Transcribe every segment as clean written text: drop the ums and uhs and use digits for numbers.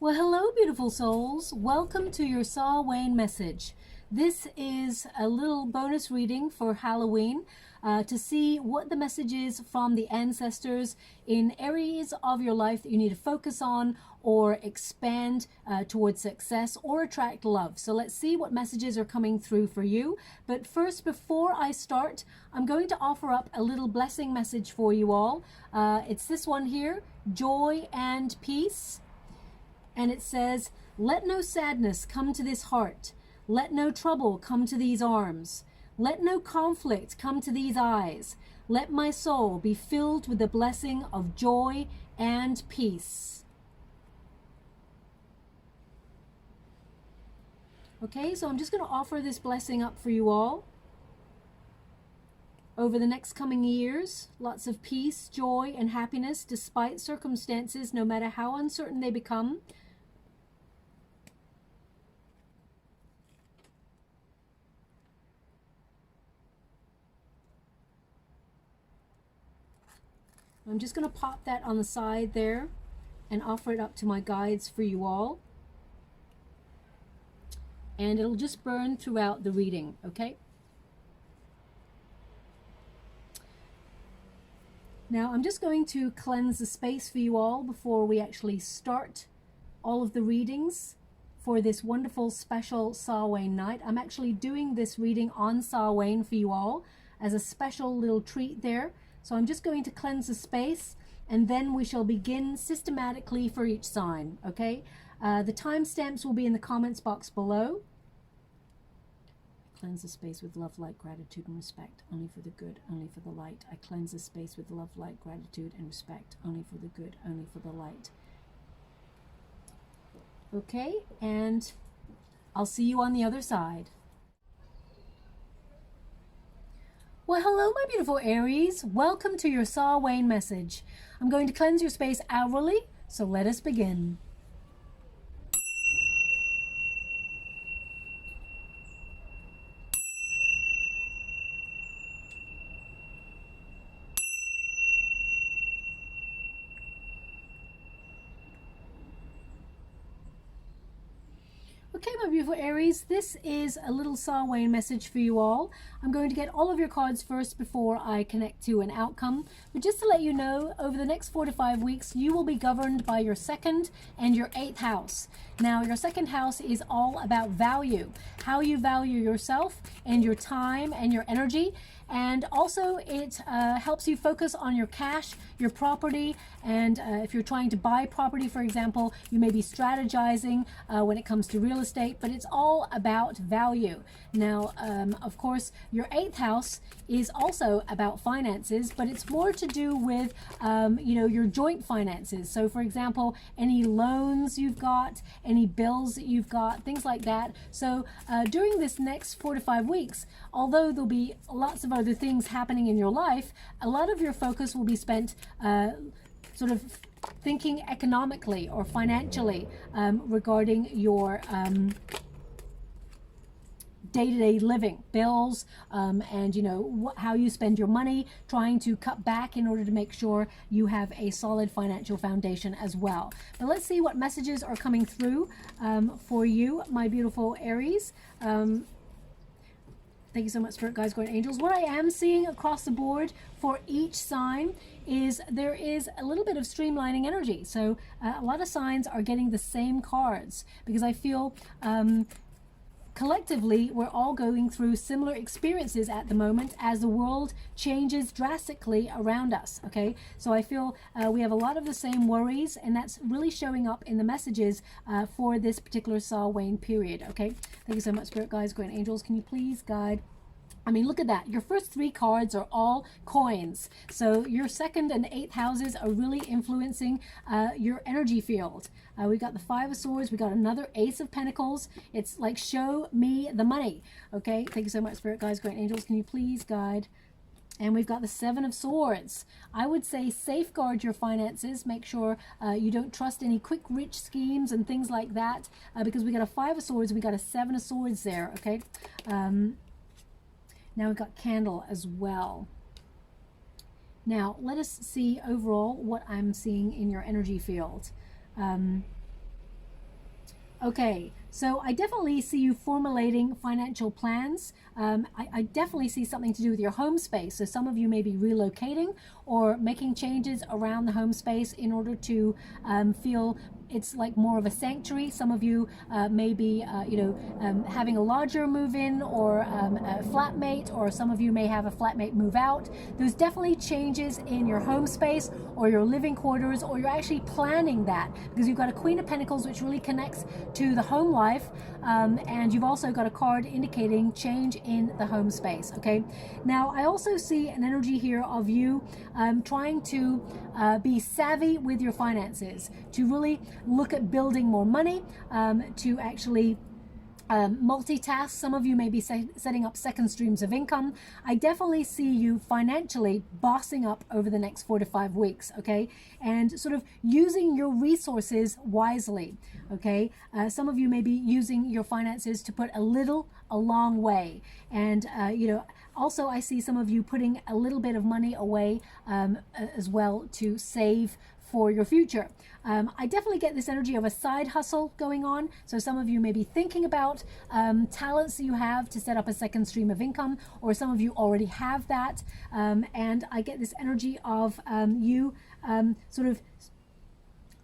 Well, hello, beautiful souls. Welcome to your Samhain message. This is a little bonus reading for Halloween to see what the message is from the ancestors in areas of your life that you need to focus on or expand towards success or attract love. So let's see what messages are coming through for you. But first, before I start, I'm going to offer up a little blessing message for you all. It's this one here, joy and peace. And it says, let no sadness come to this heart. Let no trouble come to these arms. Let no conflict come to these eyes. Let my soul be filled with the blessing of joy and peace. Okay, so I'm just going to offer this blessing up for you all. Over the next coming years, lots of peace, joy, and happiness despite circumstances, no matter how uncertain they become. I'm just going to pop that on the side there and offer it up to my guides for you all. And it'll just burn throughout the reading, okay? Now I'm just going to cleanse the space for you all before we actually start all of the readings for this wonderful special Samhain night. I'm actually doing this reading on Samhain for you all as a special little treat there. So I'm just going to cleanse the space and then we shall begin systematically for each sign, okay? The timestamps will be in the comments box below. I cleanse the space with love, light, gratitude, and respect, only for the good, only for the light. I cleanse the space with love, light, gratitude, and respect, only for the good, only for the light. Okay, and I'll see you on the other side. Well, hello, my beautiful Aries. Welcome to your Samhain message. I'm going to cleanse your space hourly, so let us begin. Okay, my beautiful Aries, this is a little Samhain message for you all. I'm going to get all of your cards first before I connect to an outcome. But just to let you know, over the next 4 to 5 weeks, you will be governed by your 2nd and your 8th house. Now, your 2nd house is all about value, how you value yourself and your time and your energy. And also it helps you focus on your cash, your property, and if you're trying to buy property, for example, you may be strategizing when it comes to real estate, but it's all about value. Now, of course, your 8th house is also about finances, but it's more to do with, you know, your joint finances. So, for example, any loans you've got, any bills that you've got, things like that. So, during this next 4 to 5 weeks, although there'll be lots of other things happening in your life, a lot of your focus will be spent sort of thinking economically or financially regarding your day-to-day living, bills, and you know how you spend your money, trying to cut back in order to make sure you have a solid financial foundation as well. But let's see what messages are coming through for you, my beautiful Aries. Thank you so much, Spirit Guides, Guardian Angels. What I am seeing across the board for each sign is there is a little bit of streamlining energy. So a lot of signs are getting the same cards because I feel collectively we're all going through similar experiences at the moment as the world changes drastically around us. Okay, so I feel we have a lot of the same worries, and that's really showing up in the messages for this particular Samhain period. Okay, thank you so much, Spirit Guides, Guardian Angels. Can you please guide? I mean, look at that. Your first 3 cards are all coins. So your 2nd and 8th houses are really influencing your energy field. We got the 5 of Swords. We got another Ace of Pentacles. It's like, show me the money. Okay, thank you so much, Spirit Guides, Great Angels. Can you please guide? And we've got the 7 of Swords. I would say safeguard your finances. Make sure you don't trust any quick rich schemes and things like that, because we got a 5 of Swords. We got a 7 of Swords there. Okay. Now we've got Candle as well. Now let us see overall what I'm seeing in your energy field. Okay, so I definitely see you formulating financial plans. I definitely see something to do with your home space. So some of you may be relocating or making changes around the home space in order to feel it's like more of a sanctuary. Some of you may be, having a lodger move in, or a flatmate, or some of you may have a flatmate move out. There's definitely changes in your home space or your living quarters, or you're actually planning that, because you've got a Queen of Pentacles, which really connects to the home life, and you've also got a card indicating change in the home space. Okay, now I also see an energy here of you trying to be savvy with your finances, to really look at building more money, to actually multitask. Some of you may be setting up second streams of income. I definitely see you financially bossing up over the next 4 to 5 weeks, okay, and sort of using your resources wisely. Okay, some of you may be using your finances to put a long way, and also I see some of you putting a little bit of money away as well to save for your future. I definitely get this energy of a side hustle going on. So some of you may be thinking about talents that you have to set up a second stream of income, or some of you already have that. And I get this energy of you sort of,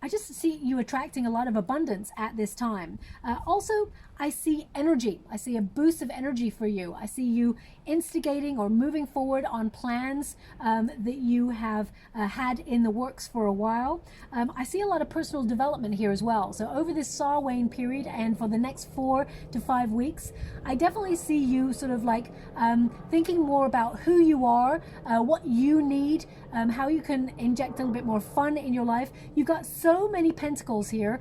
I just see you attracting a lot of abundance at this time. Also, I see energy. I see a boost of energy for you. I see you instigating or moving forward on plans that you have had in the works for a while. I see a lot of personal development here as well. So over this Samhain period and for the next 4 to 5 weeks, I definitely see you sort of like thinking more about who you are, what you need, how you can inject a little bit more fun in your life. You've got so many pentacles here.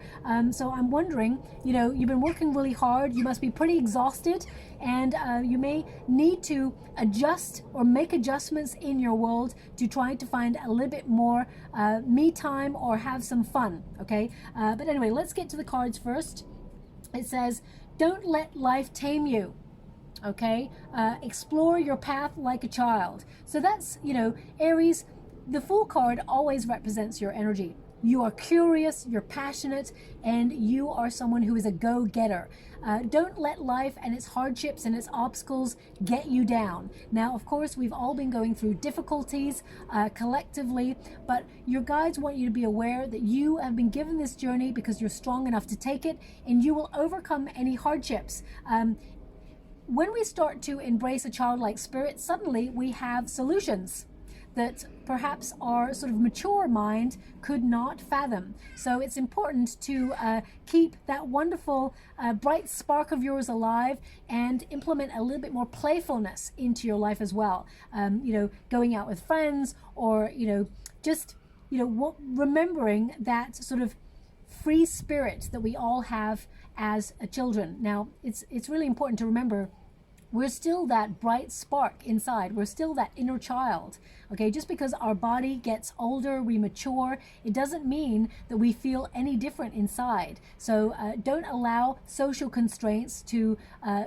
So I'm wondering, you've been working really hard. You must be pretty exhausted, and you may need to adjust or make adjustments in your world to try to find a little bit more me time or have some fun. Okay, but anyway, let's get to the cards first. It says, don't let life tame you. Okay, explore your path like a child. So that's, Aries, the Fool card always represents your energy. You are curious, you're passionate, and you are someone who is a go-getter. Don't let life and its hardships and its obstacles get you down. Now, of course, we've all been going through difficulties collectively, but your guides want you to be aware that you have been given this journey because you're strong enough to take it, and you will overcome any hardships. When we start to embrace a childlike spirit, suddenly we have solutions that perhaps our sort of mature mind could not fathom. So it's important to keep that wonderful bright spark of yours alive and implement a little bit more playfulness into your life as well. Going out with friends, or just remembering that sort of free spirit that we all have as children. Now, it's really important to remember we're still that bright spark inside. We're still that inner child. Okay, just because our body gets older, we mature, it doesn't mean that we feel any different inside. So don't allow social constraints to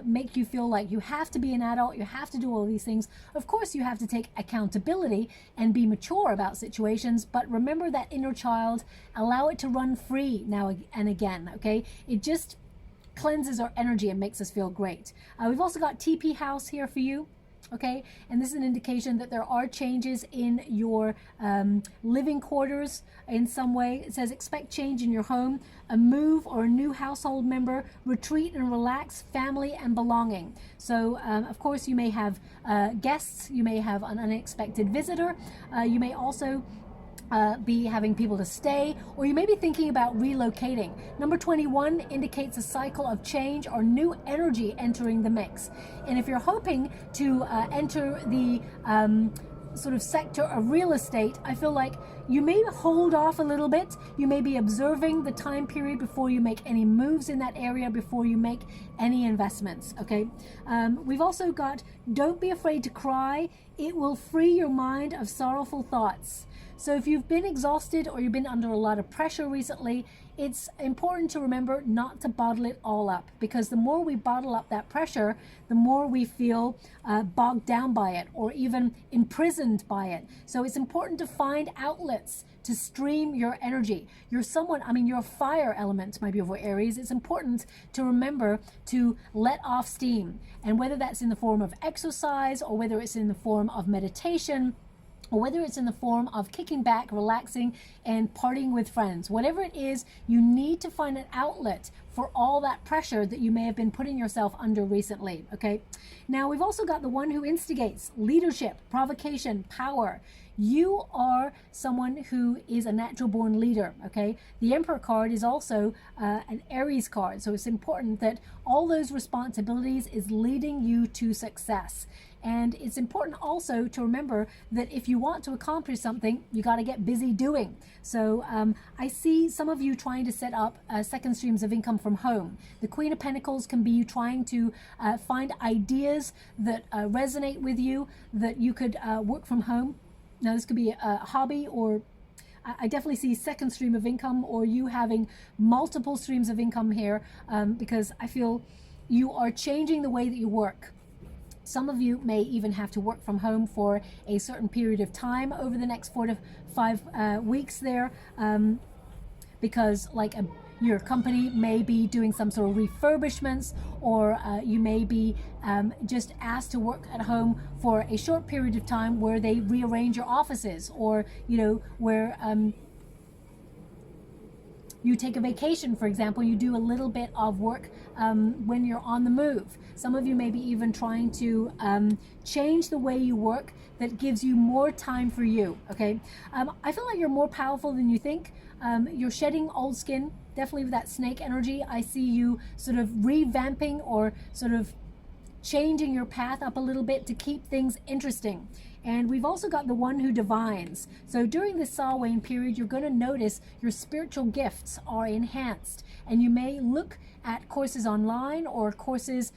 make you feel like you have to be an adult, you have to do all these things. Of course, you have to take accountability and be mature about situations, but remember that inner child, allow it to run free now and again, okay? It just cleanses our energy and makes us feel great. We've also got TP house here for you. Okay, and this is an indication that there are changes in your living quarters in some way. It says expect change in your home, a move or a new household member, retreat and relax, family and belonging. So of course you may have guests, you may have an unexpected visitor, you may also be having people to stay, or you may be thinking about relocating. Number 21 indicates a cycle of change or new energy entering the mix. And if you're hoping to enter the sort of sector of real estate, I feel like you may hold off a little bit. You may be observing the time period before you make any moves in that area, before you make any investments, okay? We've also got, don't be afraid to cry. It will free your mind of sorrowful thoughts. So if you've been exhausted or you've been under a lot of pressure recently, it's important to remember not to bottle it all up, because the more we bottle up that pressure, the more we feel bogged down by it or even imprisoned by it. So it's important to find outlets to stream your energy. You're someone, I mean, you're a fire element, my beautiful Aries. It's important to remember to let off steam. And whether that's in the form of exercise, or whether it's in the form of meditation, or whether it's in the form of kicking back, relaxing, and partying with friends, whatever it is, you need to find an outlet for all that pressure that you may have been putting yourself under recently, okay? Now, we've also got the one who instigates: leadership, provocation, power. You are someone who is a natural born leader, okay? The Emperor card is also an Aries card, so it's important that all those responsibilities is leading you to success. And it's important also to remember that if you want to accomplish something, you got to get busy doing. So I see some of you trying to set up second streams of income from home. The Queen of Pentacles can be you trying to find ideas that resonate with you, that you could work from home. Now, this could be a hobby, or I definitely see second stream of income, or you having multiple streams of income here, because I feel you are changing the way that you work. Some of you may even have to work from home for a certain period of time over the next 4 to 5 weeks there, because like your company may be doing some sort of refurbishments, or you may be just asked to work at home for a short period of time where they rearrange your offices, or you know, where you take a vacation, for example. You do a little bit of work when you're on the move. Some of you may be even trying to change the way you work that gives you more time for you, okay? I feel like you're more powerful than you think. You're shedding old skin, definitely with that snake energy. I see you sort of revamping or sort of changing your path up a little bit to keep things interesting. And we've also got the one who divines. So during this Samhain period, you're going to notice your spiritual gifts are enhanced, and you may look at courses online or courses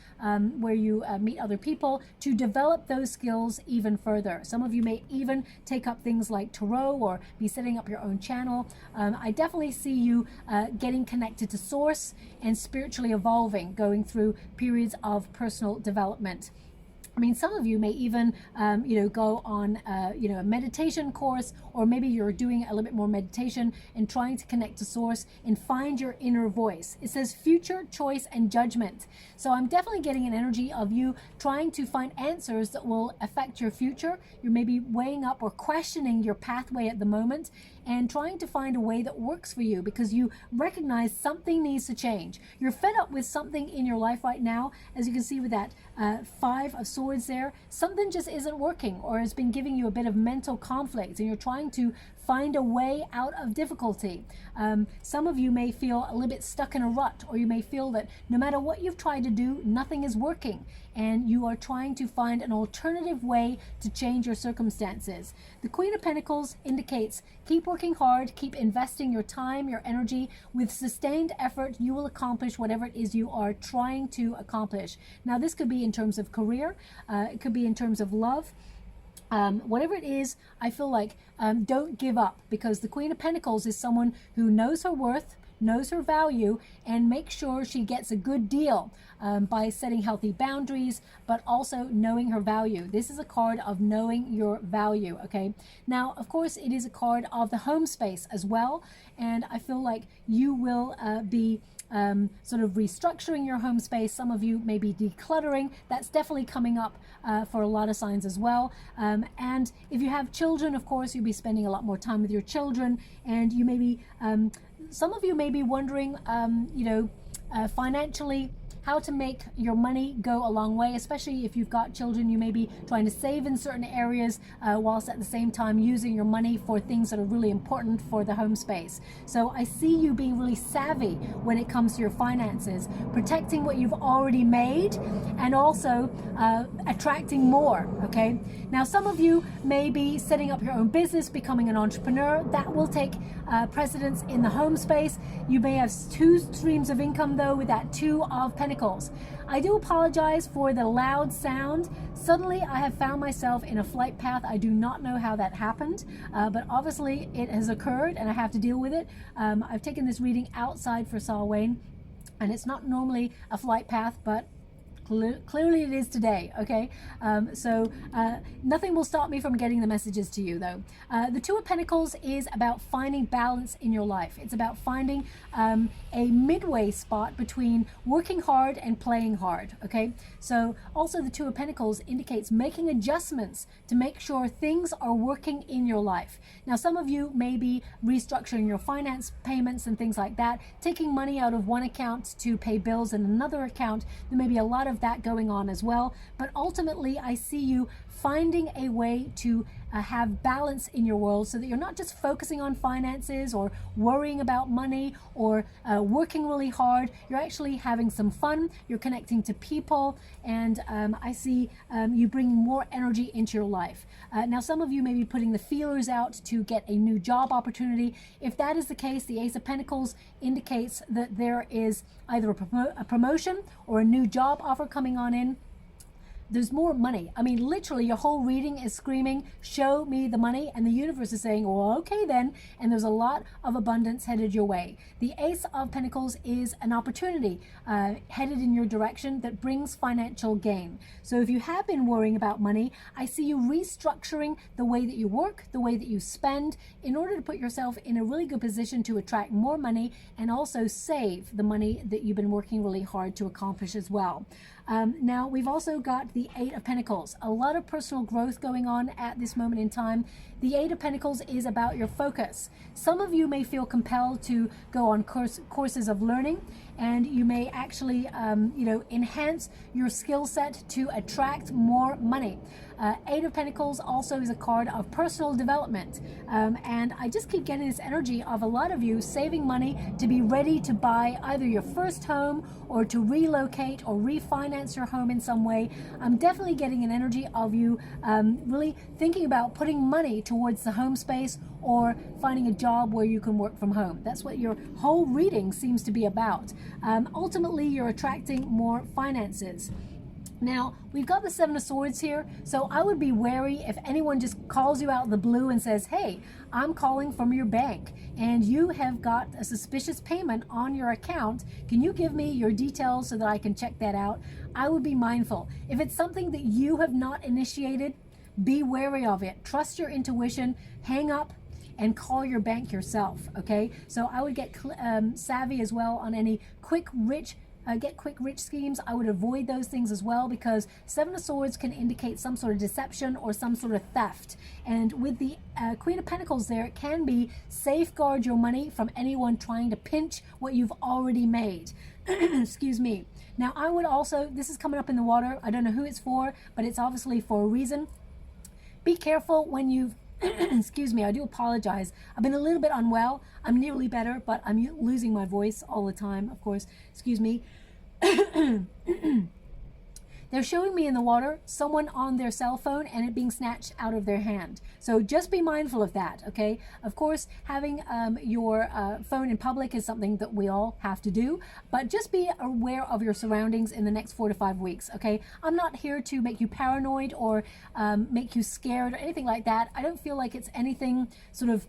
where you meet other people to develop those skills even further. Some of you may even take up things like tarot or be setting up your own channel. I definitely see you getting connected to source and spiritually evolving, going through periods of personal development. I mean, some of you may even, you know, go on, you know, a meditation course, or maybe you're doing a little bit more meditation and trying to connect to source and find your inner voice. It says future, choice, and judgment. So I'm definitely getting an energy of you trying to find answers that will affect your future. You're maybe weighing up or questioning your pathway at the moment and trying to find a way that works for you, because you recognize something needs to change. You're fed up with something in your life right now. As you can see with that 5 of Swords there, something just isn't working, or has been giving you a bit of mental conflict, and you're trying to find a way out of difficulty. Some of you may feel a little bit stuck in a rut, or you may feel that no matter what you've tried to do, nothing is working, and you are trying to find an alternative way to change your circumstances. The Queen of Pentacles indicates keep working hard, keep investing your time, your energy. With sustained effort, you will accomplish whatever it is you are trying to accomplish. Now, this could be in terms of career, it could be in terms of love. Whatever it is, I feel like don't give up, because the Queen of Pentacles is someone who knows her worth, knows her value, and makes sure she gets a good deal by setting healthy boundaries, but also knowing her value. This is a card of knowing your value, okay? Now, of course, it is a card of the home space as well, and I feel like you will be sort of restructuring your home space. Some of you may be decluttering. That's definitely coming up for a lot of signs as well. And if you have children, of course, you'll be spending a lot more time with your children, and you may be, some of you may be wondering, you know, financially, how to make your money go a long way, especially if you've got children. You may be trying to save in certain areas whilst at the same time using your money for things that are really important for the home space. So I see you being really savvy when it comes to your finances, protecting what you've already made, and also attracting more, okay? Now, some of you may be setting up your own business, becoming an entrepreneur. That will take precedence in the home space. You may have 2 streams of income though, with that 2 of Pentacles Pentacles. I do apologize for the loud sound. Suddenly I have found myself in a flight path. I do not know how that happened, but obviously it has occurred and I have to deal with it. I've taken this reading outside for Samhain, and it's not normally a flight path, but clearly it is today. Okay, nothing will stop me from getting the messages to you, though. The Two of Pentacles is about finding balance in your life. It's about finding a midway spot between working hard and playing hard. Okay, so also the Two of Pentacles indicates making adjustments to make sure things are working in your life. Now, some of you may be restructuring your finance payments and things like that, taking money out of one account to pay bills in another account. There may be a lot of that going on as well, but ultimately I see you finding a way to have balance in your world, so that you're not just focusing on finances or worrying about money or working really hard. You're actually having some fun, you're connecting to people, and I see you bringing more energy into your life. Now, some of you may be putting the feelers out to get a new job opportunity. If that is the case, the Ace of Pentacles indicates that there is either a promotion or a new job offer coming on in. There's more money. I mean, literally your whole reading is screaming, show me the money, and the universe is saying, well, okay then, and there's a lot of abundance headed your way. The Ace of Pentacles is an opportunity headed in your direction that brings financial gain. So if you have been worrying about money, I see you restructuring the way that you work, the way that you spend, in order to put yourself in a really good position to attract more money and also save the money that you've been working really hard to accomplish as well. Now, we've also got the Eight of Pentacles. A lot of personal growth going on at this moment in time. The Eight of Pentacles is about your focus. Some of you may feel compelled to go on courses of learning, and you may actually, enhance your skill set to attract more money. Eight of Pentacles also is a card of personal development, and I just keep getting this energy of a lot of you saving money to be ready to buy either your first home or to relocate or refinance your home in some way. I'm definitely getting an energy of you really thinking about putting money towards the home space or finding a job where you can work from home. That's what your whole reading seems to be about. Ultimately, you're attracting more finances. Now, we've got the Seven of Swords here, so I would be wary if anyone just calls you out of the blue and says, hey, I'm calling from your bank and you have got a suspicious payment on your account. Can you give me your details so that I can check that out? I would be mindful. If it's something that you have not initiated, be wary of it. Trust your intuition, hang up, and call your bank yourself, okay? So I would get savvy as well on any quick rich schemes. I would avoid those things as well, because Seven of Swords can indicate some sort of deception or some sort of theft. And with the Queen of Pentacles there, it can be safeguard your money from anyone trying to pinch what you've already made. Excuse me. Now, I would also, this is coming up in the water. I don't know who it's for, but it's obviously for a reason. Be careful when you've excuse me, I do apologize. I've been a little bit unwell. I'm nearly better, but I'm losing my voice all the time, of course. Excuse me. They're showing me in the water someone on their cell phone and it being snatched out of their hand. So just be mindful of that, okay? Of course, having your phone in public is something that we all have to do, but just be aware of your surroundings in the next 4 to 5 weeks, okay? I'm not here to make you paranoid or make you scared or anything like that. I don't feel like it's anything sort of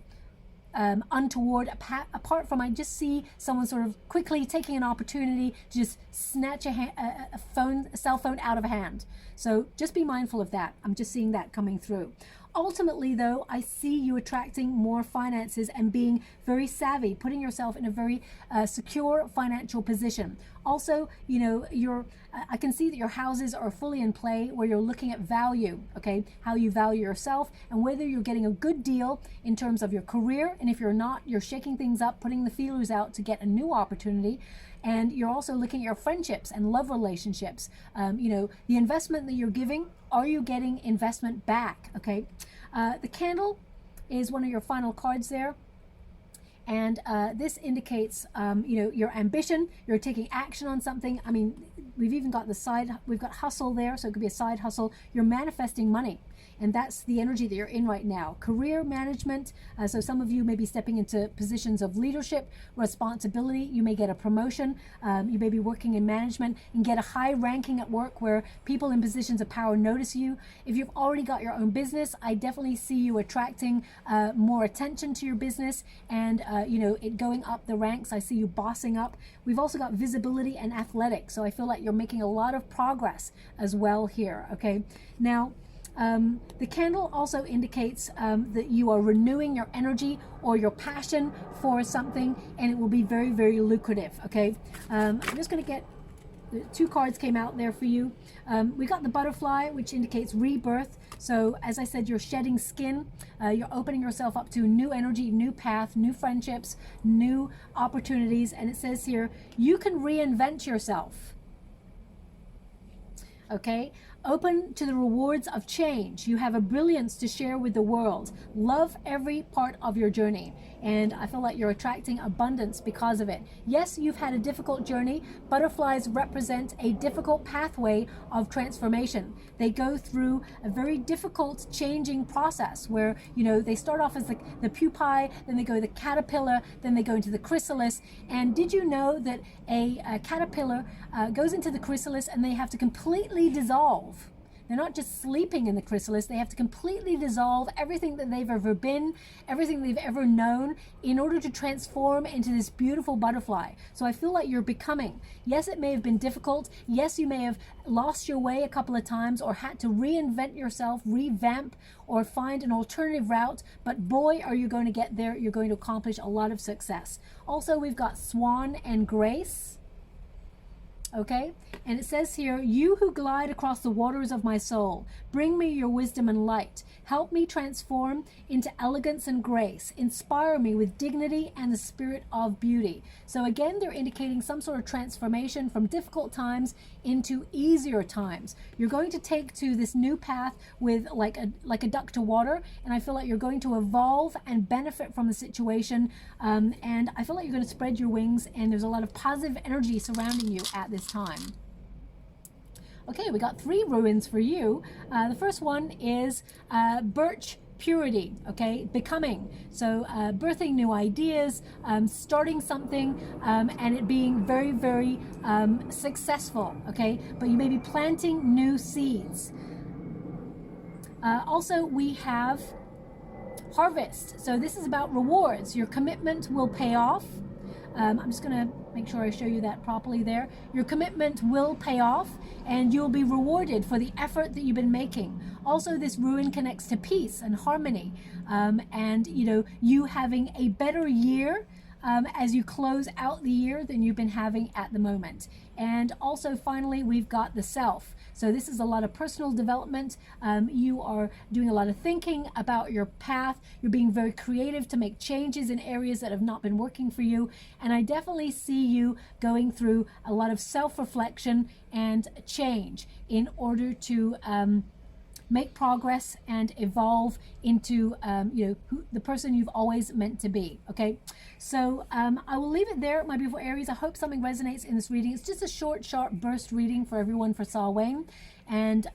untoward, apart from I just see someone sort of quickly taking an opportunity to just snatch a cell phone out of a hand. So just be mindful of that. I'm just seeing that coming through. Ultimately, though, I see you attracting more finances and being very savvy, putting yourself in a very secure financial position. Also, you know, I can see that your houses are fully in play where you're looking at value, okay? How you value yourself and whether you're getting a good deal in terms of your career. And if you're not, you're shaking things up, putting the feelers out to get a new opportunity. And you're also looking at your friendships and love relationships. You know, the investment that you're giving, are you getting investment back, okay? The candle is one of your final cards there. And this indicates, you know, your ambition. You're taking action on something. I mean, we've even got we've got hustle there, so it could be a side hustle. You're manifesting money. And that's the energy that you're in right now. Career management. So some of you may be stepping into positions of leadership, responsibility. You may get a promotion. You may be working in management and get a high ranking at work where people in positions of power notice you. If you've already got your own business, I definitely see you attracting more attention to your business and, you know, it going up the ranks. I see you bossing up. We've also got visibility and athletics. So I feel like you're making a lot of progress as well here. Okay. Now, the candle also indicates that you are renewing your energy or your passion for something, and it will be very, very lucrative. Okay, I'm just going to get the 2 cards came out there for you. We got the butterfly, which indicates rebirth. So as I said, you're shedding skin, you're opening yourself up to new energy, new path, new friendships, new opportunities. And it says here, you can reinvent yourself. Okay, open to the rewards of change. You have a brilliance to share with the world. Love every part of your journey. And I feel like you're attracting abundance because of it. Yes, you've had a difficult journey. Butterflies represent a difficult pathway of transformation. They go through a very difficult changing process where, you know, they start off as the pupae, then they go to the caterpillar, then they go into the chrysalis. And did you know that a caterpillar goes into the chrysalis and they have to completely dissolve? They're not just sleeping in the chrysalis, they have to completely dissolve everything that they've ever been, everything they've ever known, in order to transform into this beautiful butterfly. So I feel like you're becoming. Yes, it may have been difficult. Yes, you may have lost your way a couple of times or had to reinvent yourself, revamp, or find an alternative route. But boy, are you going to get there. You're going to accomplish a lot of success. Also, we've got Swan and Grace. Okay, and it says here, you who glide across the waters of my soul, bring me your wisdom and light. Help me transform into elegance and grace. Inspire me with dignity and the spirit of beauty. So again, they're indicating some sort of transformation from difficult times into easier times. You're going to take to this new path with like a duck to water, and I feel like you're going to evolve and benefit from the situation. And I feel like you're going to spread your wings, and there's a lot of positive energy surrounding you at this time. Okay, we got 3 ruins for you. The first one is birch purity, okay, becoming. So birthing new ideas, starting something, and it being very, very successful, okay, but you may be planting new seeds. Also, we have harvest. So this is about rewards. Your commitment will pay off. I'm just going to make sure I show you that properly there. Your commitment will pay off, and you'll be rewarded for the effort that you've been making. Also, this ruin connects to peace and harmony, and you know, you having a better year as you close out the year than you've been having at the moment. And also, finally, we've got the self. So this is a lot of personal development. You are doing a lot of thinking about your path. You're being very creative to make changes in areas that have not been working for you. And I definitely see you going through a lot of self-reflection and change in order to make progress and evolve into you know, the person you've always meant to be. Okay, so I will leave it there, my beautiful Aries. I hope something resonates in this reading. It's just a short, sharp burst reading for everyone for Samhain, and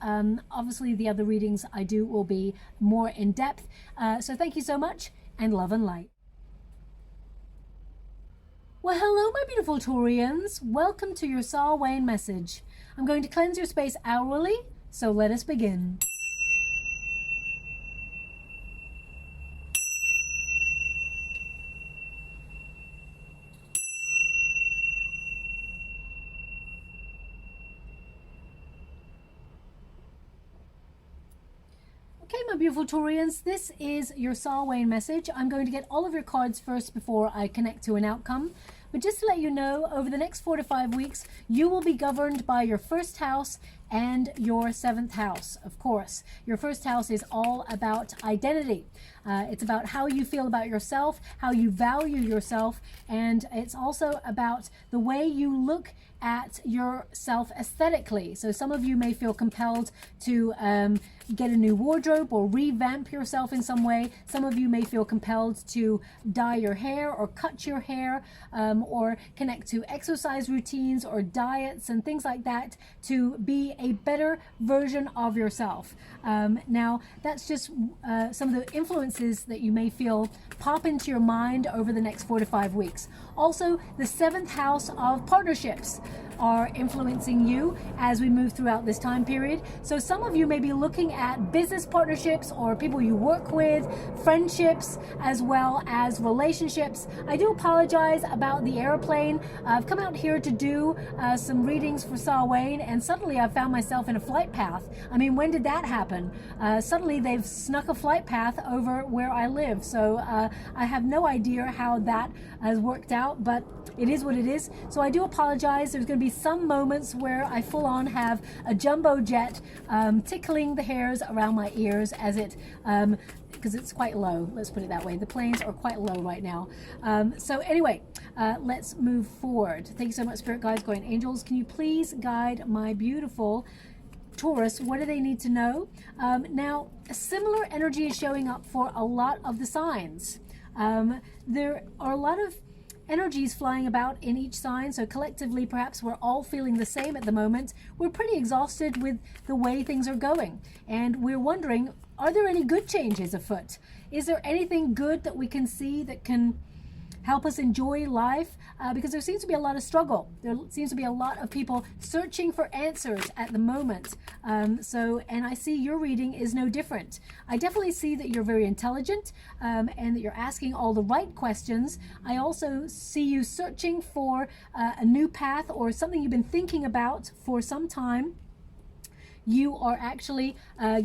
obviously the other readings I do will be more in depth. So thank you so much, and love and light. Well, hello, my beautiful Taurians. Welcome to your Samhain message. I'm going to cleanse your space hourly, so let us begin. Okay, my beautiful Taurians, this is your Samhain message. I'm going to get all of your cards first before I connect to an outcome. But just to let you know, over the next 4 to 5 weeks, you will be governed by your first house and your 7th house, of course. Your 1st house is all about identity. It's about how you feel about yourself, how you value yourself, and it's also about the way you look at yourself aesthetically. So some of you may feel compelled to get a new wardrobe or revamp yourself in some way. Some of you may feel compelled to dye your hair or cut your hair, or connect to exercise routines or diets and things like that to be a better version of yourself. Now, that's just some of the influences that you may feel pop into your mind over the next 4 to 5 weeks. Also, the 7th house of partnerships are influencing you as we move throughout this time period. So some of you may be looking at business partnerships or people you work with, friendships, as well as relationships. I do apologize about the airplane. I've come out here to do some readings for Samhain, and suddenly I found myself in a flight path. I mean, when did that happen? Suddenly they've snuck a flight path over where I live. So I have no idea how that has worked out, but it is what it is. So I do apologize. There's going to be some moments where I full on have a jumbo jet tickling the hairs around my ears as it because it's quite low, let's put it that way. The planes are quite low right now. So anyway, let's move forward. Thank you so much, Spirit Guides, Guardian Angels. Can you please guide my beautiful Taurus? What do they need to know? Now, a similar energy is showing up for a lot of the signs. There are a lot of energies flying about in each sign, so collectively perhaps we're all feeling the same at the moment. We're pretty exhausted with the way things are going, and we're wondering, are there any good changes afoot? Is there anything good that we can see that can help us enjoy life? Because there seems to be a lot of struggle. There seems to be a lot of people searching for answers at the moment. And I see your reading is no different. I definitely see that you're very intelligent and that you're asking all the right questions. I also see you searching for a new path or something you've been thinking about for some time. You are actually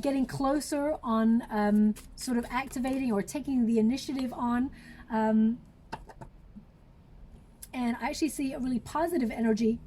getting closer on sort of activating or taking the initiative on. And I actually see a really positive energy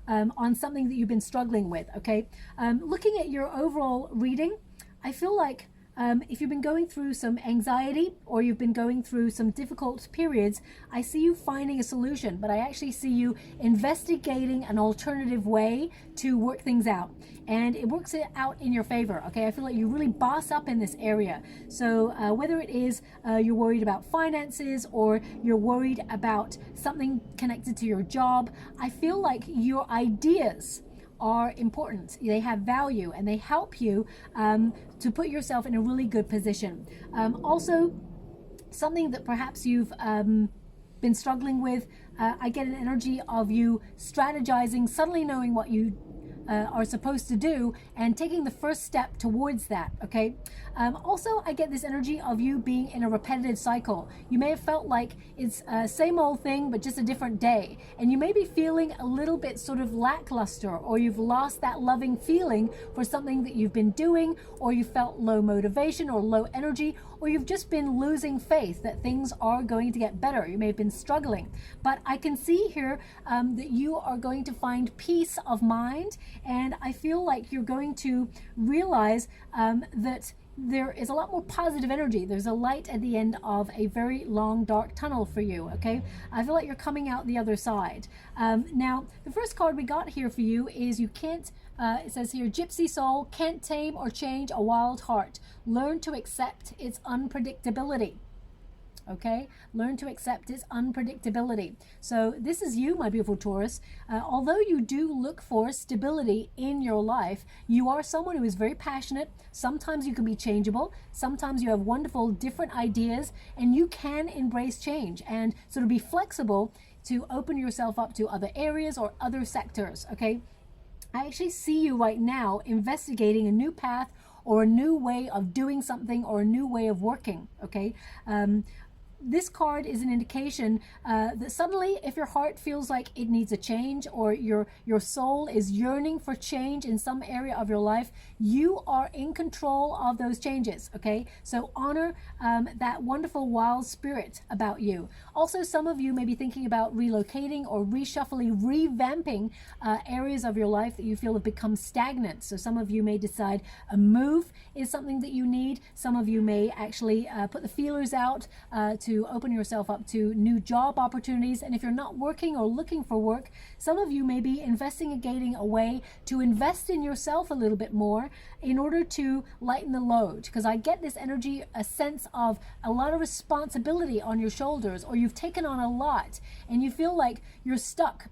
on something that you've been struggling with, okay? Looking at your overall reading, I feel like if you've been going through some anxiety or you've been going through some difficult periods, I see you finding a solution, but I actually see you investigating an alternative way to work things out. And it works it out in your favor, okay? I feel like you really boss up in this area. So whether it is you're worried about finances or you're worried about something connected to your job, I feel like your ideas are important. They have value and they help you to put yourself in a really good position. Also, something that perhaps you've been struggling with, I get an energy of you strategizing, suddenly knowing what you are supposed to do and taking the first step towards that, okay? Also, I get this energy of you being in a repetitive cycle. You may have felt like it's same old thing, but just a different day. And you may be feeling a little bit sort of lackluster, or you've lost that loving feeling for something that you've been doing, or you felt low motivation or low energy, or you've just been losing faith that things are going to get better. You may have been struggling. But I can see here that you are going to find peace of mind, and I feel like you're going to realize that there is a lot more positive energy. There's a light at the end of a very long dark tunnel for you, okay? I feel like you're coming out the other side. Now, the first card we got here for you is you can't, it says here, Gypsy Soul, can't tame or change a wild heart. Learn to accept its unpredictability. Okay, learn to accept its unpredictability. So this is you, my beautiful Taurus. Although you do look for stability in your life, you are someone who is very passionate. Sometimes you can be changeable. Sometimes you have wonderful different ideas, and you can embrace change and sort of be flexible to open yourself up to other areas or other sectors, okay? I actually see you right now investigating a new path or a new way of doing something or a new way of working, okay? this card is an indication that suddenly, if your heart feels like it needs a change, or your soul is yearning for change in some area of your life, you are in control of those changes. Okay, so honor that wonderful wild spirit about you. Also, some of you may be thinking about relocating or reshuffling, revamping areas of your life that you feel have become stagnant. So some of you may decide a move is something that you need. Some of you may actually put the feelers out to open yourself up to new job opportunities. And if you're not working or looking for work, some of you may be investigating a way to invest in yourself a little bit more in order to lighten the load. Because I get this energy, a sense of a lot of responsibility on your shoulders, or you've taken on a lot and you feel like you're stuck,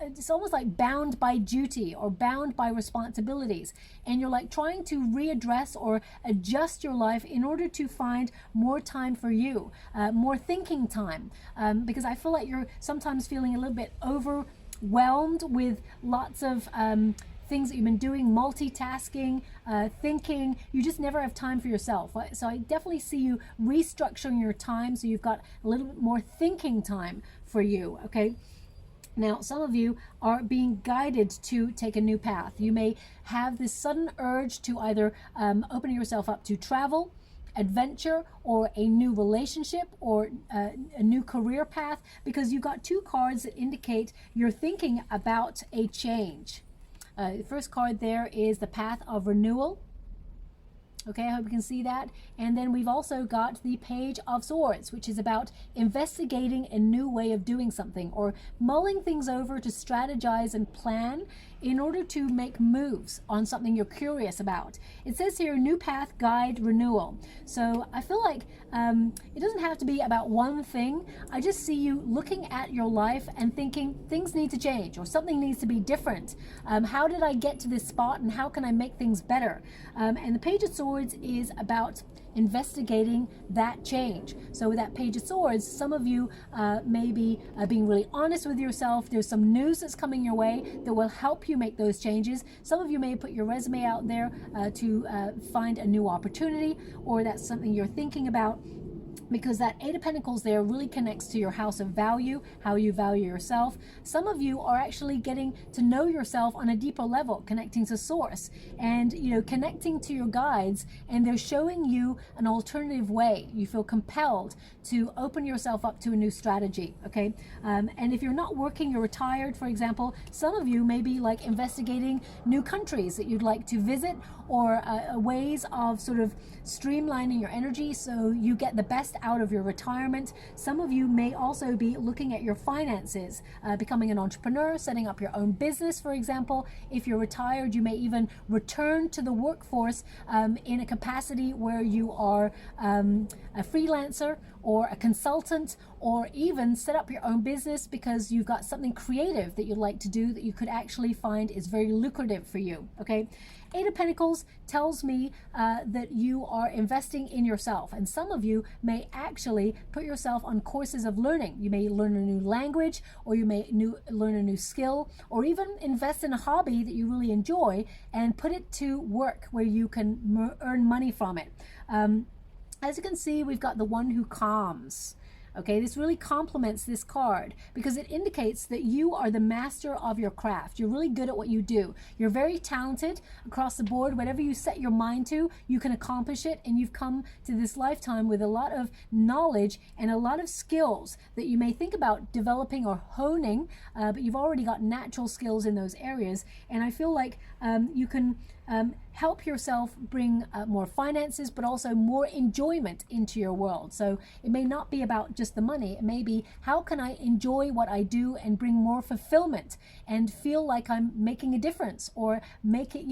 it's almost like bound by duty or bound by responsibilities, and you're like trying to readdress or adjust your life in order to find more time for you, more thinking time, because I feel like you're sometimes feeling a little bit overwhelmed with lots of things that you've been doing, multitasking, thinking. You just never have time for yourself. So I definitely see you restructuring your time so you've got a little bit more thinking time for you. Okay. Now, some of you are being guided to take a new path. You may have this sudden urge to either open yourself up to travel, adventure, or a new relationship, or a new career path, because you've got two cards that indicate you're thinking about a change. The first card there is the path of renewal. Okay, I hope you can see that. And then we've also got the Page of Swords, which is about investigating a new way of doing something, or mulling things over to strategize and plan in order to make moves on something you're curious about. It says here, new path, guide, renewal. So I feel like it doesn't have to be about one thing. I just see you looking at your life and thinking things need to change, or something needs to be different. How did I get to this spot, and how can I make things better? And the Page of Swords is about investigating that change. So with that Page of Swords, some of you may be being really honest with yourself. There's some news that's coming your way that will help you make those changes. Some of you may put your resume out there to find a new opportunity, or that's something you're thinking about, because that Eight of Pentacles there really connects to your house of value, how you value yourself. Some of you are actually getting to know yourself on a deeper level, connecting to source, and connecting to your guides, and they're showing you an alternative way. You feel compelled to open yourself up to a new strategy. Okay, and if you're not working, you're retired, for example, some of you may be like investigating new countries that you'd like to visit, or ways of sort of streamlining your energy so you get the best out of your retirement. Some of you may also be looking at your finances, becoming an entrepreneur, setting up your own business, for example. If you're retired, you may even return to the workforce in a capacity where you are a freelancer or a consultant, or even set up your own business because you've got something creative that you'd like to do that you could actually find is very lucrative for you. Okay, Eight of Pentacles tells me that you are investing in yourself, and some of you may actually put yourself on courses of learning. You may learn a new language, or you may learn a new skill, or even invest in a hobby that you really enjoy and put it to work where you can earn money from it. As you can see, we've got the One Who Calms. Okay, this really complements this card because it indicates that you are the master of your craft. You're really good at what you do. You're very talented across the board. Whatever you set your mind to, you can accomplish it. And you've come to this lifetime with a lot of knowledge and a lot of skills that you may think about developing or honing, but you've already got natural skills in those areas. And I feel like you can help yourself bring more finances, but also more enjoyment into your world. So it may not be about just the money. It may be, how can I enjoy what I do and bring more fulfillment and feel like I'm making a difference, or make it,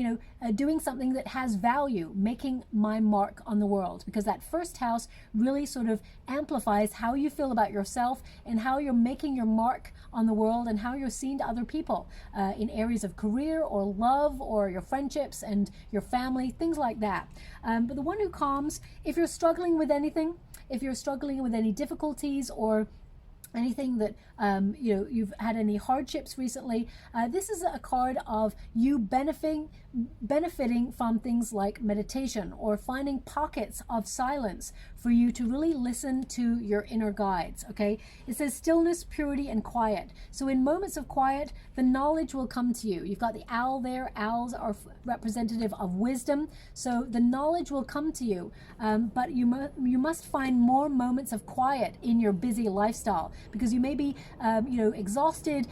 doing something that has value, making my mark on the world. Because that first house really sort of amplifies how you feel about yourself and how you're making your mark on the world and how you're seen to other people in areas of career or love or your friendships and your family, things like that. But the One Who Calms, if you're struggling with anything, if you're struggling with any difficulties, or anything that you've had any hardships recently. This is a card of you benefiting from things like meditation, or finding pockets of silence for you to really listen to your inner guides. Okay, it says stillness, purity, and quiet. So in moments of quiet, the knowledge will come to you. You've got the owl there. Owls are representative of wisdom, so the knowledge will come to you, but you must find more moments of quiet in your busy lifestyle, because you may be exhausted,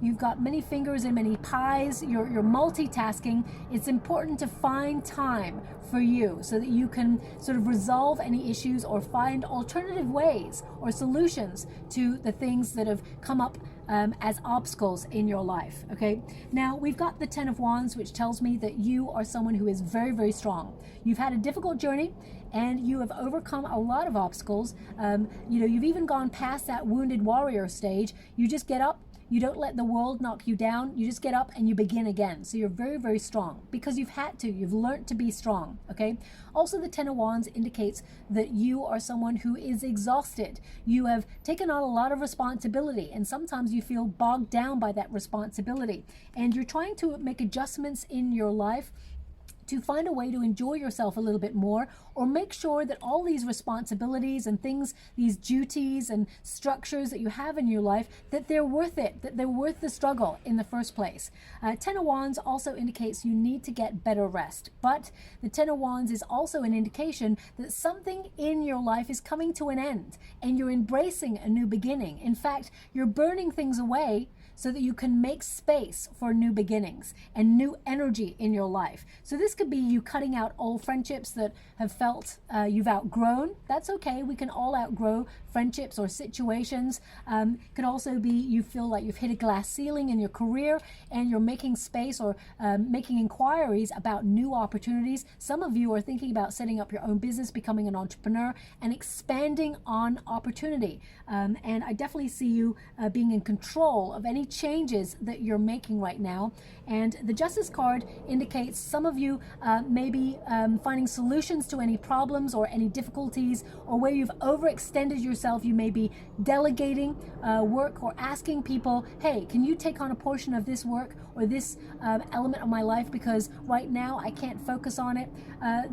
you've got many fingers in many pies, you're multitasking. It's important to find time for you so that you can sort of resolve any issues or find alternative ways or solutions to the things that have come up as obstacles in your life. Okay, now we've got the Ten of Wands, which tells me that you are someone who is very, very strong. You've had a difficult journey and you have overcome a lot of obstacles. You've even gone past that wounded warrior stage. You just get up. You don't let the world knock you down. You just get up and you begin again. So you're very, very strong because you've had to. You've learned to be strong. Okay. Also, the Ten of Wands indicates that you are someone who is exhausted. You have taken on a lot of responsibility, and sometimes you feel bogged down by that responsibility. And you're trying to make adjustments in your life to find a way to enjoy yourself a little bit more, or make sure that all these responsibilities and things, these duties and structures that you have in your life, that they're worth it, that they're worth the struggle in the first place. Ten of Wands also indicates you need to get better rest, but the Ten of Wands is also an indication that something in your life is coming to an end and you're embracing a new beginning. In fact, you're burning things away so that you can make space for new beginnings and new energy in your life. So this could be you cutting out old friendships that have felt you've outgrown. That's okay. We can all outgrow friendships or situations. Could also be you feel like you've hit a glass ceiling in your career and you're making space or making inquiries about new opportunities. Some of you are thinking about setting up your own business, becoming an entrepreneur, and expanding on opportunity. And I definitely see you being in control of any changes that you're making right now. And the Justice card indicates some of you may be finding solutions to any problems or any difficulties, or where you've overextended yourself. You may be delegating work or asking people, hey, can you take on a portion of this work or this element of my life, because right now I can't focus on it.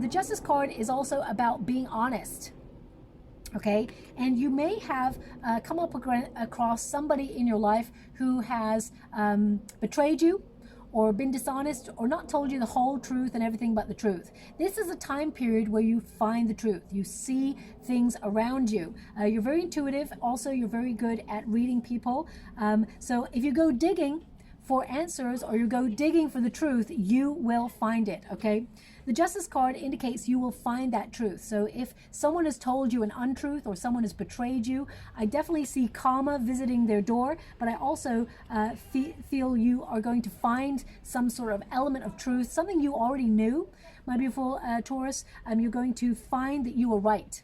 The Justice card is also about being honest. Okay, and you may have come up across somebody in your life who has betrayed you, or been dishonest, or not told you the whole truth and everything but the truth. This is a time period where you find the truth. You see things around you. You're very intuitive. Also, you're very good at reading people. So if you go digging for answers, or you go digging for the truth, you will find it. Okay, the Justice card indicates you will find that truth. So if someone has told you an untruth or someone has betrayed you, I definitely see karma visiting their door, but I also feel you are going to find some sort of element of truth, something you already knew, my beautiful Taurus. You're going to find that you were right.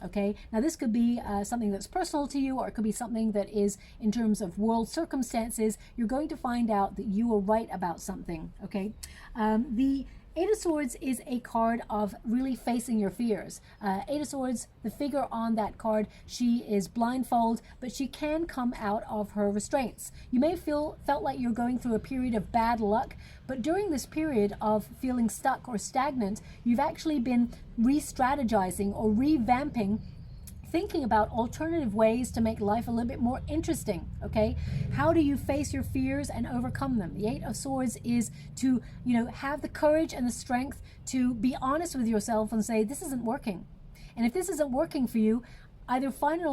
Okay, now this could be something that's personal to you, or it could be something that is in terms of world circumstances. You're going to find out that you were right about something. Okay, the Eight of Swords is a card of really facing your fears. Eight of Swords, the figure on that card, she is blindfold, but she can come out of her restraints. You may felt like you're going through a period of bad luck, but during this period of feeling stuck or stagnant, you've actually been re-strategizing or revamping, thinking about alternative ways to make life a little bit more interesting. Okay, how do you face your fears and overcome them? The Eight of Swords is to, have the courage and the strength to be honest with yourself and say, this isn't working. And if this isn't working for you, either find an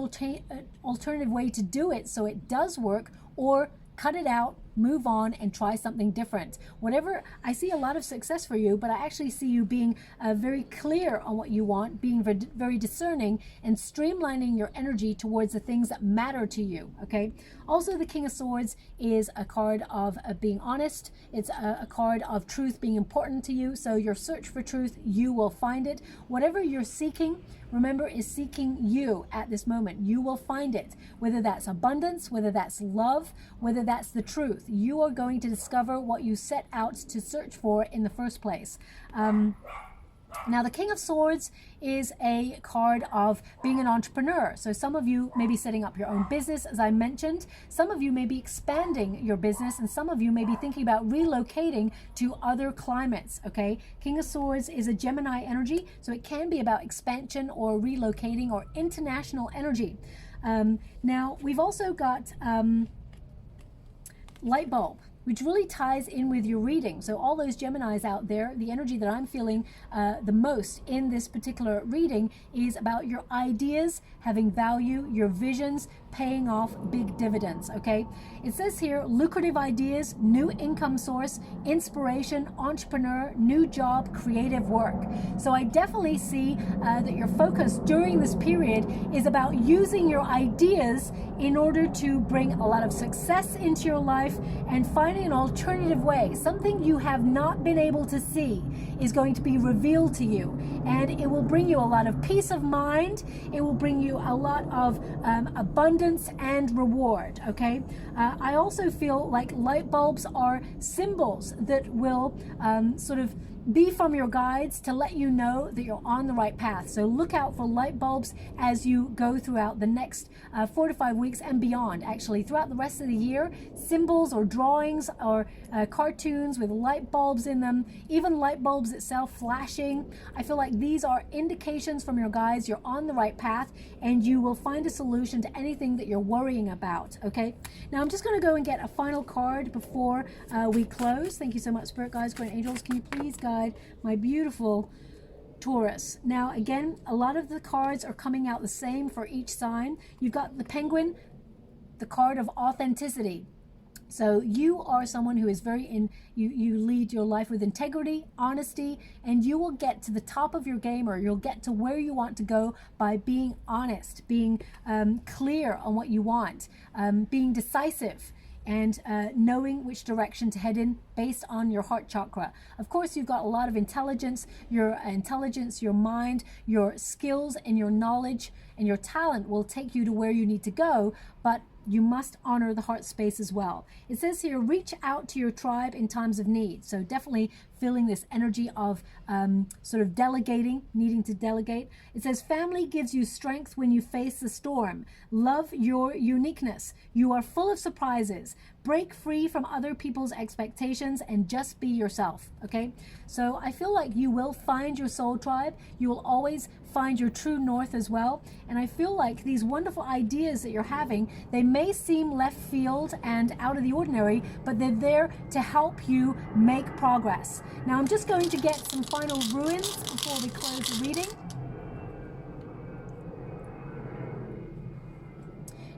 alternative way to do it so it does work, or cut it out, move on, and try something different. Whatever, I see a lot of success for you, but I actually see you being very clear on what you want, being very discerning, and streamlining your energy towards the things that matter to you. Okay. Also, the King of Swords is a card of being honest. It's a card of truth being important to you. So your search for truth, you will find it. Whatever you're seeking, remember, is seeking you at this moment. You will find it, whether that's abundance, whether that's love, whether that's the truth. You are going to discover what you set out to search for in the first place. Now, the King of Swords is a card of being an entrepreneur. So some of you may be setting up your own business, as I mentioned. Some of you may be expanding your business, and some of you may be thinking about relocating to other climates, okay? King of Swords is a Gemini energy, so it can be about expansion or relocating or international energy. Now, we've also got light bulb, which really ties in with your reading. So all those Geminis out there, the energy that I'm feeling the most in this particular reading is about your ideas having value, your visions paying off big dividends, okay? It says here, lucrative ideas, new income source, inspiration, entrepreneur, new job, creative work. So I definitely see that your focus during this period is about using your ideas in order to bring a lot of success into your life and finding an alternative way. Something you have not been able to see is going to be revealed to you, and it will bring you a lot of peace of mind. It will bring you a lot of abundance and reward, okay? I also feel like light bulbs are symbols that will sort of be from your guides to let you know that you're on the right path. So look out for light bulbs as you go throughout the next 4 to 5 weeks and beyond. Actually, throughout the rest of the year, symbols or drawings or cartoons with light bulbs in them, even light bulbs itself flashing. I feel like these are indications from your guides you're on the right path, and you will find a solution to anything that you're worrying about, okay? Now, I'm just going to go and get a final card before we close. Thank you so much, Spirit Guides, Great Angels. Can you please guide my beautiful Taurus? Now, again, a lot of the cards are coming out the same for each sign. You've got the Penguin, the card of authenticity. So you are someone who is you lead your life with integrity, honesty, and you will get to the top of your game, or you'll get to where you want to go by being honest, being clear on what you want, being decisive, and knowing which direction to head in based on your heart chakra. Of course, you've got a lot of intelligence, your mind, your skills, and your knowledge and your talent will take you to where you need to go, but you must honor the heart space as well. It says here, reach out to your tribe in times of need. So definitely feeling this energy of sort of delegating, needing to delegate. It says, family gives you strength when you face the storm. Love your uniqueness. You are full of surprises. Break free from other people's expectations and just be yourself, okay? So I feel like you will find your soul tribe. You will always find your true north as well. And I feel like these wonderful ideas that you're having, they may seem left field and out of the ordinary, but they're there to help you make progress. Now, I'm just going to get some final ruins before we close the reading.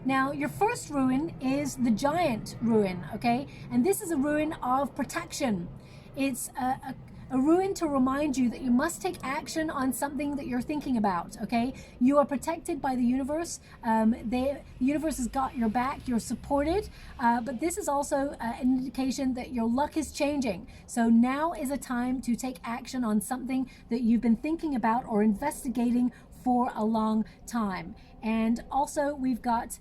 Now, your first ruin is the Giant ruin, okay? And this is a ruin of protection. It's a ruin to remind you that you must take action on something that you're thinking about, okay? You are protected by the universe. The universe has got your back. You're supported. But this is also an indication that your luck is changing. So now is a time to take action on something that you've been thinking about or investigating for a long time. And also we've got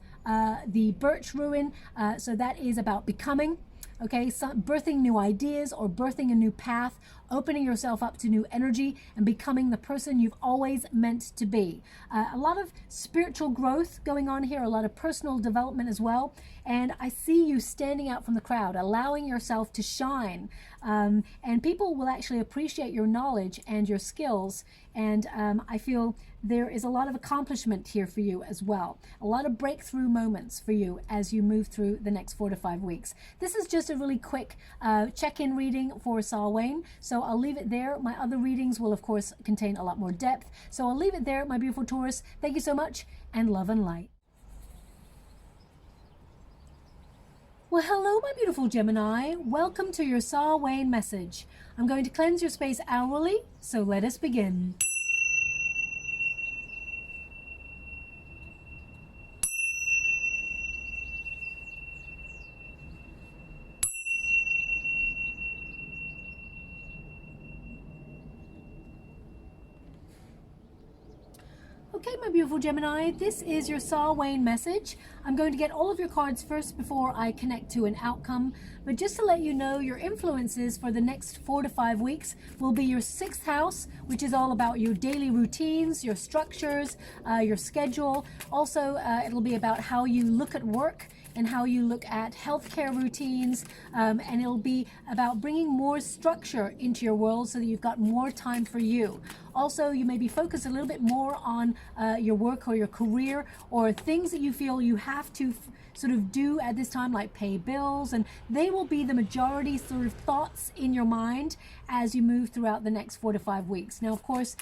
the Birch ruin. So that is about becoming. Okay, so birthing new ideas or birthing a new path, opening yourself up to new energy and becoming the person you've always meant to be. A lot of spiritual growth going on here, a lot of personal development as well. And I see you standing out from the crowd, allowing yourself to shine. And people will actually appreciate your knowledge and your skills. And I feel there is a lot of accomplishment here for you as well. A lot of breakthrough moments for you as you move through the next 4 to 5 weeks. This is just a really quick check-in reading for Samhain. So I'll leave it there. My other readings will, of course, contain a lot more depth. So I'll leave it there, my beautiful Taurus. Thank you so much, and love and light. Well, hello, my beautiful Gemini. Welcome to your Samhain message. I'm going to cleanse your space hourly, so let us begin. Okay, my beautiful Gemini, this is your Samhain message. I'm going to get all of your cards first before I connect to an outcome. But just to let you know, your influences for the next 4 to 5 weeks will be your 6th house, which is all about your daily routines, your structures, your schedule. Also, it'll be about how you look at work and how you look at healthcare routines, and it'll be about bringing more structure into your world so that you've got more time for you. Also, you may be focused a little bit more on your work or your career, or things that you feel you have to sort of do at this time, like pay bills, and they will be the majority sort of thoughts in your mind as you move throughout the next 4 to 5 weeks. Now, of course,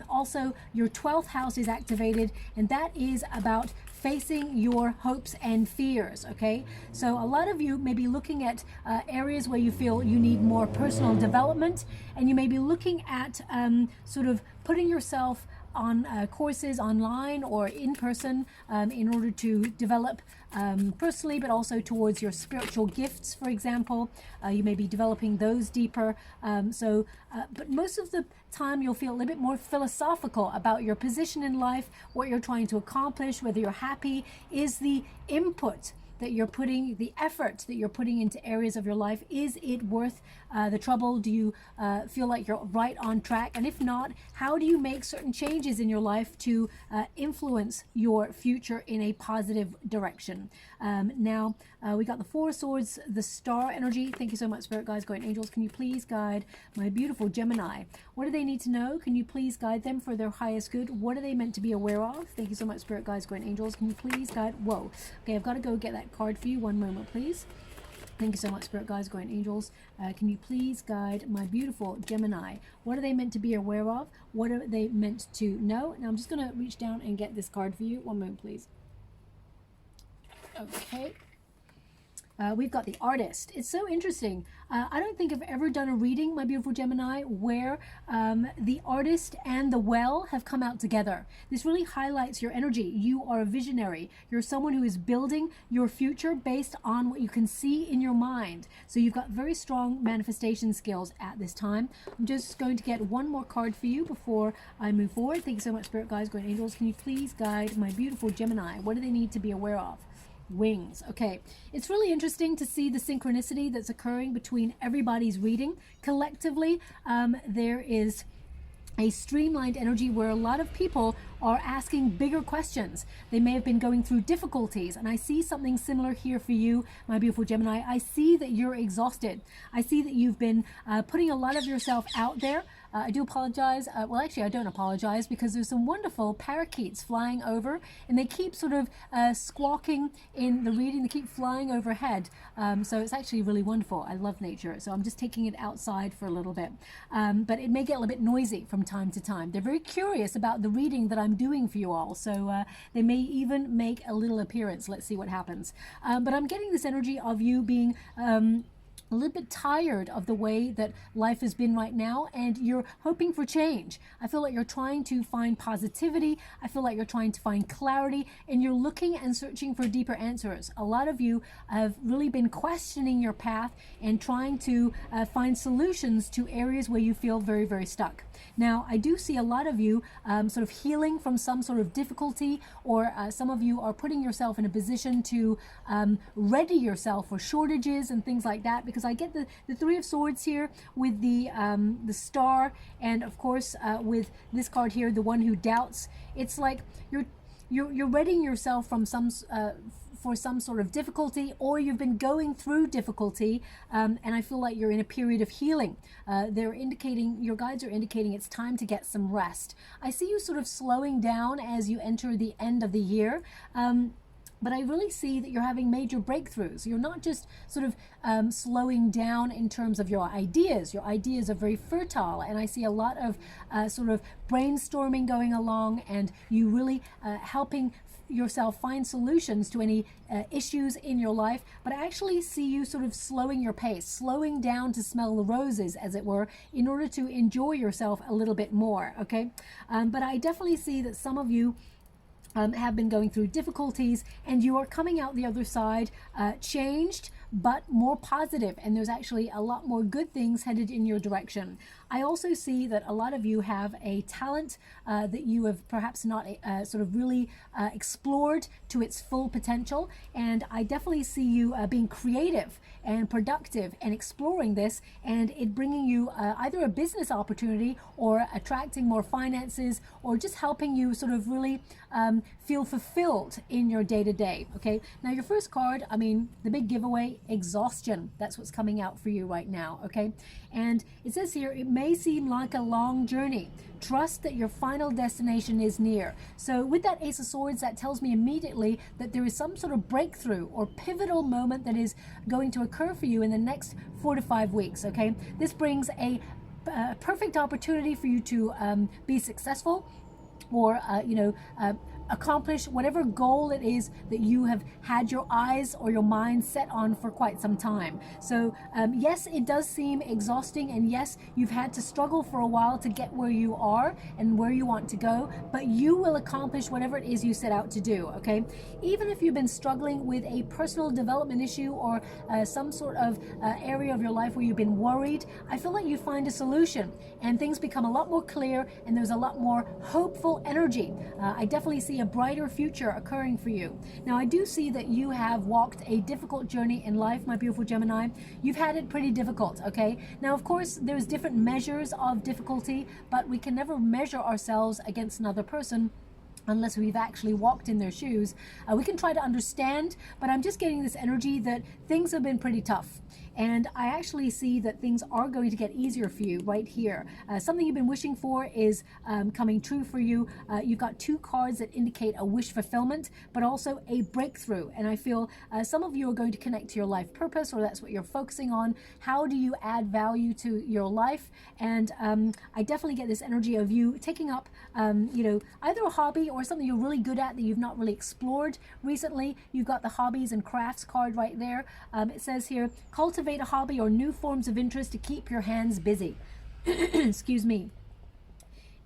also your 12th house is activated, and that is about facing your hopes and fears. Okay, so a lot of you may be looking at areas where you feel you need more personal development, and you may be looking at sort of putting yourself on courses online or in person in order to develop personally, but also towards your spiritual gifts, for example. You may be developing those deeper. But most of the time you'll feel a little bit more philosophical about your position in life, what you're trying to accomplish, whether you're happy. Is the input that you're putting, the effort that you're putting into areas of your life, is it worth the trouble? Do you feel like you're right on track? And if not, how do you make certain changes in your life to influence your future in a positive direction? Now, we got the Four of Swords, the Star energy. Thank you so much, Spirit Guides, Guardian Angels. Can you please guide my beautiful Gemini? What do they need to know? Can you please guide them for their highest good? What are they meant to be aware of? Thank you so much, Spirit Guides, Guardian Angels. Can you please guide? Whoa. Okay, I've got to go get that card for you. One moment, please. Thank you so much, Spirit Guides, Guardian Angels. Can you please guide my beautiful Gemini? What are they meant to be aware of? What are they meant to know? Now, I'm just going to reach down and get this card for you. One moment, please. Okay. We've got the Artist. It's so interesting. I don't think I've ever done a reading, my beautiful Gemini, where the Artist and the Well have come out together. This really highlights your energy. You are a visionary. You're someone who is building your future based on what you can see in your mind. So you've got very strong manifestation skills at this time. I'm just going to get one more card for you before I move forward. Thank you so much, Spirit Guides, Guardian Angels. Can you please guide my beautiful Gemini? What do they need to be aware of? Wings. Okay, it's really interesting to see the synchronicity that's occurring between everybody's reading. Collectively, there is a streamlined energy where a lot of people are asking bigger questions. They may have been going through difficulties, and I see something similar here for you, my beautiful Gemini. I see that you're exhausted. I see that you've been putting a lot of yourself out there. I do apologize. Well, actually, I don't apologize, because there's some wonderful parakeets flying over, and they keep sort of squawking in the reading. They keep flying overhead. So it's actually really wonderful. I love nature. So I'm just taking it outside for a little bit. But it may get a little bit noisy from time to time. They're very curious about the reading that I'm doing for you all. So they may even make a little appearance. Let's see what happens. But I'm getting this energy of you being a little bit tired of the way that life has been right now, and you're hoping for change. I feel like you're trying to find positivity. I feel like you're trying to find clarity, and you're looking and searching for deeper answers. A lot of you have really been questioning your path and trying to find solutions to areas where you feel very, very stuck. Now, I do see a lot of you sort of healing from some sort of difficulty, or some of you are putting yourself in a position to ready yourself for shortages and things like that, because I get the Three of Swords here with the Star, and of course with this card here, the One Who Doubts. It's like you're readying yourself from for some sort of difficulty, or you've been going through difficulty, and I feel like you're in a period of healing. Your guides are indicating it's time to get some rest. I see you sort of slowing down as you enter the end of the year. But I really see that you're having major breakthroughs. You're not just sort of slowing down in terms of your ideas. Your ideas are very fertile, and I see a lot of sort of brainstorming going along, and you really helping yourself find solutions to any issues in your life. But I actually see you sort of slowing your pace, slowing down to smell the roses, as it were, in order to enjoy yourself a little bit more. Okay, but I definitely see that some of you have been going through difficulties, and you are coming out the other side changed, but more positive, and there's actually a lot more good things headed in your direction. I also see that a lot of you have a talent that you have perhaps not sort of really explored to its full potential. And I definitely see you being creative and productive and exploring this, and it bringing you either a business opportunity or attracting more finances, or just helping you sort of really feel fulfilled in your day-to-day. Okay, now your first card, I mean, the big giveaway, exhaustion. That's what's coming out for you right now. Okay, and it says here, it may seem like a long journey. Trust that your final destination is near. So with that Ace of Swords, that tells me immediately that there is some sort of breakthrough or pivotal moment that is going to occur for you in the next 4 to 5 weeks. Okay, this brings a perfect opportunity for you to be successful, or accomplish whatever goal it is that you have had your eyes or your mind set on for quite some time. So yes, it does seem exhausting, and yes, you've had to struggle for a while to get where you are and where you want to go, but you will accomplish whatever it is you set out to do. Okay, even if you've been struggling with a personal development issue, or some sort of area of your life where you've been worried, I feel like you find a solution and things become a lot more clear, and there's a lot more hopeful energy. I definitely see a brighter future occurring for you. Now, I do see that you have walked a difficult journey in life, my beautiful Gemini. You've had it pretty difficult. Okay, now of course there's different measures of difficulty, but we can never measure ourselves against another person unless we've actually walked in their shoes. We can try to understand, but I'm just getting this energy that things have been pretty tough. And I actually see that things are going to get easier for you right here. Something you've been wishing for is coming true for you. You've got 2 cards that indicate a wish fulfillment, but also a breakthrough. And I feel some of you are going to connect to your life purpose, or that's what you're focusing on. How do you add value to your life? And I definitely get this energy of you taking up, either a hobby or something you're really good at that you've not really explored recently. You've got the hobbies and crafts card right there. It says here, cultivate a hobby or new forms of interest to keep your hands busy. Excuse me.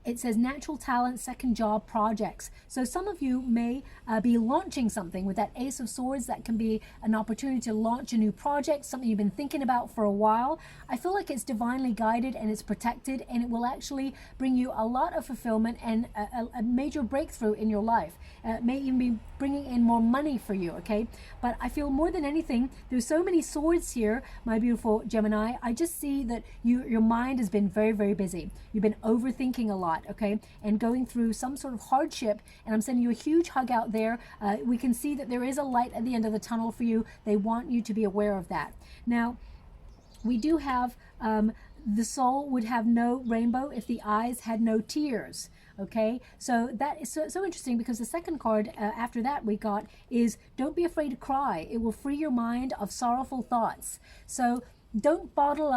It says natural talent, second job, projects. So some of you may be launching something with that Ace of Swords. That can be an opportunity to launch a new project, something you've been thinking about for a while. I feel like it's divinely guided and it's protected, and it will actually bring you a lot of fulfillment and a major breakthrough in your life. It may even be bringing in more money for you, okay? But I feel more than anything, there's so many swords here, my beautiful Gemini. I just see that your mind has been very, very busy. You've been overthinking a lot. Okay, and going through some sort of hardship, and I'm sending you a huge hug out there. We can see that there is a light at the end of the tunnel for you. They want you to be aware of that. Now, we do have the soul would have no rainbow if the eyes had no tears. Okay, so that is so interesting, because the second card after that we got is don't be afraid to cry. It will free your mind of sorrowful thoughts. So don't bottle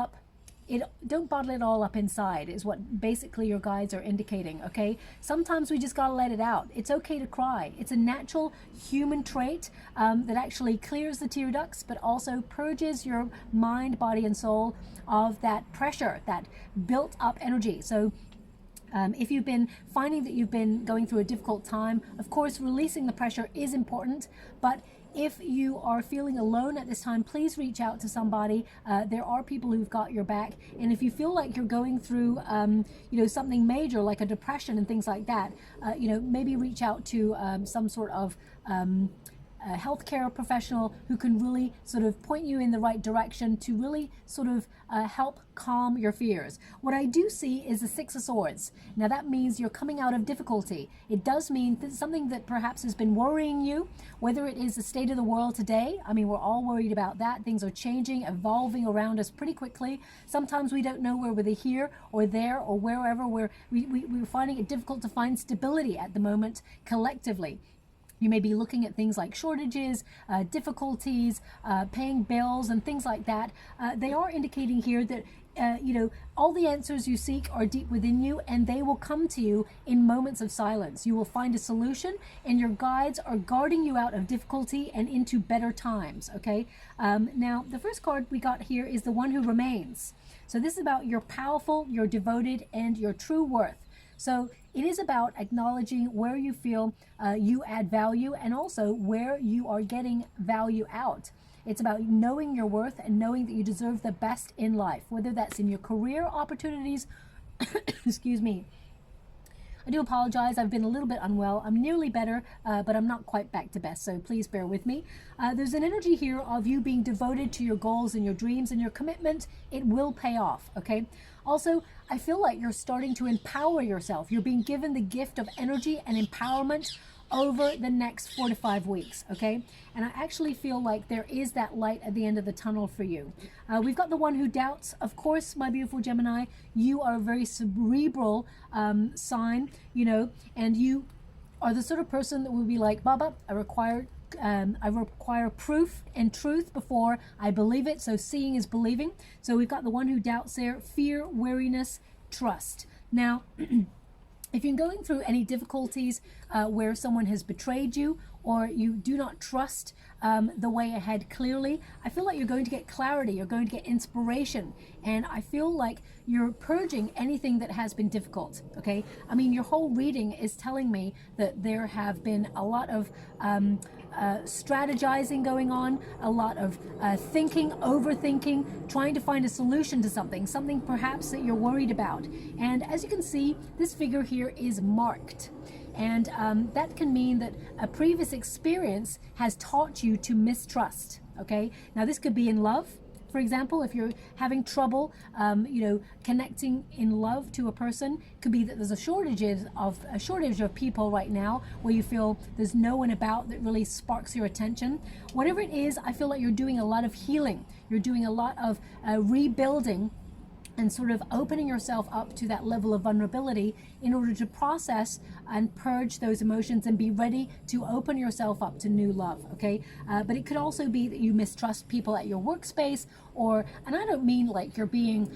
it all up inside, is what basically your guides are indicating. Okay, sometimes we just gotta let it out. It's okay to cry. It's a natural human trait that actually clears the tear ducts, but also purges your mind, body, and soul of that pressure, that built up energy. So if you've been finding that you've been going through a difficult time, of course releasing the pressure is important, but if you are feeling alone at this time, please reach out to somebody. There are people who've got your back. And if you feel like you're going through, something major like a depression and things like that, maybe reach out to some sort of a healthcare professional who can really sort of point you in the right direction to really sort of help calm your fears. What I do see is the Six of Swords. Now that means you're coming out of difficulty. It does mean that something that perhaps has been worrying you, whether it is the state of the world today. I mean, we're all worried about that. Things are changing, evolving around us pretty quickly. Sometimes we don't know where we're here or there or wherever. We're finding it difficult to find stability at the moment collectively. You may be looking at things like shortages, difficulties, paying bills and things like that. They are indicating here that all the answers you seek are deep within you, and they will come to you in moments of silence. You will find a solution, and your guides are guarding you out of difficulty and into better times. Okay. Now the first card we got here is the One Who Remains. So this is about you're powerful, you're devoted, and your true worth. So it is about acknowledging where you feel you add value, and also where you are getting value out. It's about knowing your worth and knowing that you deserve the best in life, whether that's in your career opportunities. Excuse me. I do apologize. I've been a little bit unwell. I'm nearly better, but I'm not quite back to best, so please bear with me. There's an energy here of you being devoted to your goals and your dreams and your commitment. It will pay off, okay? Also, I feel like you're starting to empower yourself. You're being given the gift of energy and empowerment over the next 4 to 5 weeks, okay? And I actually feel like there is that light at the end of the tunnel for you. We've got the one who doubts. Of course, my beautiful Gemini, you are a very cerebral sign, you know, and you are the sort of person that will be like, Baba, I require proof and truth before I believe it. So seeing is believing. So we've got the one who doubts there: fear, weariness, trust. Now, if you're going through any difficulties where someone has betrayed you, or you do not trust the way ahead clearly, I feel like you're going to get clarity, you're going to get inspiration, and I feel like you're purging anything that has been difficult, okay? I mean, your whole reading is telling me that there have been a lot of strategizing going on, a lot of thinking, overthinking, trying to find a solution to something perhaps that you're worried about. And as you can see, this figure here is marked. And that can mean that a previous experience has taught you to mistrust, okay? Now, this could be in love. For example, if you're having trouble, you know, connecting in love to a person, could be that there's a shortage of people right now where you feel there's no one about that really sparks your attention. Whatever it is, I feel like you're doing a lot of healing. You're doing a lot of rebuilding and sort of opening yourself up to that level of vulnerability in order to process and purge those emotions and be ready to open yourself up to new love, okay? But it could also be that you mistrust people at your workspace, and I don't mean like you're being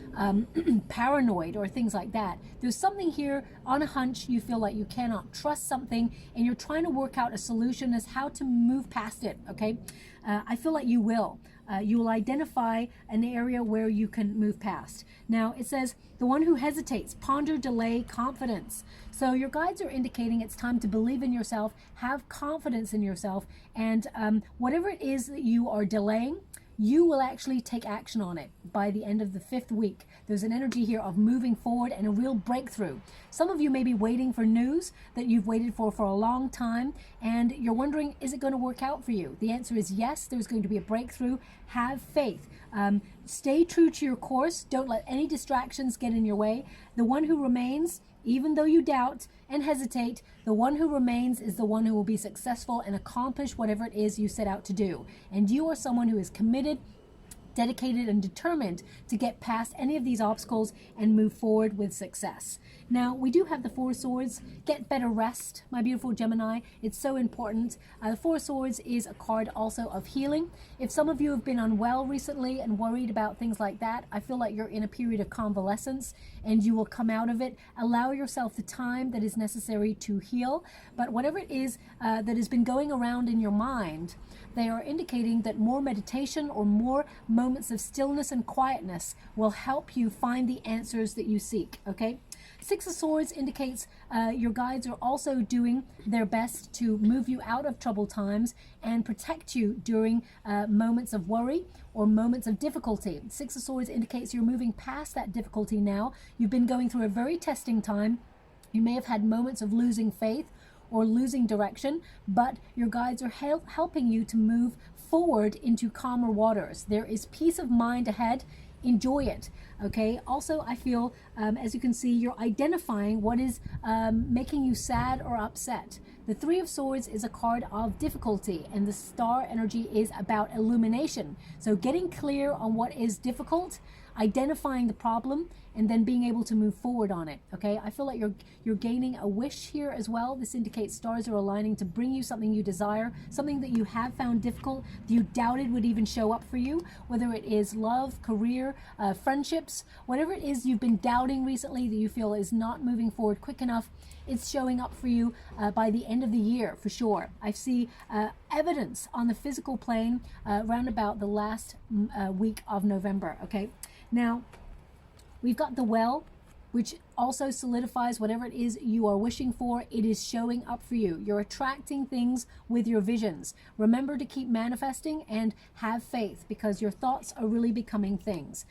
paranoid or things like that. There's something here on a hunch, you feel like you cannot trust something and you're trying to work out a solution as how to move past it, okay? I feel like you will. You will identify an area where you can move past. Now, it says, the one who hesitates, ponder, delay, confidence. So your guides are indicating it's time to believe in yourself, have confidence in yourself, and whatever it is that you are delaying, you will actually take action on it by the end of the 5th week. There's an energy here of moving forward and a real breakthrough. Some of you may be waiting for news that you've waited for a long time, and you're wondering, is it going to work out for you? The answer is yes, there's going to be a breakthrough. Have faith. Stay true to your course. Don't let any distractions get in your way. The one who remains, even though you doubt and hesitate, the one who remains is the one who will be successful and accomplish whatever it is you set out to do. And you are someone who is committed, dedicated, and determined to get past any of these obstacles and move forward with success. Now, we do have the Four of Swords. Get better rest, my beautiful Gemini. It's so important. The Four of Swords is a card also of healing. If some of you have been unwell recently and worried about things like that, I feel like you're in a period of convalescence and you will come out of it. Allow yourself the time that is necessary to heal. But whatever it is that has been going around in your mind, they are indicating that more meditation or more moments of stillness and quietness will help you find the answers that you seek, okay? Six of Swords indicates your guides are also doing their best to move you out of troubled times and protect you during moments of worry or moments of difficulty. Six of Swords indicates you're moving past that difficulty now. You've been going through a very testing time. You may have had moments of losing faith or losing direction, but your guides are helping you to move forward into calmer waters. There is peace of mind ahead. Enjoy it, okay? Also, I feel, as you can see, you're identifying what is making you sad or upset. The Three of Swords is a card of difficulty, and the star energy is about illumination. So getting clear on what is difficult, identifying the problem, and then being able to move forward on it, okay? I feel like you're gaining a wish here as well. This indicates stars are aligning to bring you something you desire, something that you have found difficult, that you doubted would even show up for you, whether it is love, career, friendships, whatever it is you've been doubting recently that you feel is not moving forward quick enough, it's showing up for you by the end of the year for sure. I see evidence on the physical plane around about the last week of November, okay? Now, we've got the Well, which also solidifies whatever it is you are wishing for. It is showing up for you. You're attracting things with your visions. Remember to keep manifesting and have faith, because your thoughts are really becoming things.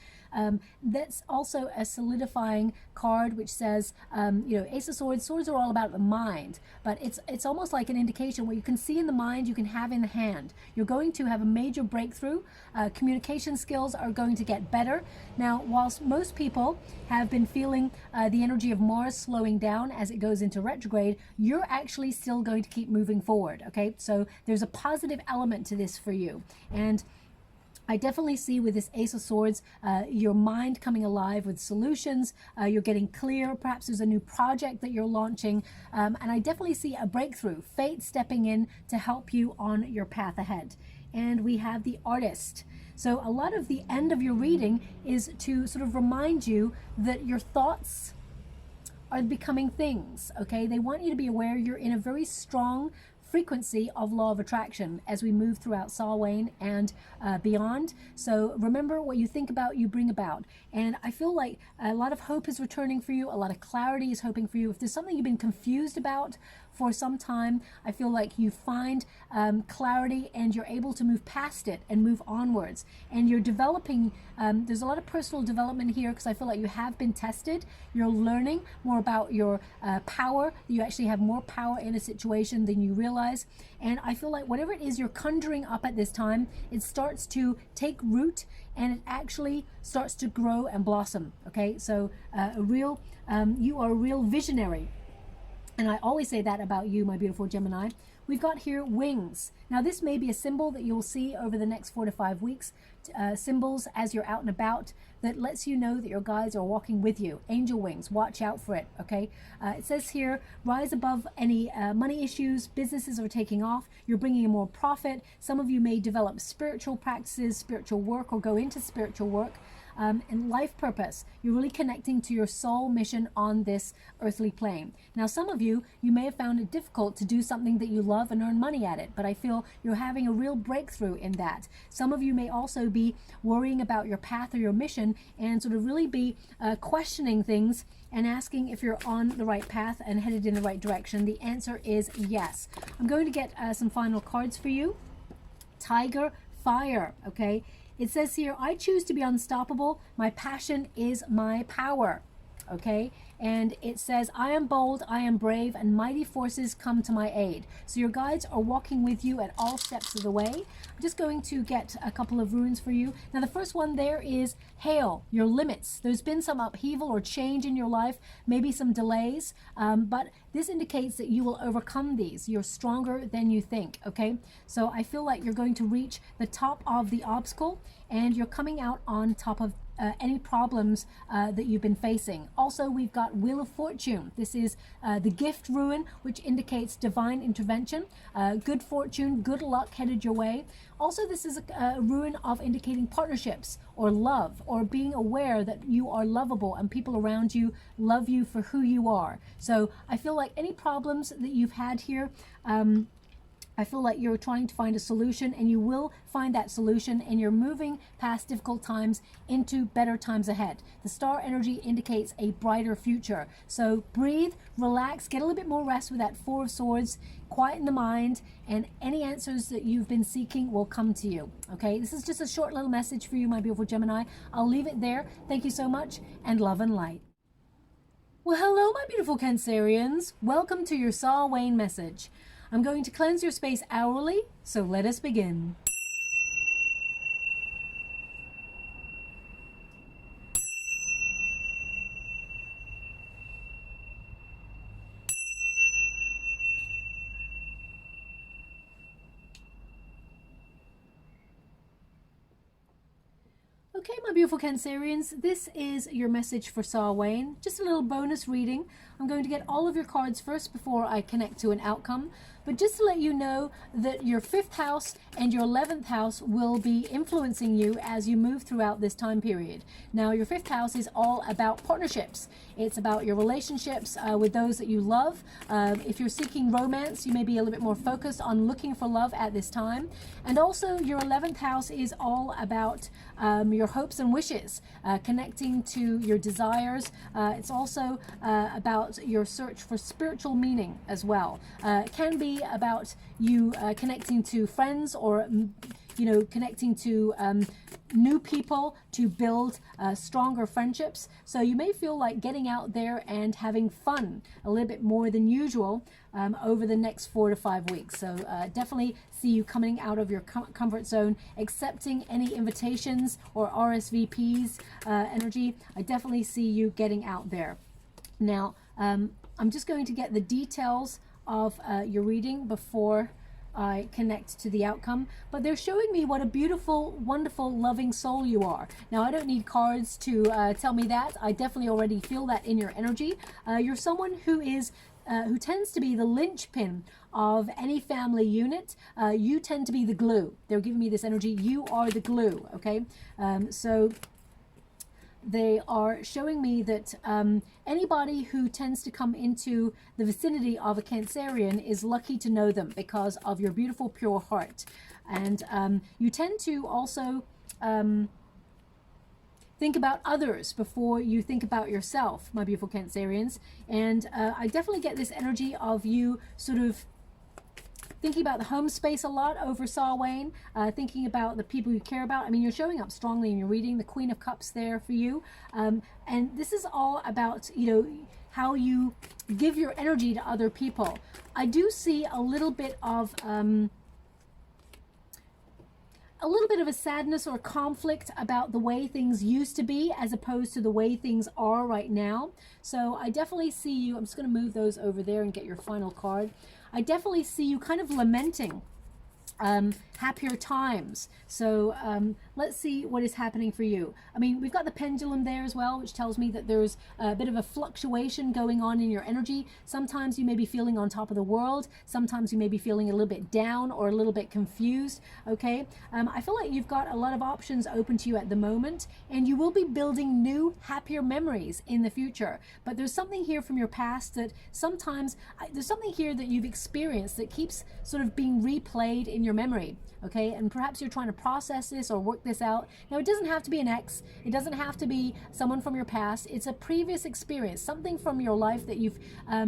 That's also a solidifying card, which says, you know, Ace of Swords. Swords are all about the mind, but it's almost like an indication. What you can see in the mind, you can have in the hand. You're going to have a major breakthrough. Communication skills are going to get better. Now, whilst most people have been feeling the energy of Mars slowing down as it goes into retrograde, you're actually still going to keep moving forward. Okay, so there's a positive element to this for you. And I definitely see with this Ace of Swords, your mind coming alive with solutions. You're getting clear. Perhaps there's a new project that you're launching. And I definitely see a breakthrough, fate stepping in to help you on your path ahead. And we have the Artist. So a lot of the end of your reading is to sort of remind you that your thoughts are becoming things, okay? They want you to be aware you're in a very strong frequency of law of attraction as we move throughout Samhain and beyond. So remember, what you think about, you bring about. And I feel like a lot of hope is returning for you. A lot of clarity is hoping for you. If there's something you've been confused about for some time, I feel like you find clarity and you're able to move past it and move onwards. And you're developing, there's a lot of personal development here, because I feel like you have been tested. You're learning more about your power. You actually have more power in a situation than you realize. And I feel like whatever it is you're conjuring up at this time, it starts to take root and it actually starts to grow and blossom. Okay, so you are a real visionary. And I always say that about you, my beautiful Gemini. We've got here wings. Now this may be a symbol that you'll see over the next 4 to 5 weeks, symbols as you're out and about that lets you know that your guides are walking with you. Angel wings, watch out for it, okay? It says here, rise above any money issues, businesses are taking off, you're bringing in more profit. Some of you may develop spiritual practices, spiritual work, or go into spiritual work. And life purpose, you're really connecting to your soul mission on this earthly plane. Now, some of you may have found it difficult to do something that you love and earn money at it, but I feel you're having a real breakthrough in that. Some of you may also be worrying about your path or your mission and sort of really be questioning things and asking if you're on the right path and headed in the right direction. The answer is yes. I'm going to get some final cards for you. Tiger, fire, okay? It says here, I choose to be unstoppable. My passion is my power. Okay, and it says, I am bold, I am brave, and mighty forces come to my aid. So your guides are walking with you at all steps of the way. I'm just going to get a couple of runes for you. Now the first one there is hail, your limits. There's been some upheaval or change in your life, maybe some delays, but this indicates that you will overcome these. You're stronger than you think, okay? So I feel like you're going to reach the top of the obstacle and you're coming out on top of any problems that you've been facing. Also, we've got Wheel of Fortune. This is the gift rune, which indicates divine intervention, good fortune, good luck headed your way. Also, this is a rune of indicating partnerships or love, or being aware that you are lovable and people around you love you for who you are. So I feel like any problems that you've had here, I feel like you're trying to find a solution, and you will find that solution, and you're moving past difficult times into better times ahead. The star energy indicates a brighter future. So breathe, relax, get a little bit more rest with that Four of Swords, quieten the mind, and any answers that you've been seeking will come to you. Okay, this is just a short little message for you, my beautiful Gemini. I'll leave it there. Thank you so much, and love and light. Well, hello, my beautiful Cancerians. Welcome to your Samhain message. I'm going to cleanse your space hourly, so let us begin. Okay, my beautiful Cancerians, this is your message for Samhain. Just a little bonus reading. I'm going to get all of your cards first before I connect to an outcome. But just to let you know that your 5th house and your 11th house will be influencing you as you move throughout this time period. Now, your 5th house is all about partnerships. It's about your relationships with those that you love. If you're seeking romance, you may be a little bit more focused on looking for love at this time. And also your 11th house is all about your hopes and wishes, connecting to your desires. It's also about your search for spiritual meaning as well. It can be about you connecting to friends, or connecting to new people to build stronger friendships. So you may feel like getting out there and having fun a little bit more than usual over the next 4 to 5 weeks. So definitely see you coming out of your comfort zone, accepting any invitations or RSVPs energy. I definitely see you getting out there. Now, I'm just going to get the details of your reading before I connect to the outcome, but they're showing me what a beautiful, wonderful, loving soul you are. Now, I don't need cards to tell me that. I definitely already feel that in your energy. You're someone who tends to be the linchpin of any family unit. You tend to be the glue. They're giving me this energy. You are the glue, okay? So they are showing me that anybody who tends to come into the vicinity of a Cancerian is lucky to know them because of your beautiful, pure heart. And you tend to also think about others before you think about yourself, my beautiful Cancerians. And I definitely get this energy of you sort of thinking about the home space a lot over Samhain, thinking about the people you care about. I mean, you're showing up strongly in your reading, the Queen of Cups there for you. And this is all about, how you give your energy to other people. I do see a little bit of a sadness or conflict about the way things used to be as opposed to the way things are right now. So I definitely see you, I'm just going to move those over there and get your final card. I definitely see you kind of lamenting happier times. So let's see what is happening for you. I mean, we've got the pendulum there as well, which tells me that there's a bit of a fluctuation going on in your energy. Sometimes you may be feeling on top of the world. Sometimes you may be feeling a little bit down or a little bit confused, okay? I feel like you've got a lot of options open to you at the moment, and you will be building new, happier memories in the future. But there's something here from your past that sometimes, there's something here that you've experienced that keeps sort of being replayed in your memory, okay? And perhaps you're trying to process this or work this out. Now, it doesn't have to be an ex. It doesn't have to be someone from your past. It's a previous experience, something from your life that you've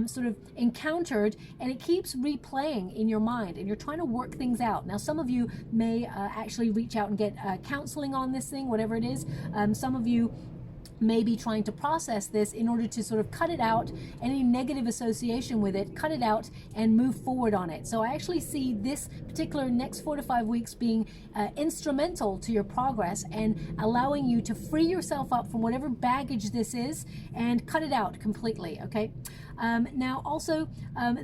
sort of encountered, and it keeps replaying in your mind, and you're trying to work things out. Now, some of you may actually reach out and get counseling on this thing, whatever it is. Some of you may be trying to process this in order to sort of cut it out, any negative association with it, cut it out and move forward on it. So I actually see this particular next 4 to 5 weeks being instrumental to your progress and allowing you to free yourself up from whatever baggage this is and cut it out completely, okay? Now also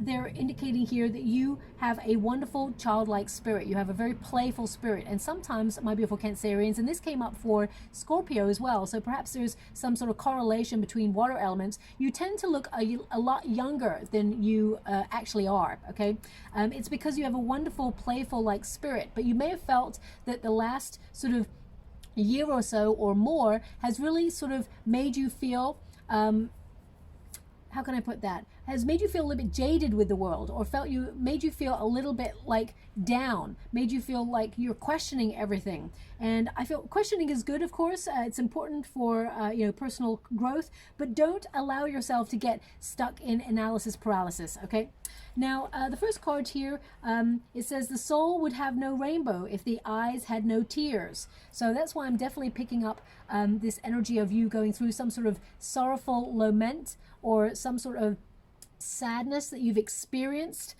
they're indicating here that you have a wonderful childlike spirit. You have a very playful spirit, and sometimes, my beautiful Cancerians, and this came up for Scorpio as well, so perhaps there's some sort of correlation between water elements. You tend to look a lot younger than you actually are, okay? It's because you have a wonderful playful like spirit, but you may have felt that the last sort of year or so or more has really sort of made you feel how can I put that? Has made you feel a little bit jaded with the world, or made you feel a little bit like down, made you feel like you're questioning everything. And I feel questioning is good, of course. It's important for personal growth, but don't allow yourself to get stuck in analysis paralysis, okay? Now, the first card here, it says the soul would have no rainbow if the eyes had no tears. So that's why I'm definitely picking up this energy of you going through some sort of sorrowful lament or some sort of sadness that you've experienced,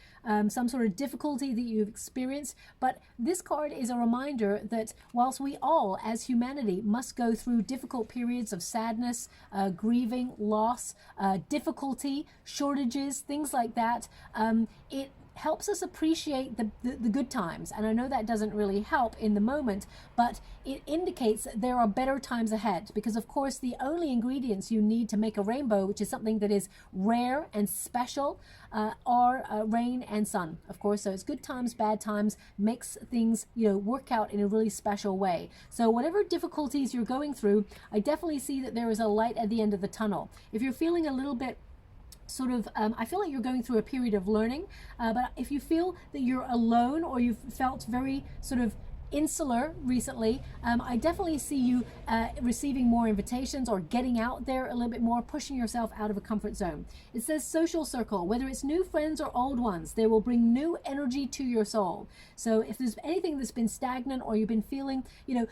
some sort of difficulty that you've experienced. But this card is a reminder that whilst we all as humanity must go through difficult periods of sadness, grieving, loss, difficulty, shortages, things like that, helps us appreciate the good times. And I know that doesn't really help in the moment, but it indicates that there are better times ahead, because of course the only ingredients you need to make a rainbow, which is something that is rare and special, are rain and sun, of course. So it's good times, bad times, makes things, you know, work out in a really special way. So whatever difficulties you're going through, I definitely see that there is a light at the end of the tunnel. If you're feeling a little bit sort of, I feel like you're going through a period of learning, but if you feel that you're alone, or you've felt very sort of insular recently, I definitely see you receiving more invitations, or getting out there a little bit more, pushing yourself out of a comfort zone. It says social circle, whether it's new friends or old ones, they will bring new energy to your soul. So if there's anything that's been stagnant, or you've been feeling, you know,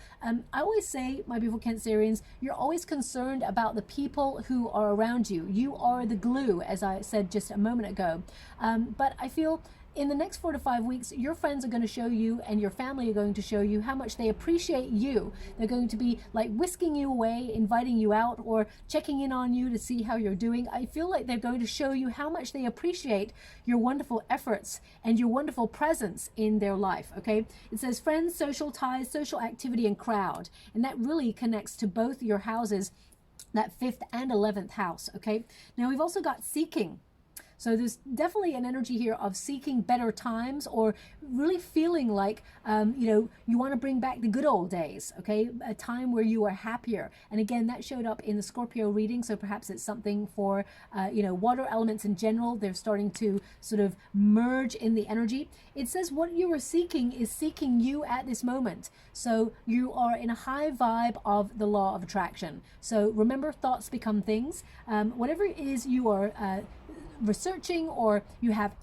I always say, my beautiful Cancerians, you're always concerned about the people who are around you. You are the glue, as I said just a moment ago. But I feel in the next 4 to 5 weeks, your friends are going to show you, and your family are going to show you how much they appreciate you. They're going to be like whisking you away, inviting you out, or checking in on you to see how you're doing. I feel like they're going to show you how much they appreciate your wonderful efforts and your wonderful presence in their life, okay? It says friends, social ties, social activity, and crowd. And that really connects to both your houses, that 5th and 11th house, okay? Now we've also got seeking. So there's definitely an energy here of seeking better times, or really feeling like, you know, you want to bring back the good old days, okay? A time where you are happier. And again, that showed up in the Scorpio reading. So perhaps it's something for, you know, water elements in general. They're starting to sort of merge in the energy. It says what you are seeking is seeking you at this moment. So you are in a high vibe of the law of attraction. So remember, thoughts become things. Whatever it is you are researching, or you have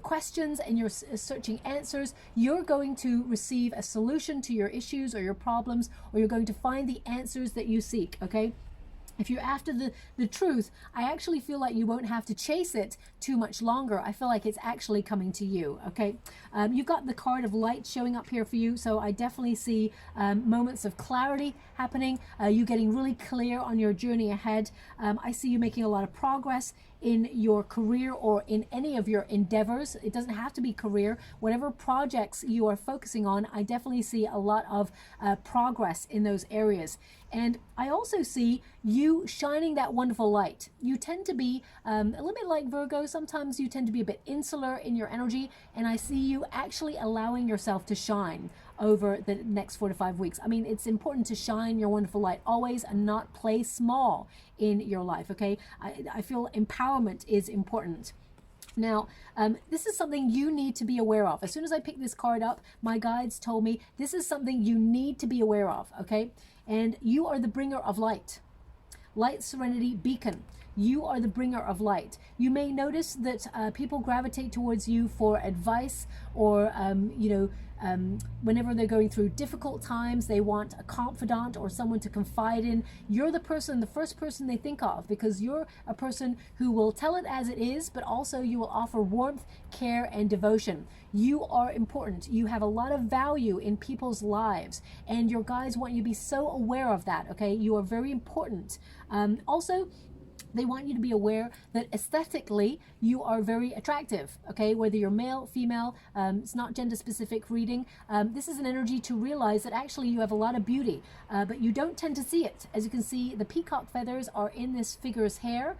questions, and you're searching answers, you're going to receive a solution to your issues or your problems, or you're going to find the answers that you seek, okay? If you're after the truth, I actually feel like you won't have to chase it too much longer. I feel like it's actually coming to you, okay? You've got the card of light showing up here for you, so I definitely see moments of clarity happening, you getting really clear on your journey ahead. I see you making a lot of progress in your career, or in any of your endeavors. It doesn't have to be career. Whatever projects you are focusing on, I definitely see a lot of progress in those areas. And I also see you shining that wonderful light. You tend to be a little bit like Virgo. Sometimes you tend to be a bit insular in your energy, and I see you actually allowing yourself to shine over the next 4 to 5 weeks. I mean, it's important to shine your wonderful light always, and not play small in your life, okay? I feel empowerment is important. Now, this is something you need to be aware of. As soon as I picked this card up, my guides told me this is something you need to be aware of, okay? And you are the bringer of light. Light, serenity, beacon. You are the bringer of light. You may notice that people gravitate towards you for advice, or, you know, whenever they're going through difficult times, they want a confidant or someone to confide in. You're the first person they think of, because you're a person who will tell it as it is, but also you will offer warmth, care, and devotion. You are important. You have a lot of value in people's lives, and your guides want you to be so aware of that, okay? You are very important. Also, they want you to be aware that aesthetically you are very attractive, okay? Whether you're male, female, it's not gender specific reading. This is an energy to realize that actually you have a lot of beauty, but you don't tend to see it. As you can see, the peacock feathers are in this figure's hair.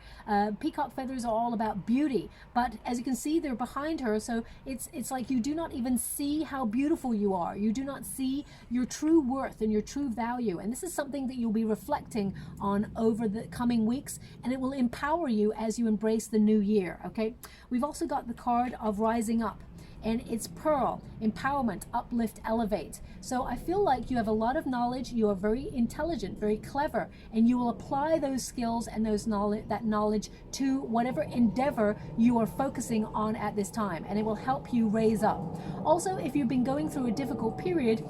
Peacock feathers are all about beauty, but as you can see, they're behind her, so it's like you do not even see how beautiful you are. You do not see your true worth and your true value, and this is something that you'll be reflecting on over the coming weeks, and it will empower you as you embrace the new year, okay? We've also got the card of rising up, and it's pearl, empowerment, uplift, elevate. So I feel like you have a lot of knowledge, you are very intelligent, very clever, and you will apply those skills and that knowledge to whatever endeavor you are focusing on at this time, and it will help you raise up. Also, if you've been going through a difficult period,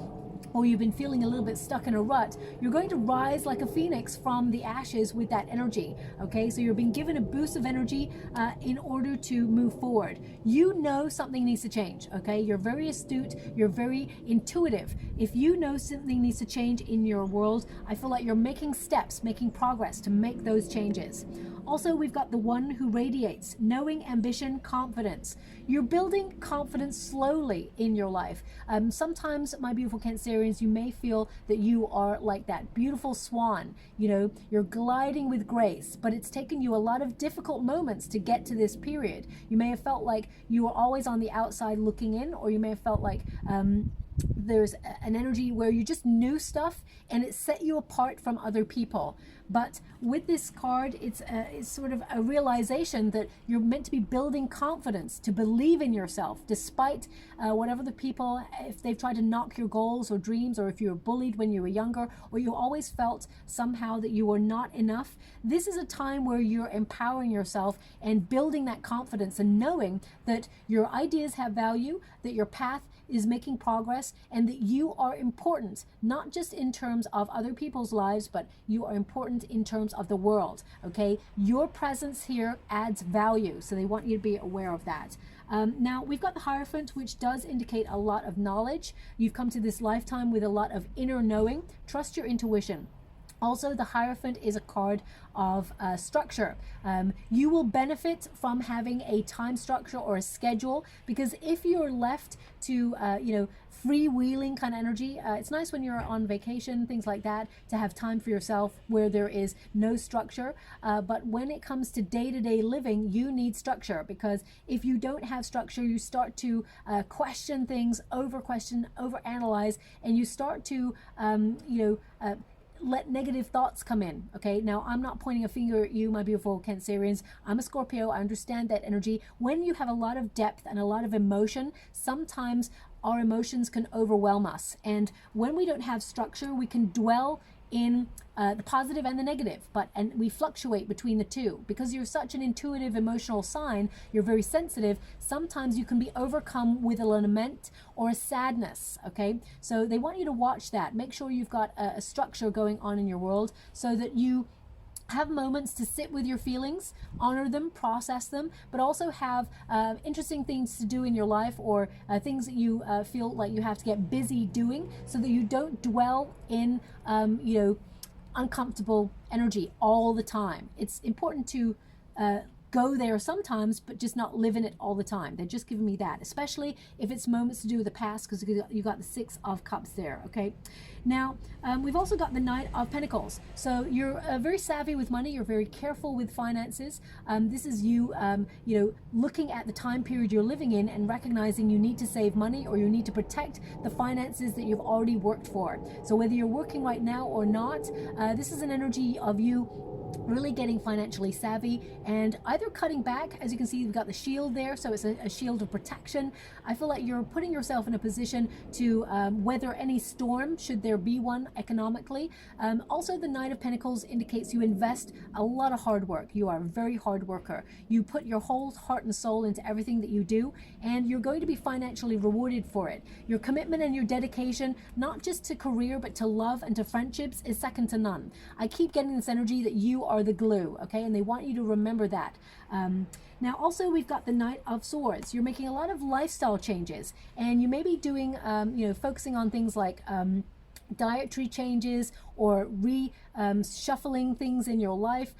or you've been feeling a little bit stuck in a rut, you're going to rise like a phoenix from the ashes with that energy. Okay, so you're being given a boost of energy in order to move forward. You know something needs to change. Okay, you're very astute, you're very intuitive. If you know something needs to change in your world, I feel like you're making steps, making progress to make those changes. Also, we've got the one who radiates, knowing, ambition, confidence. You're building confidence slowly in your life. Sometimes, my beautiful Cancerians, you may feel that you are like that beautiful swan. You know, you're gliding with grace, but it's taken you a lot of difficult moments to get to this period. You may have felt like you were always on the outside looking in, or you may have felt like there's an energy where you just knew stuff and it set you apart from other people. But with this card, it's sort of a realization that you're meant to be building confidence, to believe in yourself, despite whatever the people, if they've tried to knock your goals or dreams, or if you were bullied when you were younger, or you always felt somehow that you were not enough. This is a time where you're empowering yourself and building that confidence and knowing that your ideas have value, that your path is making progress, and that you are important, not just in terms of other people's lives, but you are important in terms of the world. Okay, your presence here adds value, so they want you to be aware of that. Now we've got the Hierophant, which does indicate a lot of knowledge. You've come to this lifetime with a lot of inner knowing. Trust your intuition. Also, the Hierophant is a card of structure. You will benefit from having a time structure or a schedule, because if you're left to, freewheeling kind of energy, it's nice when you're on vacation, things like that, to have time for yourself where there is no structure. But when it comes to day-to-day living, you need structure, because if you don't have structure, you start to question things, over-question, over-analyze, and you start to, let negative thoughts come in. Okay, now I'm not pointing a finger at you, my beautiful Cancerians. I'm a Scorpio. I understand that energy. When you have a lot of depth and a lot of emotion, sometimes our emotions can overwhelm us, and when we don't have structure, we can dwell in the positive and the negative, and we fluctuate between the two. Because you're such an intuitive, emotional sign, you're very sensitive, sometimes you can be overcome with a lament or a sadness. Okay, so they want you to watch that. Make sure you've got a structure going on in your world, so that you have moments to sit with your feelings, honor them, process them, but also have interesting things to do in your life, or things that you feel like you have to get busy doing, so that you don't dwell in uncomfortable energy all the time. It's important to go there sometimes, but just not live in it all the time. They're just giving me that, especially if it's moments to do with the past, because you got the Six of Cups there. Okay, now we've also got the Knight of Pentacles. So you're very savvy with money. You're very careful with finances. This is you, looking at the time period you're living in and recognizing you need to save money, or you need to protect the finances that you've already worked for. So whether you're working right now or not, this is an energy of you really getting financially savvy and either cutting back. As you can see, you've got the shield there, so it's a shield of protection. I feel like you're putting yourself in a position to weather any storm, should there be one, economically. Also, the Knight of Pentacles indicates you invest a lot of hard work. You are a very hard worker. You put your whole heart and soul into everything that you do, and you're going to be financially rewarded for it. Your commitment and your dedication, not just to career, but to love and to friendships, is second to none. I keep getting this energy that you are the glue, okay, and they want you to remember that. Now also, we've got the Knight of Swords. You're making a lot of lifestyle changes, and you may be doing focusing on things like dietary changes, or shuffling things in your life,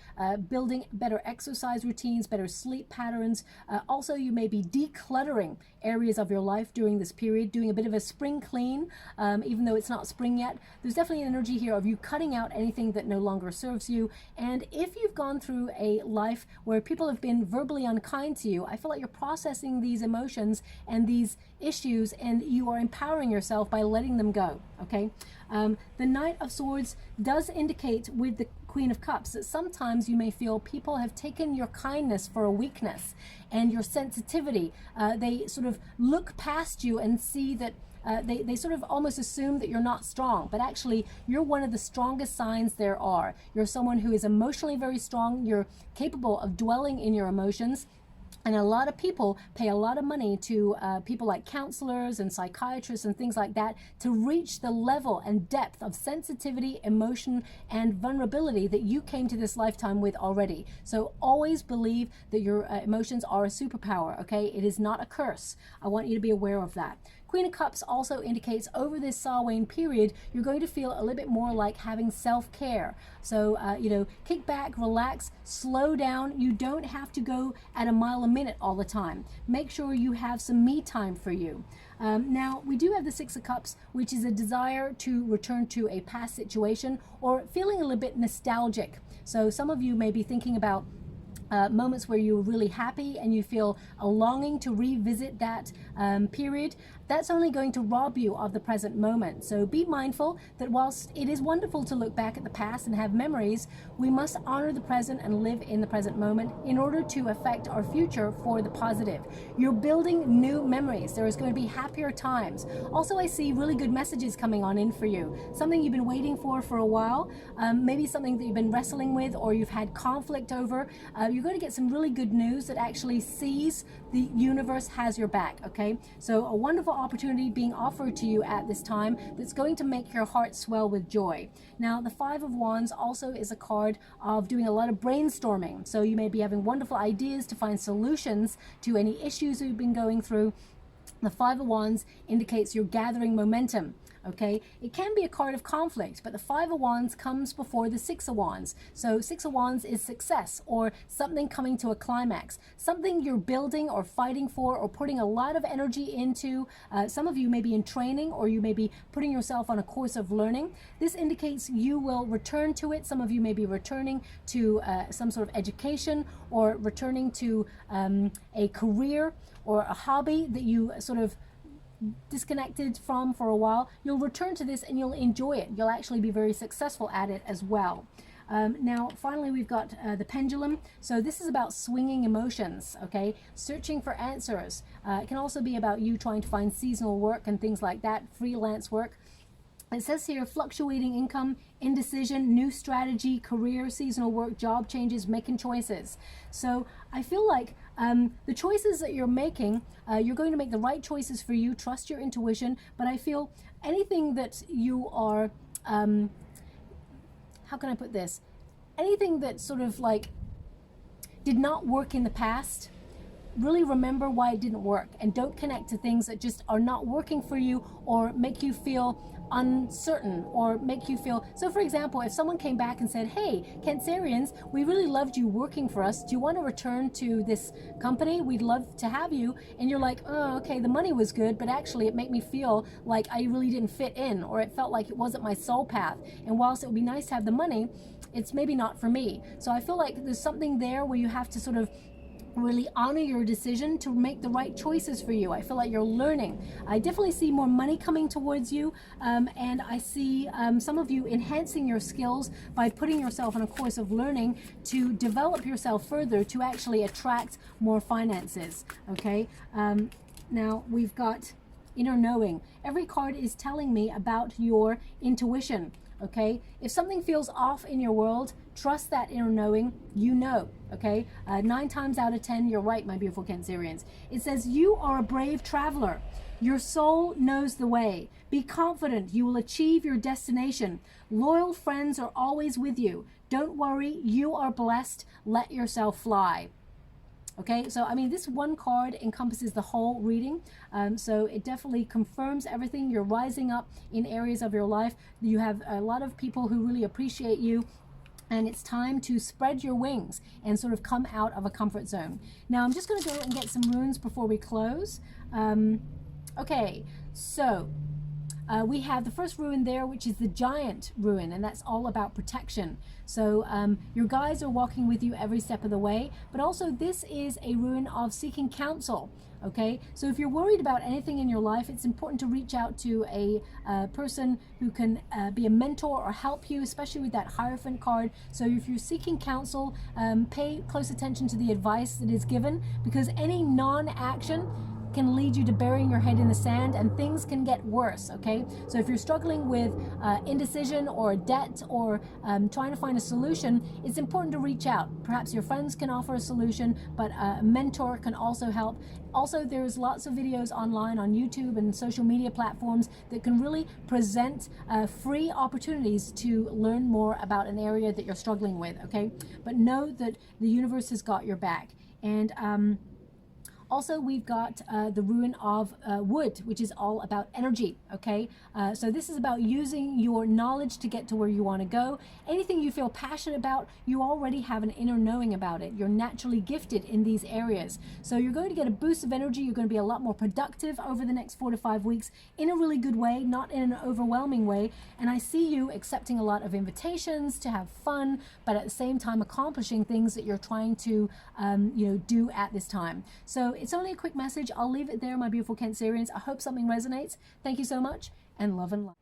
building better exercise routines, better sleep patterns. Also, you may be decluttering areas of your life during this period, doing a bit of a spring clean, even though it's not spring yet. There's definitely an energy here of you cutting out anything that no longer serves you. And if you've gone through a life where people have been verbally unkind to you, I feel like you're processing these emotions and these issues, and you are empowering yourself by letting them go. Okay, the Knight of Swords does indicate with the Queen of Cups that sometimes you may feel people have taken your kindness for a weakness, and your sensitivity. They sort of look past you and see that they sort of almost assume that you're not strong, but actually you're one of the strongest signs there are. You're someone who is emotionally very strong. You're capable of dwelling in your emotions. And a lot of people pay a lot of money to people like counselors and psychiatrists and things like that to reach the level and depth of sensitivity, emotion, and vulnerability that you came to this lifetime with already. So always believe that your emotions are a superpower, okay? It is not a curse. I want you to be aware of that. Queen of Cups also indicates over this Samhain period, you're going to feel a little bit more like having self-care. So, you know, kick back, relax, slow down. You don't have to go at a mile a minute all the time. Make sure you have some me time for you. Now, we do have the Six of Cups, which is a desire to return to a past situation or feeling a little bit nostalgic. So some of you may be thinking about moments where you're really happy and you feel a longing to revisit that period. That's only going to rob you of the present moment. So be mindful that whilst it is wonderful to look back at the past and have memories, we must honor the present and live in the present moment in order to affect our future for the positive. You're building new memories. There is going to be happier times. Also, I see really good messages coming on in for you. Something you've been waiting for a while, maybe something that you've been wrestling with or you've had conflict over. You're going to get some really good news that actually sees the universe has your back, okay? So a wonderful opportunity being offered to you at this time that's going to make your heart swell with joy. Now, the Five of Wands also is a card of doing a lot of brainstorming. So you may be having wonderful ideas to find solutions to any issues you've been going through. The Five of Wands indicates you're gathering momentum. Okay, it can be a card of conflict, but the Five of Wands comes before the Six of Wands. So Six of Wands is success or something coming to a climax, something you're building or fighting for or putting a lot of energy into. Some of you may be in training or you may be putting yourself on a course of learning. This indicates you will return to it. Some of you may be returning to some sort of education or returning to a career or a hobby that you sort of disconnected from for a while. You'll return to this and you'll enjoy it. You'll actually be very successful at it as well. Now, finally, we've got the pendulum. So this is about swinging emotions, okay? Searching for answers. It can also be about you trying to find seasonal work and things like that, freelance work. It says here, fluctuating income, indecision, new strategy, career, seasonal work, job changes, making choices. So I feel like the choices that you're making, you're going to make the right choices for you. Trust your intuition. But I feel anything that you are, how can I put this? Anything that sort of like did not work in the past, really remember why it didn't work and don't connect to things that just are not working for you or make you feel uncertain or make you feel. So for example, if someone came back and said, hey, Cancerians, we really loved you working for us. Do you want to return to this company? We'd love to have you. And you're like, oh, okay, the money was good, but actually it made me feel like I really didn't fit in, or it felt like it wasn't my soul path. And whilst it would be nice to have the money, it's maybe not for me. So I feel like there's something there where you have to sort of really honor your decision to make the right choices for you. I feel like you're learning. I definitely see more money coming towards you, and I see some of you enhancing your skills by putting yourself on a course of learning to develop yourself further to actually attract more finances, okay? Now we've got inner knowing. Every card is telling me about your intuition, okay? If something feels off in your world, trust that inner knowing, you know, okay? 9 times out of 10, you're right, my beautiful Cancerians. It says, you are a brave traveler. Your soul knows the way. Be confident you will achieve your destination. Loyal friends are always with you. Don't worry, you are blessed. Let yourself fly. Okay, so I mean, this one card encompasses the whole reading. So it definitely confirms everything. You're rising up in areas of your life. You have a lot of people who really appreciate you. And it's time to spread your wings and sort of come out of a comfort zone. Now, I'm just going to go and get some runes before we close. Okay, so we have the first rune there, which is the Giant rune, and that's all about protection. So your guides are walking with you every step of the way, but also this is a rune of seeking counsel. Okay, so if you're worried about anything in your life, it's important to reach out to a person who can be a mentor or help you, especially with that Hierophant card. So if you're seeking counsel, pay close attention to the advice that is given, because any non-action can lead you to burying your head in the sand, and things can get worse, okay? So if you're struggling with indecision or debt or trying to find a solution, it's important to reach out. Perhaps your friends can offer a solution, but a mentor can also help. Also, there's lots of videos online on YouTube and social media platforms that can really present free opportunities to learn more about an area that you're struggling with, okay? But know that the universe has got your back. And also, we've got the rune of wood, which is all about energy, okay? So this is about using your knowledge to get to where you want to go. Anything you feel passionate about, you already have an inner knowing about it. You're naturally gifted in these areas. So you're going to get a boost of energy. You're going to be a lot more productive over the next 4 to 5 weeks in a really good way, not in an overwhelming way. And I see you accepting a lot of invitations to have fun, but at the same time accomplishing things that you're trying to do at this time. So it's only a quick message. I'll leave it there, my beautiful Cancerians. I hope something resonates. Thank you so much, and love and light.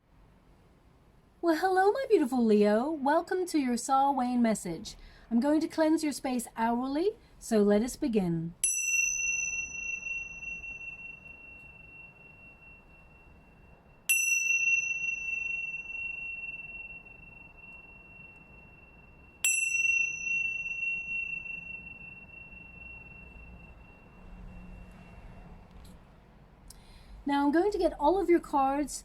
Well, hello, my beautiful Leo. Welcome to your Samhain message. I'm going to cleanse your space hourly, so let us begin. Now I'm going to get all of your cards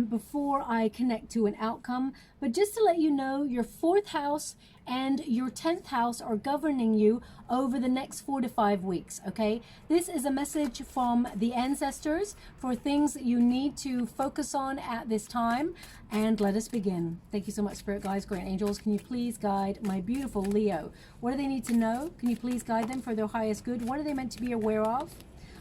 before I connect to an outcome, but just to let you know, your 4th house and your 10th house are governing you over the next 4 to 5 weeks, okay? This is a message from the ancestors for things that you need to focus on at this time, and let us begin. Thank you so much, Spirit Guides, Great Angels. Can you please guide my beautiful Leo? What do they need to know? Can you please guide them for their highest good? What are they meant to be aware of?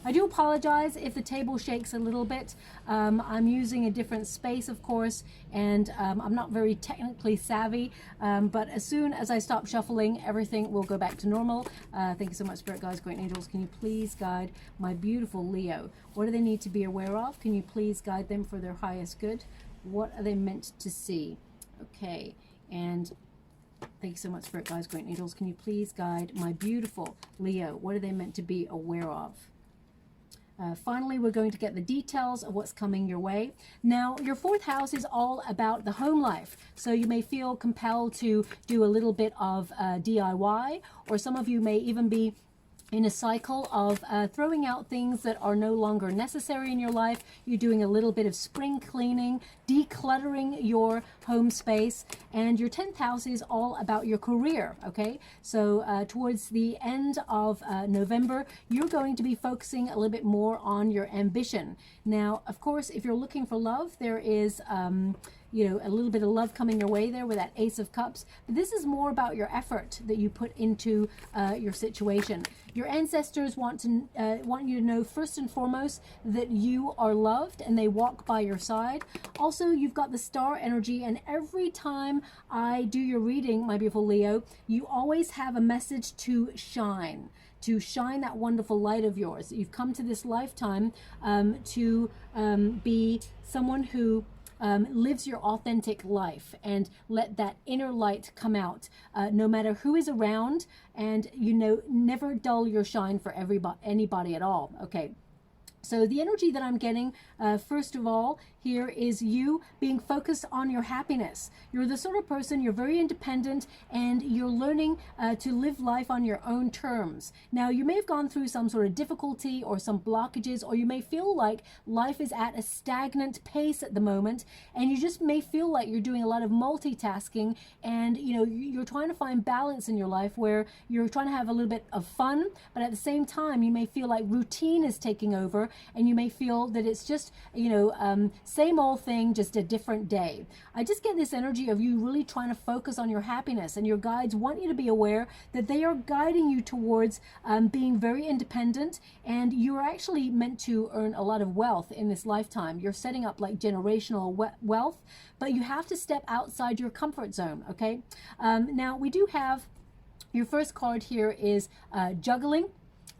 I do apologize if the table shakes a little bit. I'm using a different space, of course, and I'm not very technically savvy, but as soon as I stop shuffling, everything will go back to normal. Thank you so much, Spirit Guides, Great Angels. Can you please guide my beautiful Leo? What do they need to be aware of? Can you please guide them for their highest good? What are they meant to see? Okay, and thank you so much, Spirit Guides, Great Angels. Can you please guide my beautiful Leo? What are they meant to be aware of? Finally, we're going to get the details of what's coming your way. Now, your 4th house is all about the home life. So you may feel compelled to do a little bit of DIY, or some of you may even be in a cycle of throwing out things that are no longer necessary in your life. You're doing a little bit of spring cleaning, decluttering your home space, and your 10th house is all about your career, okay? So towards the end of November, you're going to be focusing a little bit more on your ambition. Now, of course, if you're looking for love, there is a little bit of love coming your way there with that Ace of Cups. But this is more about your effort that you put into your situation. Your ancestors want you to know first and foremost that you are loved and they walk by your side. Also, you've got the star energy, and every time I do your reading, my beautiful Leo, you always have a message to shine that wonderful light of yours. You've come to this lifetime to be someone who lives your authentic life, and let that inner light come out no matter who is around, and never dull your shine for anybody at all, okay? So the energy that I'm getting, first of all, here is you being focused on your happiness. You're the sort of person, you're very independent, and you're learning to live life on your own terms. Now, you may have gone through some sort of difficulty or some blockages, or you may feel like life is at a stagnant pace at the moment, and you just may feel like you're doing a lot of multitasking, and you're trying to find balance in your life where you're trying to have a little bit of fun, but at the same time, you may feel like routine is taking over, and you may feel that it's just, same old thing, just a different day. I just get this energy of you really trying to focus on your happiness, and your guides want you to be aware that they are guiding you towards being very independent, and you are actually meant to earn a lot of wealth in this lifetime. You're setting up like generational wealth, but you have to step outside your comfort zone, okay? Now, we do have your first card here is juggling.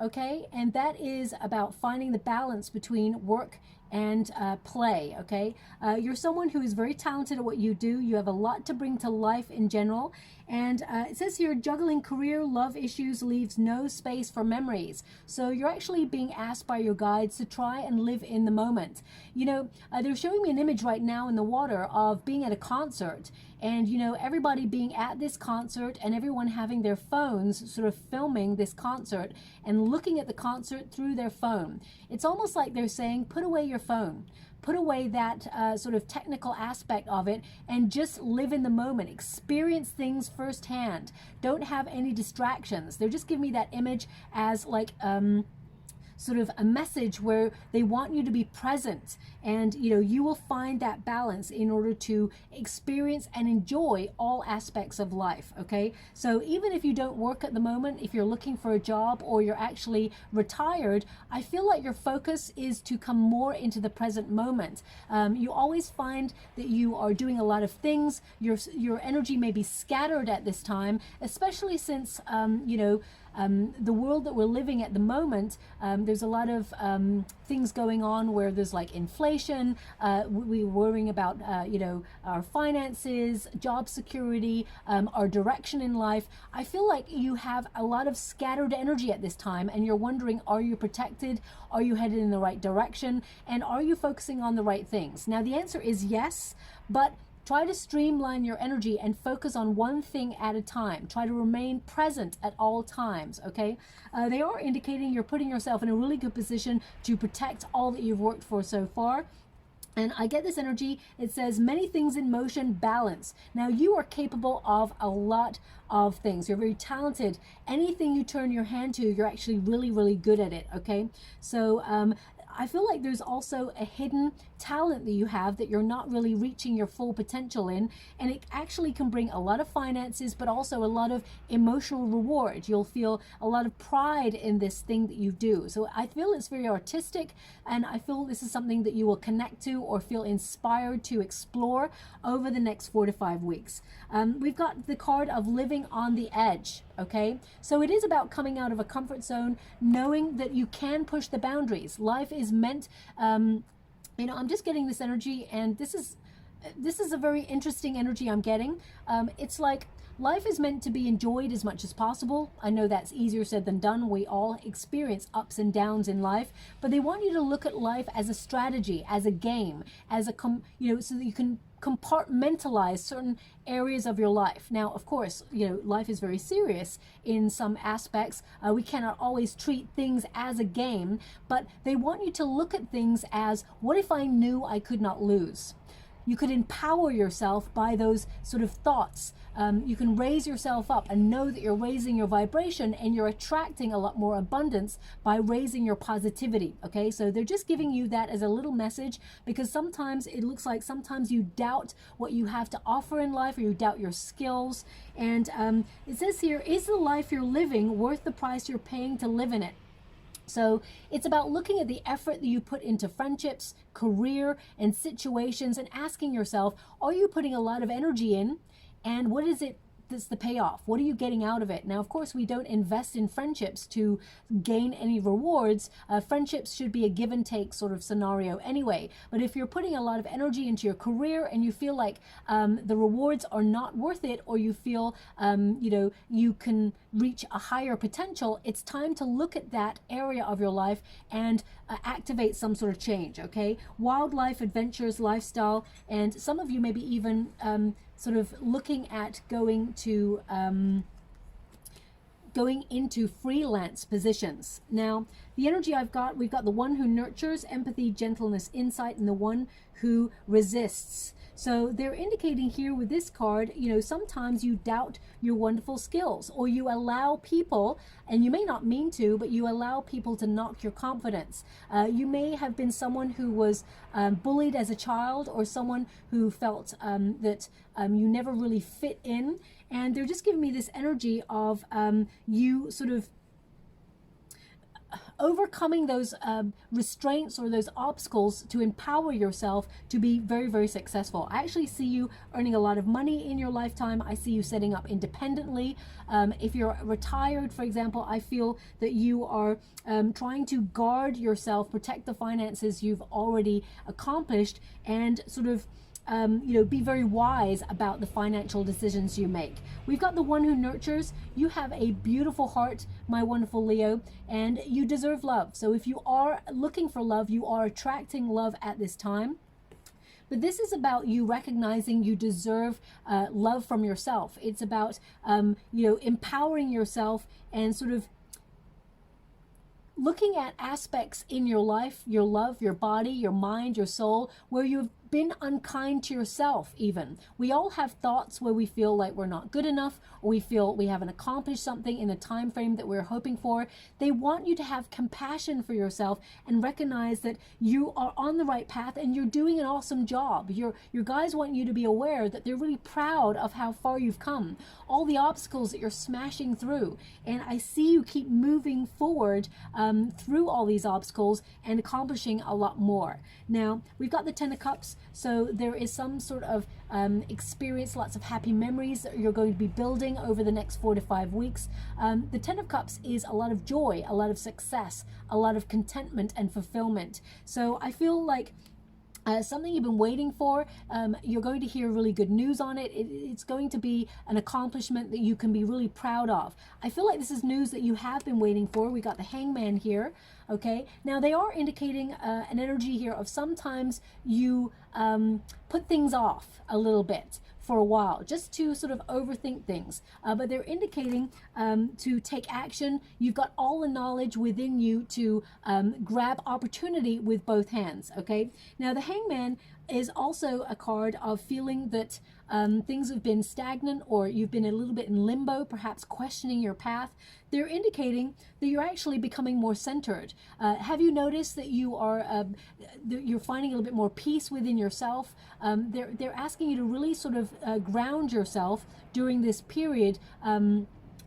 Okay, and that is about finding the balance between work and play, okay? You're someone who is very talented at what you do. You have a lot to bring to life in general. And it says here, juggling career, love issues leaves no space for memories. So you're actually being asked by your guides to try and live in the moment. You know, they're showing me an image right now in the water of being at a concert, and you know, everybody being at this concert and everyone having their phones sort of filming this concert and looking at the concert through their phone. It's almost like they're saying, put away your phone. Put away that sort of technical aspect of it and just live in the moment. Experience things firsthand. Don't have any distractions. They're just giving me that image as like sort of a message where they want you to be present, and you know, you will find that balance in order to experience and enjoy all aspects of life. Okay, so even if you don't work at the moment, if you're looking for a job or you're actually retired, I feel like your focus is to come more into the present moment. You always find that you are doing a lot of things. Your energy may be scattered at this time, especially since you know, the world that we're living at the moment, there's a lot of things going on where there's like inflation, we're worrying about you know, our finances, job security, our direction in life. I feel like you have a lot of scattered energy at this time, and you're wondering, are you protected? Are you headed in the right direction? And are you focusing on the right things? Now the answer is yes, but try to streamline your energy and focus on one thing at a time. Try to remain present at all times, okay? They are indicating you're putting yourself in a really good position to protect all that you've worked for so far. And I get this energy, it says many things in motion, balance. Now you are capable of a lot of things. You're very talented. Anything you turn your hand to, you're actually really, really good at it, okay? So I feel like there's also a hidden talent that you have that you're not really reaching your full potential in, and it actually can bring a lot of finances, but also a lot of emotional reward. You'll feel a lot of pride in this thing that you do. So I feel it's very artistic, and I feel this is something that you will connect to or feel inspired to explore over the next 4 to 5 weeks. We've got the card of living on the edge. Okay, so it is about coming out of a comfort zone, knowing that you can push the boundaries. Life is meant, you know, I'm just getting this energy, and this is a very interesting energy I'm getting. It's like life is meant to be enjoyed as much as possible. I know that's easier said than done. We all experience ups and downs in life, but they want you to look at life as a strategy, as a game, as a you know, so that you can compartmentalize certain areas of your life. Now, of course, you know, life is very serious in some aspects. We cannot always treat things as a game, but they want you to look at things as, what if I knew I could not lose? You could empower yourself by those sort of thoughts. You can raise yourself up and know that you're raising your vibration, and you're attracting a lot more abundance by raising your positivity. Okay, so they're just giving you that as a little message, because sometimes it looks like sometimes you doubt what you have to offer in life, or you doubt your skills. And it says here, is the life you're living worth the price you're paying to live in it? So it's about looking at the effort that you put into friendships, career, and situations, and asking yourself, are you putting a lot of energy in? And what is it that's the payoff? What are you getting out of it? Now, of course, we don't invest in friendships to gain any rewards. Friendships should be a give and take sort of scenario anyway. But if you're putting a lot of energy into your career and you feel like the rewards are not worth it, or you feel, you know, you can reach a higher potential, it's time to look at that area of your life and activate some sort of change, okay? Wildlife, adventures, lifestyle, and some of you maybe even sort of looking at going into freelance positions. Now, the energy we've got the one who nurtures, empathy, gentleness, insight, and the one who resists. So they're indicating here with this card, you know, sometimes you doubt your wonderful skills, or you allow people, and you may not mean to, but you allow people to knock your confidence. You may have been someone who was bullied as a child, or someone who felt that you never really fit in. And they're just giving me this energy of you sort of, overcoming those restraints or those obstacles to empower yourself to be very, very successful. I actually see you earning a lot of money in your lifetime. I see you setting up independently. If you're retired, for example, I feel that you are trying to guard yourself, protect the finances you've already accomplished, and sort of you know, be very wise about the financial decisions you make. We've got the one who nurtures. You have a beautiful heart, my wonderful Leo, and you deserve love. So if you are looking for love, you are attracting love at this time. But this is about you recognizing you deserve love from yourself. It's about, you know, empowering yourself and sort of looking at aspects in your life, your love, your body, your mind, your soul, where you've been unkind to yourself even. We all have thoughts where we feel like we're not good enough, or we feel we haven't accomplished something in the time frame that we're hoping for. They want you to have compassion for yourself and recognize that you are on the right path and you're doing an awesome job. Your guys want you to be aware that they're really proud of how far you've come, all the obstacles that you're smashing through. And I see you keep moving forward through all these obstacles and accomplishing a lot more. Now, we've got the Ten of Cups. So there is some sort of experience, lots of happy memories that you're going to be building over the next 4 to 5 weeks. The Ten of Cups is a lot of joy, a lot of success, a lot of contentment and fulfillment. So I feel like something you've been waiting for, you're going to hear really good news on it. It's going to be an accomplishment that you can be really proud of. I feel like this is news that you have been waiting for. We got the Hangman here. Okay, now they are indicating an energy here of sometimes you put things off a little bit for a while, just to sort of overthink things, but they're indicating to take action. You've got all the knowledge within you to grab opportunity with both hands. Okay, now the Hangman is also a card of feeling that things have been stagnant, or you've been a little bit in limbo, perhaps questioning your path. They're indicating that you're actually becoming more centered. Have you noticed that you are you're finding a little bit more peace within yourself? They're asking you to really sort of ground yourself during this period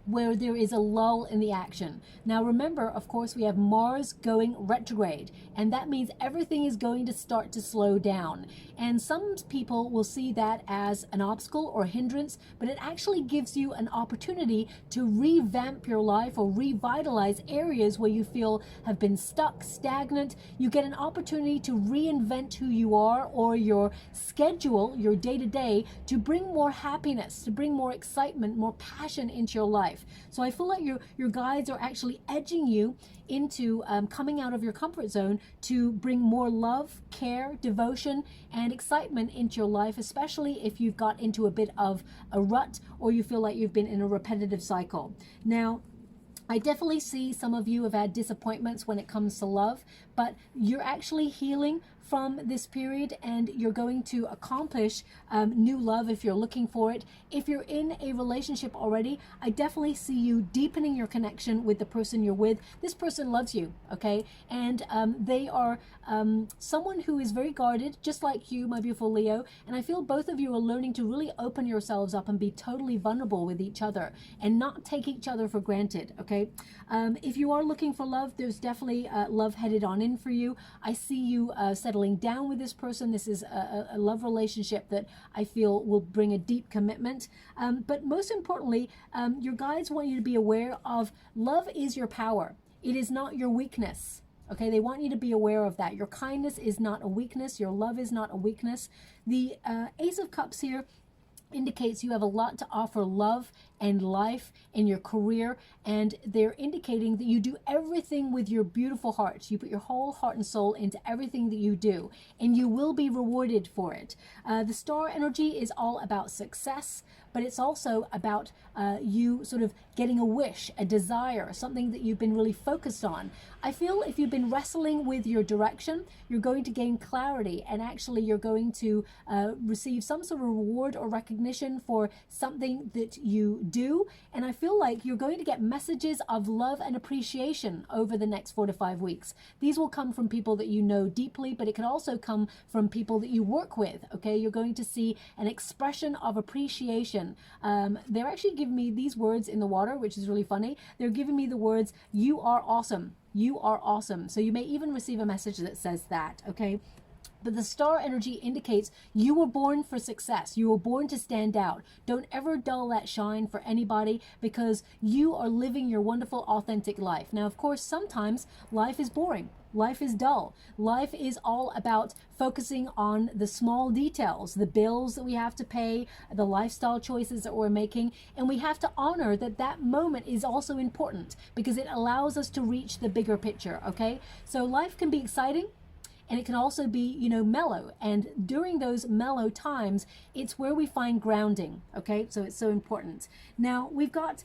where there is a lull in the action. Now remember, of course, we have Mars going retrograde, and that means everything is going to start to slow down. And some people will see that as an obstacle or hindrance, but it actually gives you an opportunity to revamp your life or revitalize areas where you feel have been stuck, stagnant. You get an opportunity to reinvent who you are, or your schedule, your day-to-day, to bring more happiness, to bring more excitement, more passion into your life. So I feel like your guides are actually edging you into coming out of your comfort zone to bring more love, care, devotion, and excitement into your life, especially if you've got into a bit of a rut or you feel like you've been in a repetitive cycle. Now, I definitely see some of you have had disappointments when it comes to love, but you're actually healing from this period, and you're going to accomplish new love if you're looking for it. If you're in a relationship already, I definitely see you deepening your connection with the person you're with. This person loves you, okay? And they are someone who is very guarded, just like you, my beautiful Leo. And I feel both of you are learning to really open yourselves up and be totally vulnerable with each other and not take each other for granted, okay? If you are looking for love, there's definitely love headed on in for you. I see you settling down with this person. This is a love relationship that I feel will bring a deep commitment. But most importantly, your guides want you to be aware of love is your power. It is not your weakness. Okay, they want you to be aware of that. Your kindness is not a weakness. Your love is not a weakness. The Ace of Cups here indicates you have a lot to offer love and life in your career, and they're indicating that you do everything with your beautiful heart. You put your whole heart and soul into everything that you do, and you will be rewarded for it. The star energy is all about success, but it's also about you sort of getting a wish, a desire, something that you've been really focused on. I feel if you've been wrestling with your direction, you're going to gain clarity, and actually you're going to receive some sort of reward or recognition for something that you do. And I feel like you're going to get messages of love and appreciation over the next 4 to 5 weeks. These will come from people that you know deeply, but it can also come from people that you work with, okay? You're going to see an expression of appreciation. They're actually giving me these words in the water, which is really funny. They're giving me the words, "You are awesome." You are awesome. So you may even receive a message that says that, okay? But the star energy indicates you were born for success. You were born to stand out. Don't ever dull that shine for anybody, because you are living your wonderful, authentic life. Now, of course, sometimes life is boring. Life is dull. Life is all about focusing on the small details, the bills that we have to pay, the lifestyle choices that we're making. And we have to honor that that moment is also important, because it allows us to reach the bigger picture, okay? So life can be exciting, and it can also be, you know, mellow. And during those mellow times, it's where we find grounding, okay? So it's so important. Now, we've got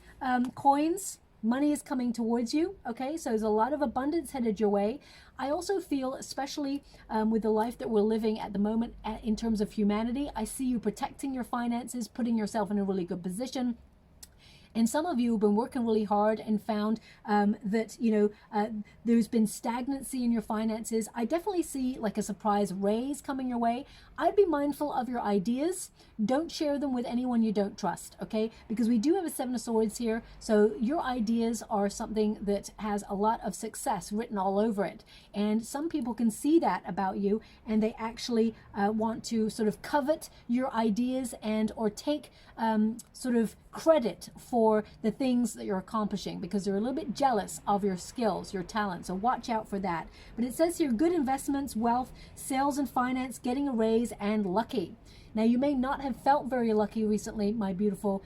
coins. Money is coming towards you, okay? So there's a lot of abundance headed your way. I also feel, especially with the life that we're living at the moment in terms of humanity, I see you protecting your finances, putting yourself in a really good position. And some of you have been working really hard and found that, you know, there's been stagnancy in your finances. I definitely see like a surprise raise coming your way. I'd be mindful of your ideas. Don't share them with anyone you don't trust, okay? Because we do have a Seven of Swords here. So your ideas are something that has a lot of success written all over it. And some people can see that about you, and they actually want to sort of covet your ideas and or take sort of credit for the things that you're accomplishing, because they're a little bit jealous of your skills, your talent. So watch out for that. But it says here, good investments, wealth, sales and finance, getting a raise, and lucky. Now, you may not have felt very lucky recently, my beautiful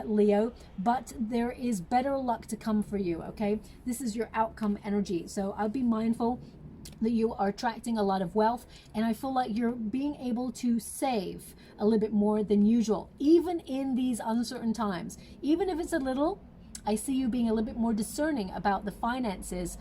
Leo, but there is better luck to come for you, okay? This is your outcome energy. So I'll be mindful that you are attracting a lot of wealth, and I feel like you're being able to save a little bit more than usual, even in these uncertain times. Even if it's a little, I see you being a little bit more discerning about the finances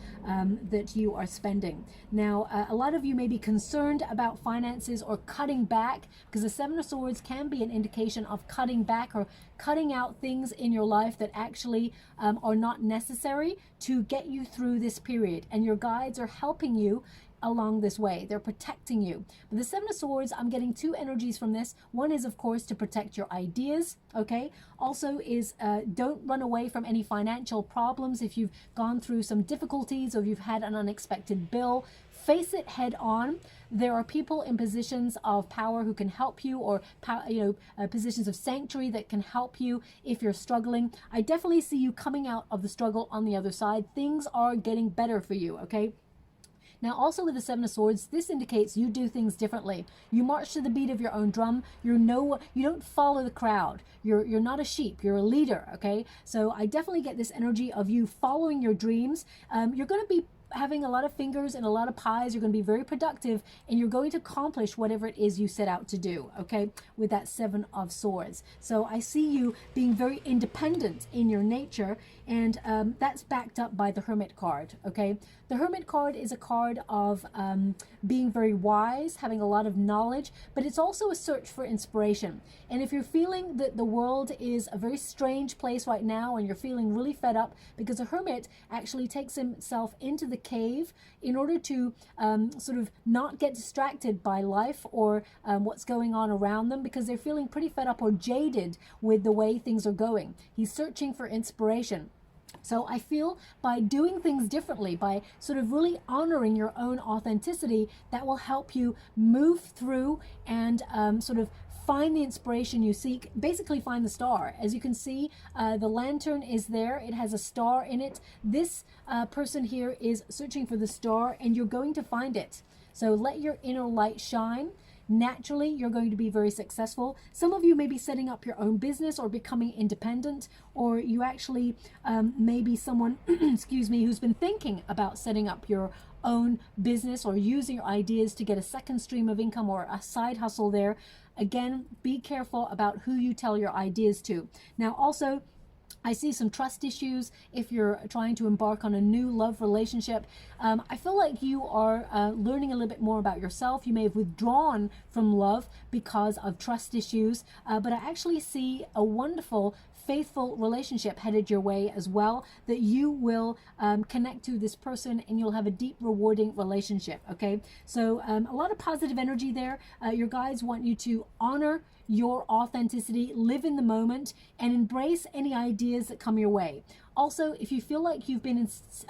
that you are spending. Now, a lot of you may be concerned about finances or cutting back, because the Seven of Swords can be an indication of cutting back or cutting out things in your life that actually are not necessary to get you through this period. And your guides are helping you along this way. They're protecting you. But the Seven of Swords, I'm getting two energies from this. One is, of course, to protect your ideas, okay? Also is don't run away from any financial problems. If you've gone through some difficulties or if you've had an unexpected bill, face it head on. There are people in positions of power who can help you, or positions of sanctuary that can help you if you're struggling. I definitely see you coming out of the struggle on the other side. Things are getting better for you, okay? Now, also with the Seven of Swords, this indicates you do things differently. You march to the beat of your own drum. You don't follow the crowd. You're not a sheep. You're a leader, okay? So I definitely get this energy of you following your dreams. You're going to be having a lot of fingers and a lot of pies. You're going to be very productive, and you're going to accomplish whatever it is you set out to do, okay, with that Seven of Swords. So I see you being very independent in your nature, and that's backed up by the Hermit card, okay? The Hermit card is a card of being very wise, having a lot of knowledge, but it's also a search for inspiration. And if you're feeling that the world is a very strange place right now, and you're feeling really fed up, because a hermit actually takes himself into the cave in order to sort of not get distracted by life or what's going on around them, because they're feeling pretty fed up or jaded with the way things are going. He's searching for inspiration. So I feel by doing things differently, by sort of really honoring your own authenticity, that will help you move through and sort of find the inspiration you seek. Basically find the star. As you can see, the lantern is there. It has a star in it. This person here is searching for the star, and you're going to find it. So let your inner light shine. Naturally, you're going to be very successful. Some of you may be setting up your own business or becoming independent, or you actually may be someone, excuse me, who's been thinking about setting up your own business or using your ideas to get a second stream of income or a side hustle there. Again, be careful about who you tell your ideas to. Now, also, I see some trust issues if you're trying to embark on a new love relationship. I feel like you are learning a little bit more about yourself. You may have withdrawn from love because of trust issues, but I actually see a wonderful, faithful relationship headed your way as well, that you will connect to this person, and you'll have a deep, rewarding relationship, okay? So a lot of positive energy there. Your guides want you to honor your authenticity, live in the moment, and embrace any ideas that come your way. Also, if you feel like you've been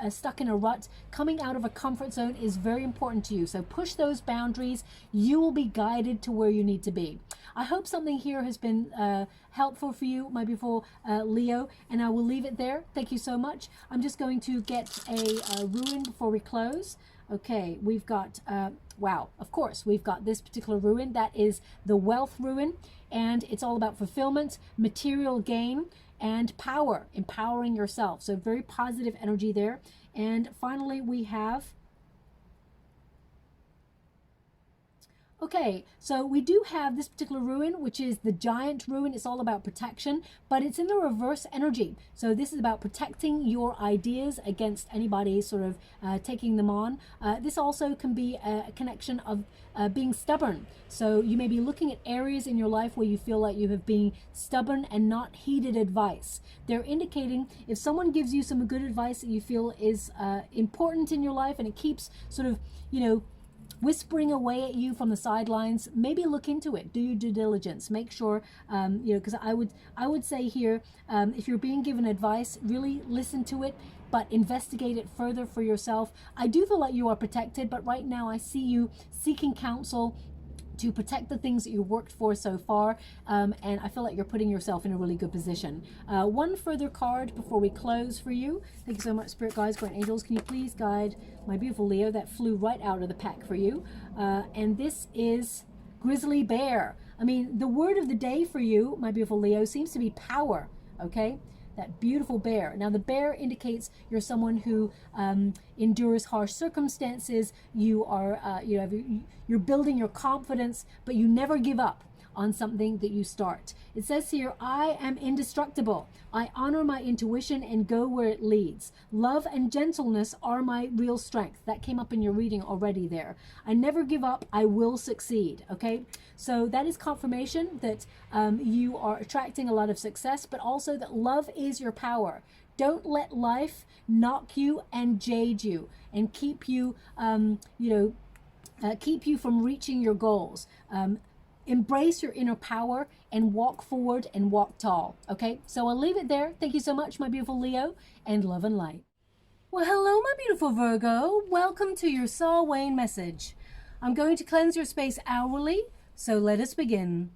stuck in a rut, coming out of a comfort zone is very important to you. So push those boundaries. You will be guided to where you need to be. I hope something here has been helpful for you, my beautiful Leo, and I will leave it there. Thank you so much. I'm just going to get a rune before we close. Okay, we've got, wow, of course, we've got this particular rune. That is the wealth rune, and it's all about fulfillment, material gain, and power, empowering yourself. So very positive energy there. And finally, we have, okay, so we do have this particular rune, which is the giant rune. It's all about protection, but it's in the reverse energy. So this is about protecting your ideas against anybody sort of taking them on. This also can be a connection of being stubborn. So you may be looking at areas in your life where you feel like you have been stubborn and not heeded advice. They're indicating if someone gives you some good advice that you feel is important in your life, and it keeps sort of, you know, whispering away at you from the sidelines, maybe look into it. Do your due diligence. Make sure, you know, because I would say here, if you're being given advice, really listen to it, but investigate it further for yourself. I do feel like you are protected, but right now I see you seeking counsel to protect the things that you worked for so far, and I feel like you're putting yourself in a really good position. One further card before we close for you. Thank you so much, Spirit Guides, Guardian Angels. Can you please guide my beautiful Leo? That flew right out of the pack for you. And this is Grizzly Bear. I mean, the word of the day for you, my beautiful Leo, seems to be power, okay? That beautiful bear. Now the bear indicates you're someone who endures harsh circumstances. You are, you're building your confidence, but you never give up on something that you start. It says here, I am indestructible. I honor my intuition and go where it leads. Love and gentleness are my real strength. That came up in your reading already there. I never give up. I will succeed. Okay, so that is confirmation that you are attracting a lot of success, but also that love is your power. Don't let life knock you and jade you and keep you, keep you from reaching your goals. Embrace your inner power and walk forward and walk tall. Okay, so I'll leave it there. Thank you so much, my beautiful Leo, and love and light. Well, hello, my beautiful Virgo. Welcome to your Samhain message. I'm going to cleanse your space hourly, so let us begin.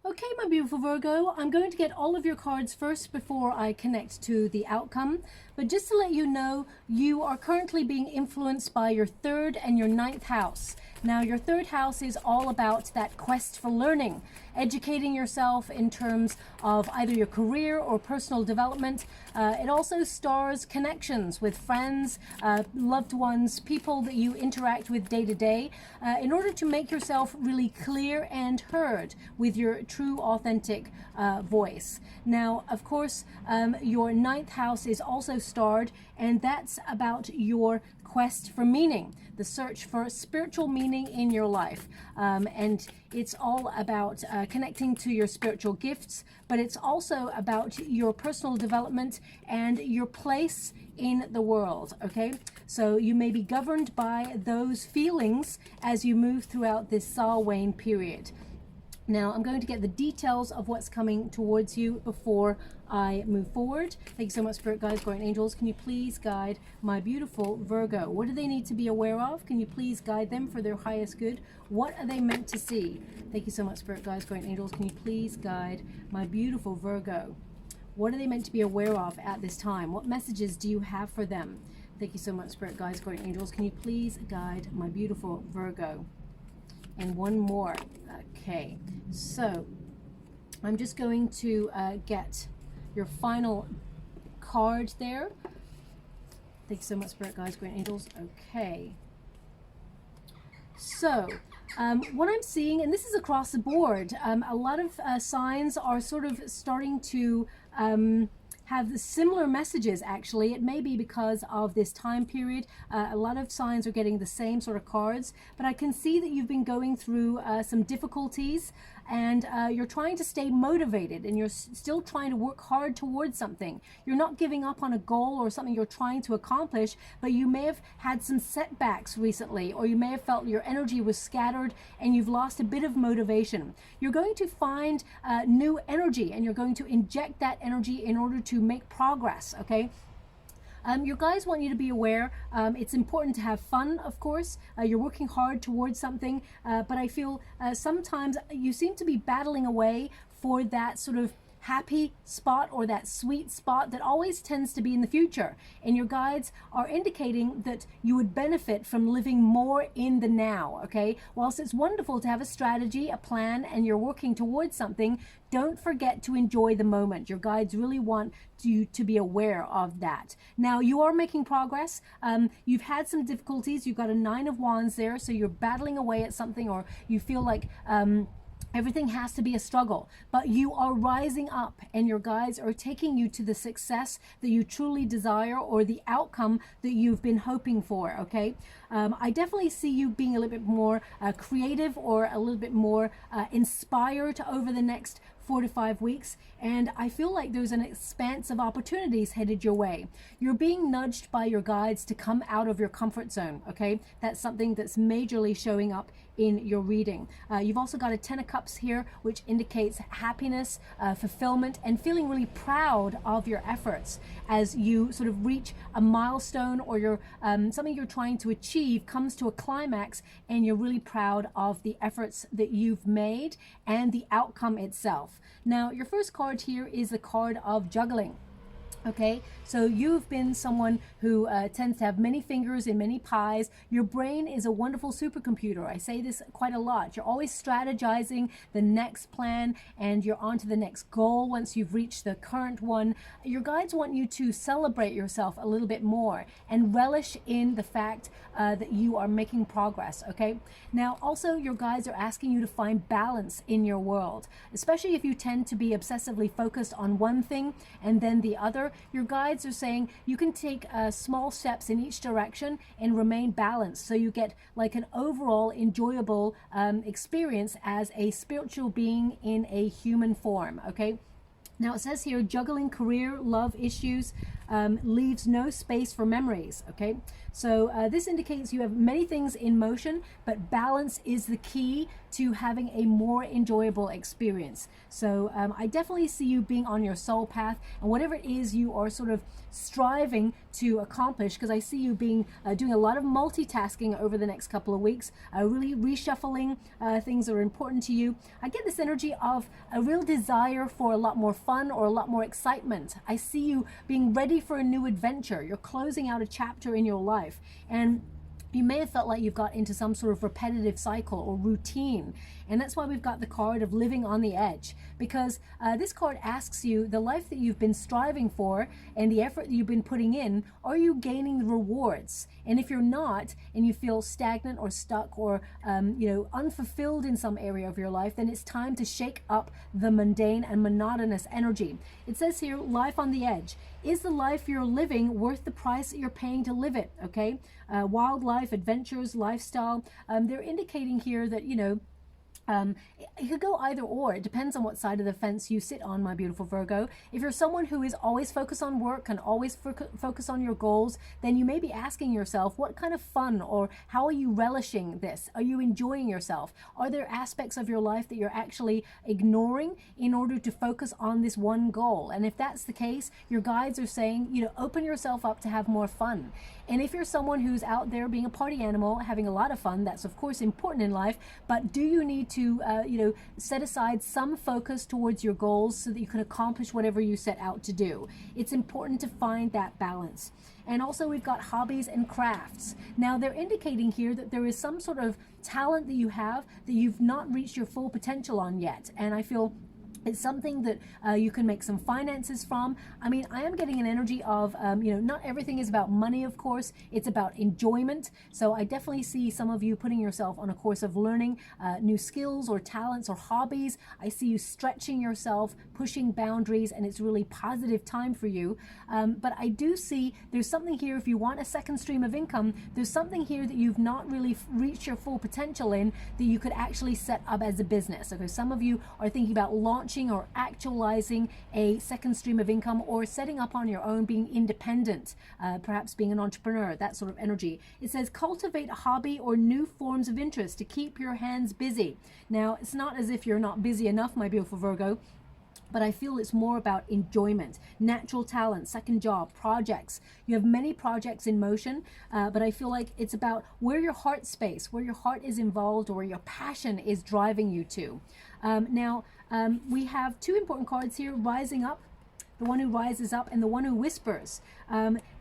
Okay, my beautiful Virgo, I'm going to get all of your cards first before I connect to the outcome. But just to let you know, you are currently being influenced by your 3rd and your 9th house. Now, your 3rd house is all about that quest for learning, educating yourself in terms of either your career or personal development. It also stars connections with friends, loved ones, people that you interact with day to day, in order to make yourself really clear and heard with your true, authentic voice. Now, of course, your 9th house is also starred, and that's about your quest for meaning, the search for spiritual meaning in your life. And it's all about connecting to your spiritual gifts, but it's also about your personal development and your place in the world, okay? So you may be governed by those feelings as you move throughout this Samhain period. Now, I'm going to get the details of what's coming towards you before I move forward. Thank you so much, Spirit Guides, Guardian Angels. Can you please guide my beautiful Virgo? What do they need to be aware of? Can you please guide them for their highest good? What are they meant to see? Thank you so much, Spirit Guides, Guardian Angels. Can you please guide my beautiful Virgo? What are they meant to be aware of at this time? What messages do you have for them? Thank you so much, Spirit Guides, Guardian Angels. Can you please guide my beautiful Virgo? And one more. Okay, so I'm just going to get your final card there. Thank you so much, Spirit Guides, Guardian Angels. Okay, so what I'm seeing, and this is across the board, a lot of signs are sort of starting to have similar messages. Actually, it may be because of this time period. A lot of signs are getting the same sort of cards, but I can see that you've been going through some difficulties, and you're trying to stay motivated, and you're still trying to work hard towards something. You're not giving up on a goal or something you're trying to accomplish, but you may have had some setbacks recently, or you may have felt your energy was scattered and you've lost a bit of motivation. You're going to find new energy, and you're going to inject that energy in order to make progress, okay? Your guides want you to be aware. It's important to have fun, of course. You're working hard towards something, but I feel sometimes you seem to be battling away for that sort of happy spot, or that sweet spot that always tends to be in the future. And your guides are indicating that you would benefit from living more in the now, okay? Whilst it's wonderful to have a strategy, a plan, and you're working towards something, don't forget to enjoy the moment. Your guides really want you to be aware of that. Now, you are making progress. You've had some difficulties. You've got a 9 of Wands there, so you're battling away at something, or you feel like everything has to be a struggle, but you are rising up, and your guides are taking you to the success that you truly desire, or the outcome that you've been hoping for, okay? I definitely see you being a little bit more creative, or a little bit more inspired over the next 4 to 5 weeks, and I feel like there's an expanse of opportunities headed your way. You're being nudged by your guides to come out of your comfort zone, okay? That's something that's majorly showing up in your reading. You've also got a 10 of Cups here, which indicates happiness, fulfillment, and feeling really proud of your efforts as you sort of reach a milestone, or you're, something you're trying to achieve comes to a climax, and you're really proud of the efforts that you've made and the outcome itself. Now, your first card here is the card of juggling. Okay, so you've been someone who tends to have many fingers in many pies. Your brain is a wonderful supercomputer. I say this quite a lot. You're always strategizing the next plan, and you're on to the next goal once you've reached the current one. Your guides want you to celebrate yourself a little bit more and relish in the fact that you are making progress, okay? Now, also, your guides are asking you to find balance in your world, especially if you tend to be obsessively focused on one thing and then the other. Your guides are saying you can take small steps in each direction and remain balanced, so you get like an overall enjoyable experience as a spiritual being in a human form, okay? Now, it says here, juggling career, love issues, leaves no space for memories, okay? So this indicates you have many things in motion, but balance is the key to having a more enjoyable experience. So I definitely see you being on your soul path, and whatever it is you are sort of striving to accomplish, because I see you being doing a lot of multitasking over the next couple of weeks, really reshuffling things that are important to you. I get this energy of a real desire for a lot more fun, or a lot more excitement. I see you being ready for a new adventure. You're closing out a chapter in your life, and you may have felt like you've got into some sort of repetitive cycle or routine. And that's why we've got the card of living on the edge, because this card asks you, the life that you've been striving for and the effort that you've been putting in, are you gaining the rewards? And if you're not, and you feel stagnant or stuck, or unfulfilled in some area of your life, then it's time to shake up the mundane and monotonous energy. It says here, life on the edge. Is the life you're living worth the price that you're paying to live it? Okay, wildlife, adventures, lifestyle. They're indicating here that, it could go either or. It depends on what side of the fence you sit on, my beautiful Virgo. If you're someone who is always focused on work and always focus on your goals, then you may be asking yourself, what kind of fun, or how are you relishing this? Are you enjoying yourself? Are there aspects of your life that you're actually ignoring in order to focus on this one goal? And if that's the case, your guides are saying, open yourself up to have more fun. And if you're someone who's out there being a party animal, having a lot of fun, that's of course important in life, but do you need to set aside some focus towards your goals so that you can accomplish whatever you set out to do? It's important to find that balance. And also, we've got hobbies and crafts. Now, they're indicating here that there is some sort of talent that you have that you've not reached your full potential on yet. And I feel It's something that you can make some finances from. I mean, I am getting an energy of, you know, not everything is about money, of course. It's about enjoyment. So I definitely see some of you putting yourself on a course of learning new skills or talents or hobbies. I see you stretching yourself, pushing boundaries, and it's really positive time for you. But I do see there's something here, if you want a second stream of income, there's something here that you've not really reached your full potential in that you could actually set up as a business. Okay, some of you are thinking about launching or actualizing a second stream of income, or setting up on your own, being independent, perhaps being an entrepreneur, that sort of energy. It says cultivate a hobby or new forms of interest to keep your hands busy. Now, it's not as if you're not busy enough, my beautiful Virgo, but I feel it's more about enjoyment, natural talent, second job, projects. You have many projects in motion, but I feel like it's about where your heart space, where your heart is involved, or where your passion is driving you to. We have two important cards here, rising up, the one who rises up, and the one who whispers.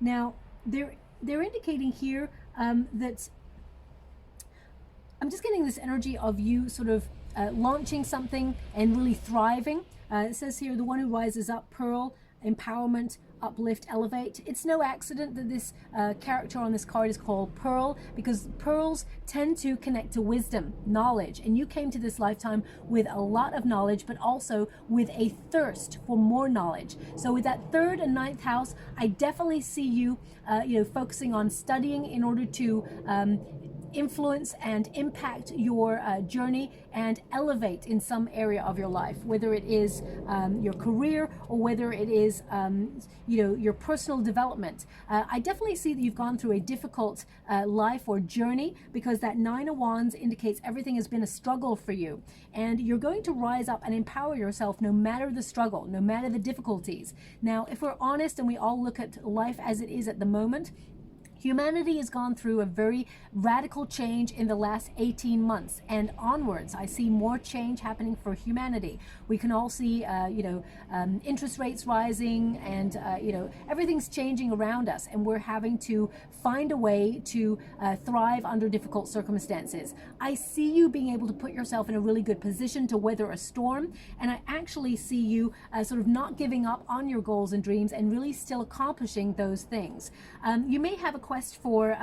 Now, they're indicating here that I'm just getting this energy of you sort of launching something and really thriving. It says here, the one who rises up, pearl, empowerment, uplift, elevate. It's no accident that this character on this card is called Pearl, because pearls tend to connect to wisdom, knowledge, and you came to this lifetime with a lot of knowledge, but also with a thirst for more knowledge. So with that 3rd and 9th house, I definitely see you, you know, focusing on studying in order to influence and impact your journey and elevate in some area of your life, whether it is your career or whether it is you know, your personal development. I definitely see that you've gone through a difficult life or journey, because that 9 of Wands indicates everything has been a struggle for you, and you're going to rise up and empower yourself no matter the struggle, no matter the difficulties. Now, if we're honest and we all look at life as it is at the moment, humanity has gone through a very radical change in the last 18 months and onwards. I see more change happening for humanity. We can all see, you know, interest rates rising, and, you know, everything's changing around us, and we're having to find a way to thrive under difficult circumstances. I see you being able to put yourself in a really good position to weather a storm, and I actually see you sort of not giving up on your goals and dreams, and really still accomplishing those things. You may have a quest for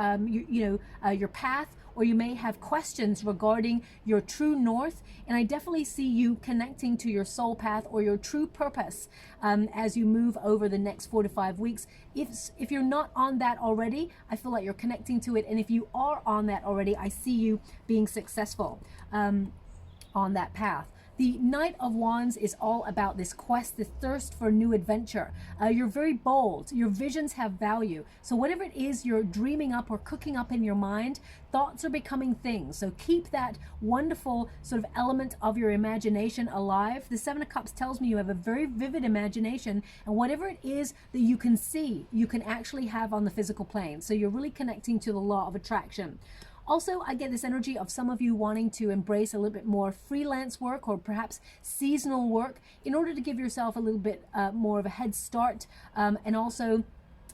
your path, or you may have questions regarding your true north, and I definitely see you connecting to your soul path or your true purpose as you move over the next 4 to 5 weeks. If you're not on that already, I feel like you're connecting to it, and if you are on that already, I see you being successful on that path. The Knight of Wands is all about this quest, this thirst for new adventure. You're very bold. Your visions have value. So whatever it is you're dreaming up or cooking up in your mind, thoughts are becoming things. So keep that wonderful sort of element of your imagination alive. The 7 of Cups tells me you have a very vivid imagination, and whatever it is that you can see, you can actually have on the physical plane. So you're really connecting to the law of attraction. Also, I get this energy of some of you wanting to embrace a little bit more freelance work, or perhaps seasonal work, in order to give yourself a little bit more of a head start, and also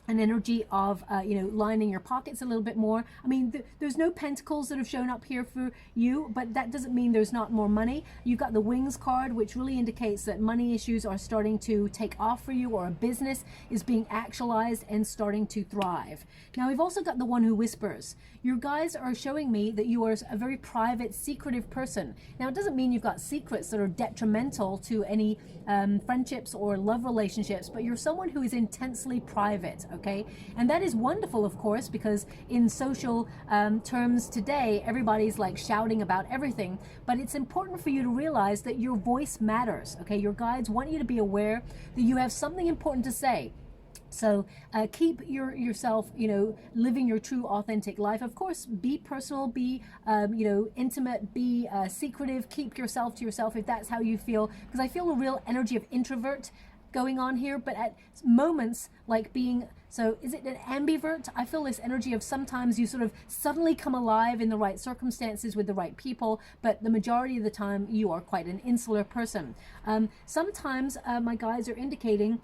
an energy of, you know, lining your pockets a little bit more. I mean, there's no pentacles that have shown up here for you, but that doesn't mean there's not more money. You've got the Wings card, which really indicates that money issues are starting to take off for you, or a business is being actualized and starting to thrive. Now, we've also got the One Who Whispers. Your guys are showing me that you are a very private, secretive person. Now, it doesn't mean you've got secrets that are detrimental to any friendships or love relationships, but you're someone who is intensely private. Okay, and that is wonderful, of course, because in social terms today, everybody's like shouting about everything, but it's important for you to realize that your voice matters. Okay, your guides want you to be aware that you have something important to say. So keep yourself, you know, living your true authentic life. Of course, be personal, be, you know, intimate, be secretive, keep yourself to yourself if that's how you feel, because I feel a real energy of introvert going on here, but at moments like being, so is it an ambivert? I feel this energy of sometimes you sort of suddenly come alive in the right circumstances with the right people, but the majority of the time you are quite an insular person. Sometimes my guides are indicating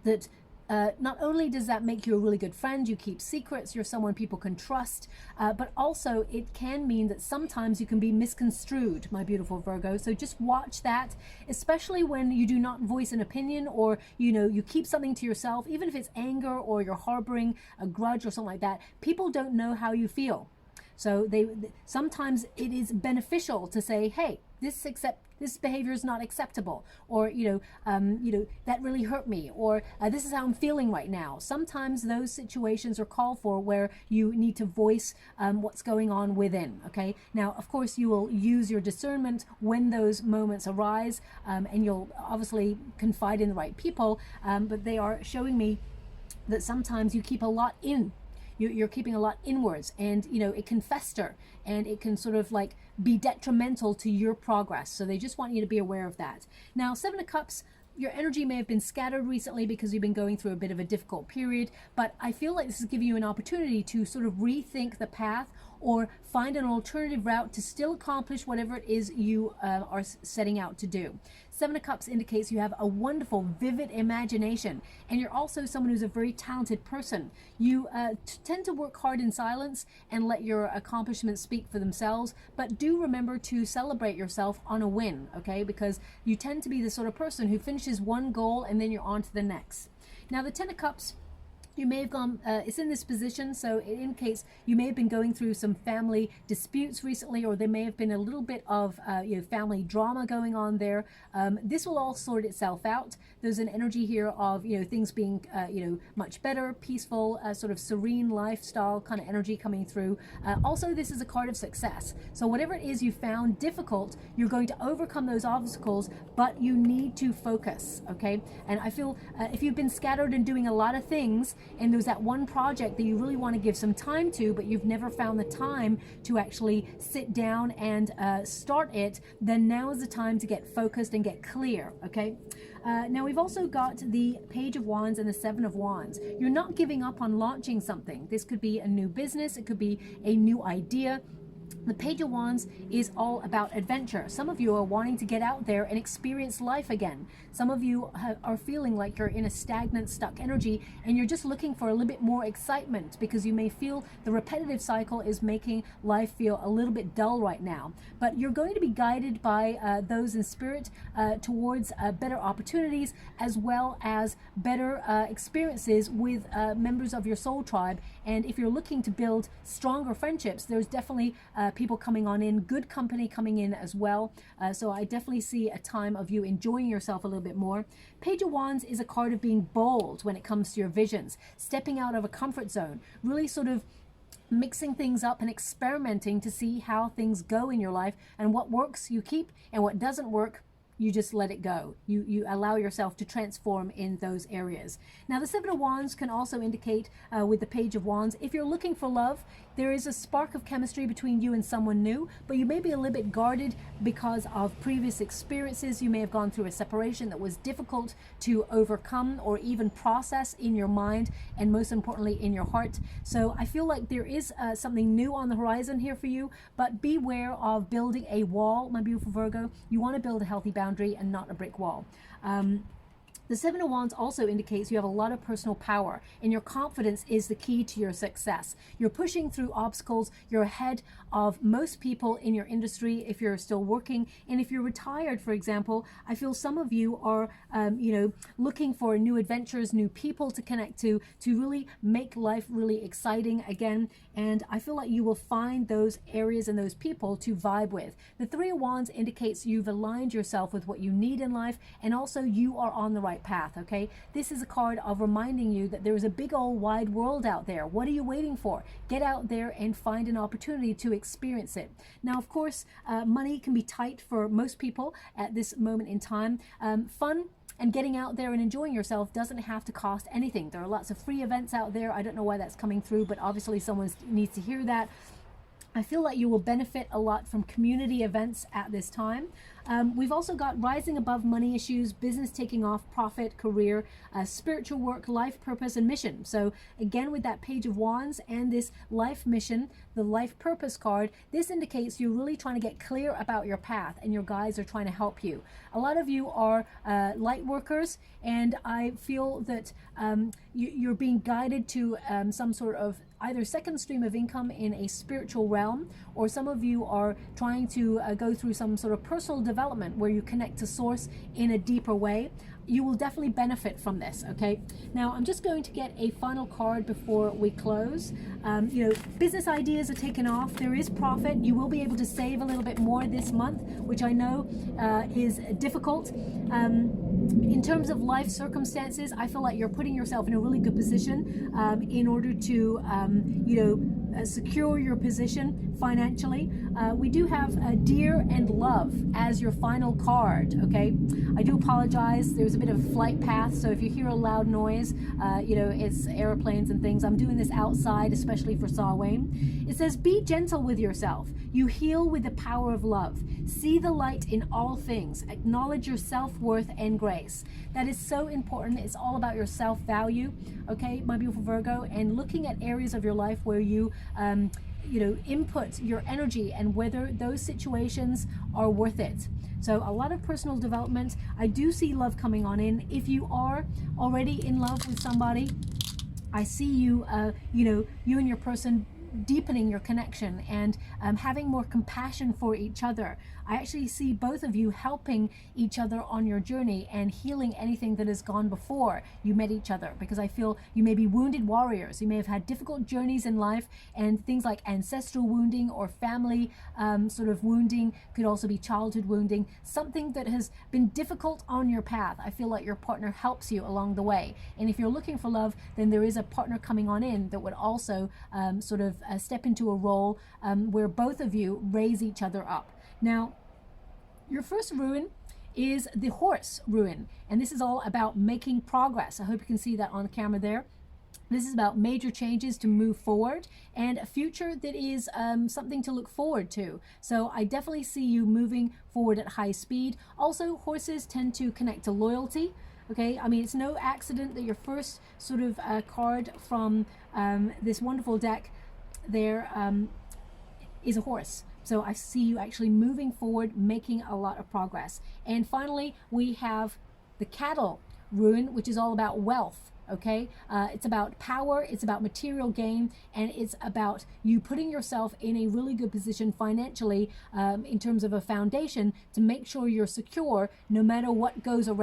that not only does that make you a really good friend, you keep secrets, you're someone people can trust, but also it can mean that sometimes you can be misconstrued, my beautiful Virgo. So just watch that, especially when you do not voice an opinion, or you keep something to yourself, even if it's anger or you're harboring a grudge or something like that. People don't know how you feel. So sometimes it is beneficial to say, hey, this behavior is not acceptable, or that really hurt me, or this is how I'm feeling right now. Sometimes those situations are called for where you need to voice what's going on within. Okay, now of course you will use your discernment when those moments arise, and you'll obviously confide in the right people, but they are showing me that sometimes you keep a lot in. You're keeping a lot inwards, and it can fester, and it can sort of like be detrimental to your progress. So they just want you to be aware of that. Now, Seven of Cups, your energy may have been scattered recently because you've been going through a bit of a difficult period, but I feel like this is giving you an opportunity to sort of rethink the path, or find an alternative route to still accomplish whatever it is you are setting out to do. Seven of Cups indicates you have a wonderful, vivid imagination, and you're also someone who's a very talented person. You tend to work hard in silence and let your accomplishments speak for themselves, but do remember to celebrate yourself on a win, okay? Because you tend to be the sort of person who finishes one goal and then you're on to the next. Now, the Ten of Cups, you may have gone, it's in this position, so it indicates you may have been going through some family disputes recently, or there may have been a little bit of family drama going on there. This will all sort itself out. There's an energy here of things being much better, peaceful, sort of serene lifestyle kind of energy coming through. Also, this is a card of success. So whatever it is you found difficult, you're going to overcome those obstacles, but you need to focus, okay? And I feel if you've been scattered and doing a lot of things, and there's that one project that you really want to give some time to, but you've never found the time to actually sit down and start it, then now is the time to get focused and get clear, okay? Now we've also got the Page of Wands and the Seven of Wands. You're not giving up on launching something. This could be a new business, it could be a new idea. The Page of Wands is all about adventure. Some of you are wanting to get out there and experience life again. Some of you are feeling like you're in a stagnant, stuck energy, and you're just looking for a little bit more excitement because you may feel the repetitive cycle is making life feel a little bit dull right now. But you're going to be guided by those in spirit towards better opportunities, as well as better experiences with members of your soul tribe. And if you're looking to build stronger friendships, there's definitely people coming on in, good company coming in as well. So I definitely see a time of you enjoying yourself a little bit more. Page of Wands is a card of being bold when it comes to your visions, stepping out of a comfort zone, really sort of mixing things up and experimenting to see how things go in your life, and what works you keep, and what doesn't work you just let it go. You allow yourself to transform in those areas. Now, the Seven of Wands can also indicate with the Page of Wands, if you're looking for love, there is a spark of chemistry between you and someone new, but you may be a little bit guarded because of previous experiences. You may have gone through a separation that was difficult to overcome or even process in your mind, and most importantly in your heart. So I feel like there is something new on the horizon here for you, but beware of building a wall, my beautiful Virgo. You want to build a healthy boundary and not a brick wall. The Seven of Wands also indicates you have a lot of personal power, and your confidence is the key to your success. You're pushing through obstacles. You're ahead of most people in your industry if you're still working. And if you're retired, for example, I feel some of you are, looking for new adventures, new people to connect to really make life really exciting again. And I feel like you will find those areas and those people to vibe with. The Three of Wands indicates you've aligned yourself with what you need in life, and also you are on the right path, okay? This is a card of reminding you that there is a big old wide world out there. What are you waiting for? Get out there and find an opportunity to experience it. Now, of course, money can be tight for most people at this moment in time. Fun and getting out there and enjoying yourself doesn't have to cost anything. There are lots of free events out there. I don't know why that's coming through, but obviously someone needs to hear that. I feel like you will benefit a lot from community events at this time. We've also got rising above money issues, business taking off, profit, career, spiritual work, life purpose, and mission. So again, with that Page of Wands and this life mission, the life purpose card, this indicates you're really trying to get clear about your path, and your guides are trying to help you. A lot of you are light workers, and I feel that you're being guided to some sort of either second stream of income in a spiritual realm, or some of you are trying to go through some sort of personal development where you connect to source in a deeper way. You will definitely benefit from this. Okay, now I'm just going to get a final card before we close. You know, business ideas are taken off. There is profit. You will be able to save a little bit more this month, which I know is difficult. In terms of life circumstances, I feel like you're putting yourself in a really good position in order to you know, secure your position financially. We do have Dear and Love as your final card. Okay, I do apologize, there's a bit of a flight path, so if you hear a loud noise, you know, it's airplanes and things. I'm doing this outside, especially for Samhain. It says, be gentle with yourself. You heal with the power of love. See the light in all things. Acknowledge your self-worth and grace. That is so important. It's all about your self-value, okay, my beautiful Virgo, and looking at areas of your life where you you know, input your energy and whether those situations are worth it. So a lot of personal development. I do see love coming on in. If you are already in love with somebody, I see you, you know, you and your person deepening your connection and having more compassion for each other. I actually see both of you helping each other on your journey and healing anything that has gone before you met each other, because I feel you may be wounded warriors. You may have had difficult journeys in life, and things like ancestral wounding or family sort of wounding, could also be childhood wounding, something that has been difficult on your path. I feel like your partner helps you along the way, and if you're looking for love, then there is a partner coming on in that would also sort of step into a role where both of you raise each other up. Now, your first rune is the Horse rune, and this is all about making progress. I hope you can see that on camera there. This is about major changes to move forward and a future that is something to look forward to. So I definitely see you moving forward at high speed. Also, horses tend to connect to loyalty. Okay, I mean, it's no accident that your first sort of card from this wonderful deck there is a horse. So I see you actually moving forward, making a lot of progress. And finally, we have the Cattle rune, which is all about wealth. Okay, it's about power, it's about material gain, and it's about you putting yourself in a really good position financially in terms of a foundation to make sure you're secure no matter what goes on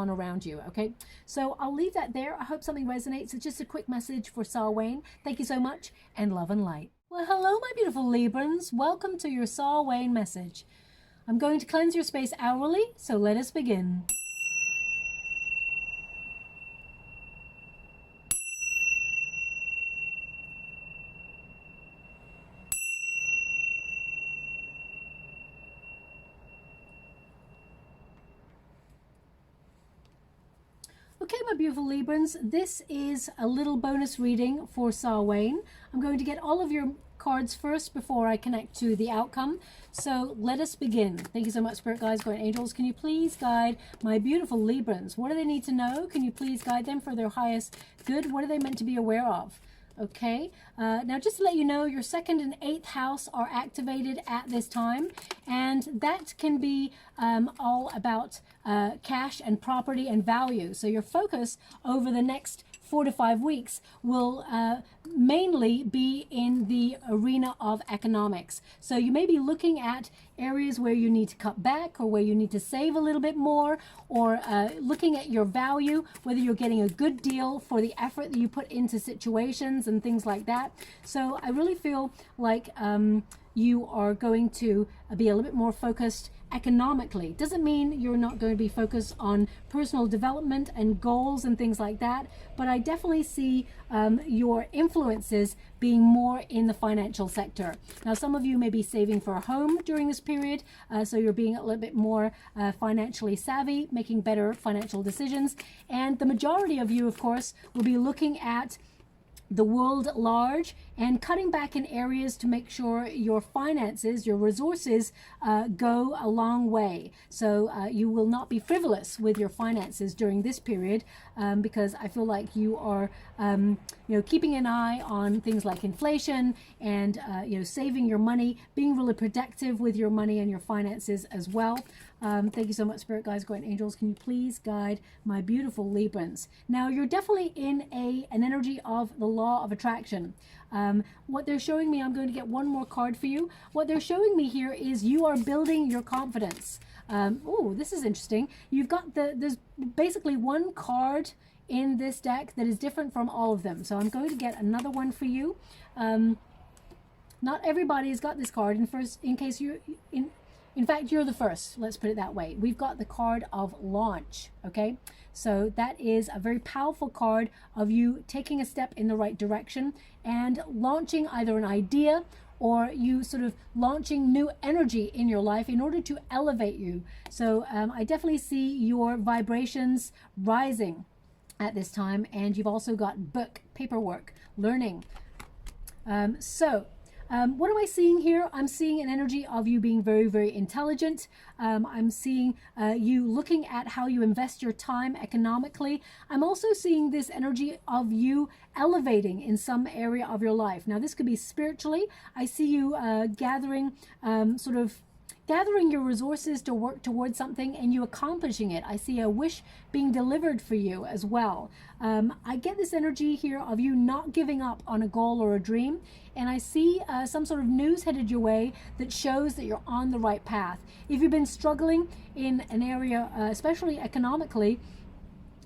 around you. Okay, so I'll leave that there. I hope something resonates. It's just a quick message for Samhain. Thank you so much, and love and light. Well, hello, my beautiful Librans. Welcome to your Samhain message. I'm going to cleanse your space hourly, so let us begin. Okay, my beautiful Librans, this is a little bonus reading for Samhain. I'm going to get all of your cards first before I connect to the outcome. So let us begin. Thank you so much, Spirit Guides, Guardian Angels. Can you please guide my beautiful Librans? What do they need to know? Can you please guide them for their highest good? What are they meant to be aware of? Okay, now just to let you know, your 2nd and 8th house are activated at this time, and that can be all about cash and property and value. So your focus over the next 4 to 5 weeks will mainly be in the arena of economics. So you may be looking at areas where you need to cut back, or where you need to save a little bit more, or looking at your value, whether you're getting a good deal for the effort that you put into situations and things like that. So I really feel like you are going to be a little bit more focused economically. Doesn't mean you're not going to be focused on personal development and goals and things like that, but I definitely see your influences being more in the financial sector. Now, some of you may be saving for a home during this period, so you're being a little bit more financially savvy, making better financial decisions, and the majority of you, of course, will be looking at the world at large, and cutting back in areas to make sure your finances, your resources go a long way. So you will not be frivolous with your finances during this period, because I feel like you are keeping an eye on things like inflation and saving your money, being really protective with your money and your finances as well. Thank you so much, Spirit Guides, Guardian Angels. Can you please guide my beautiful Librans? Now, you're definitely in an energy of the law of attraction. What they're showing me, I'm going to get one more card for you. What they're showing me here is you are building your confidence. Oh, this is interesting. You've got there's basically one card in this deck that is different from all of them. So I'm going to get another one for you. Not everybody's got this card. In fact, you're the first, let's put it that way. We've got the card of launch, okay? So that is a very powerful card of you taking a step in the right direction and launching either an idea or you sort of launching new energy in your life in order to elevate you. So I definitely see your vibrations rising at this time, and you've also got book, paperwork, learning. What am I seeing here? I'm seeing an energy of you being very, very intelligent. I'm seeing you looking at how you invest your time economically. I'm also seeing this energy of you elevating in some area of your life. Now, this could be spiritually. I see you gathering your resources to work towards something and you accomplishing it. I see a wish being delivered for you as well. I get this energy here of you not giving up on a goal or a dream. And I see some sort of news headed your way that shows that you're on the right path. If you've been struggling in an area, especially economically,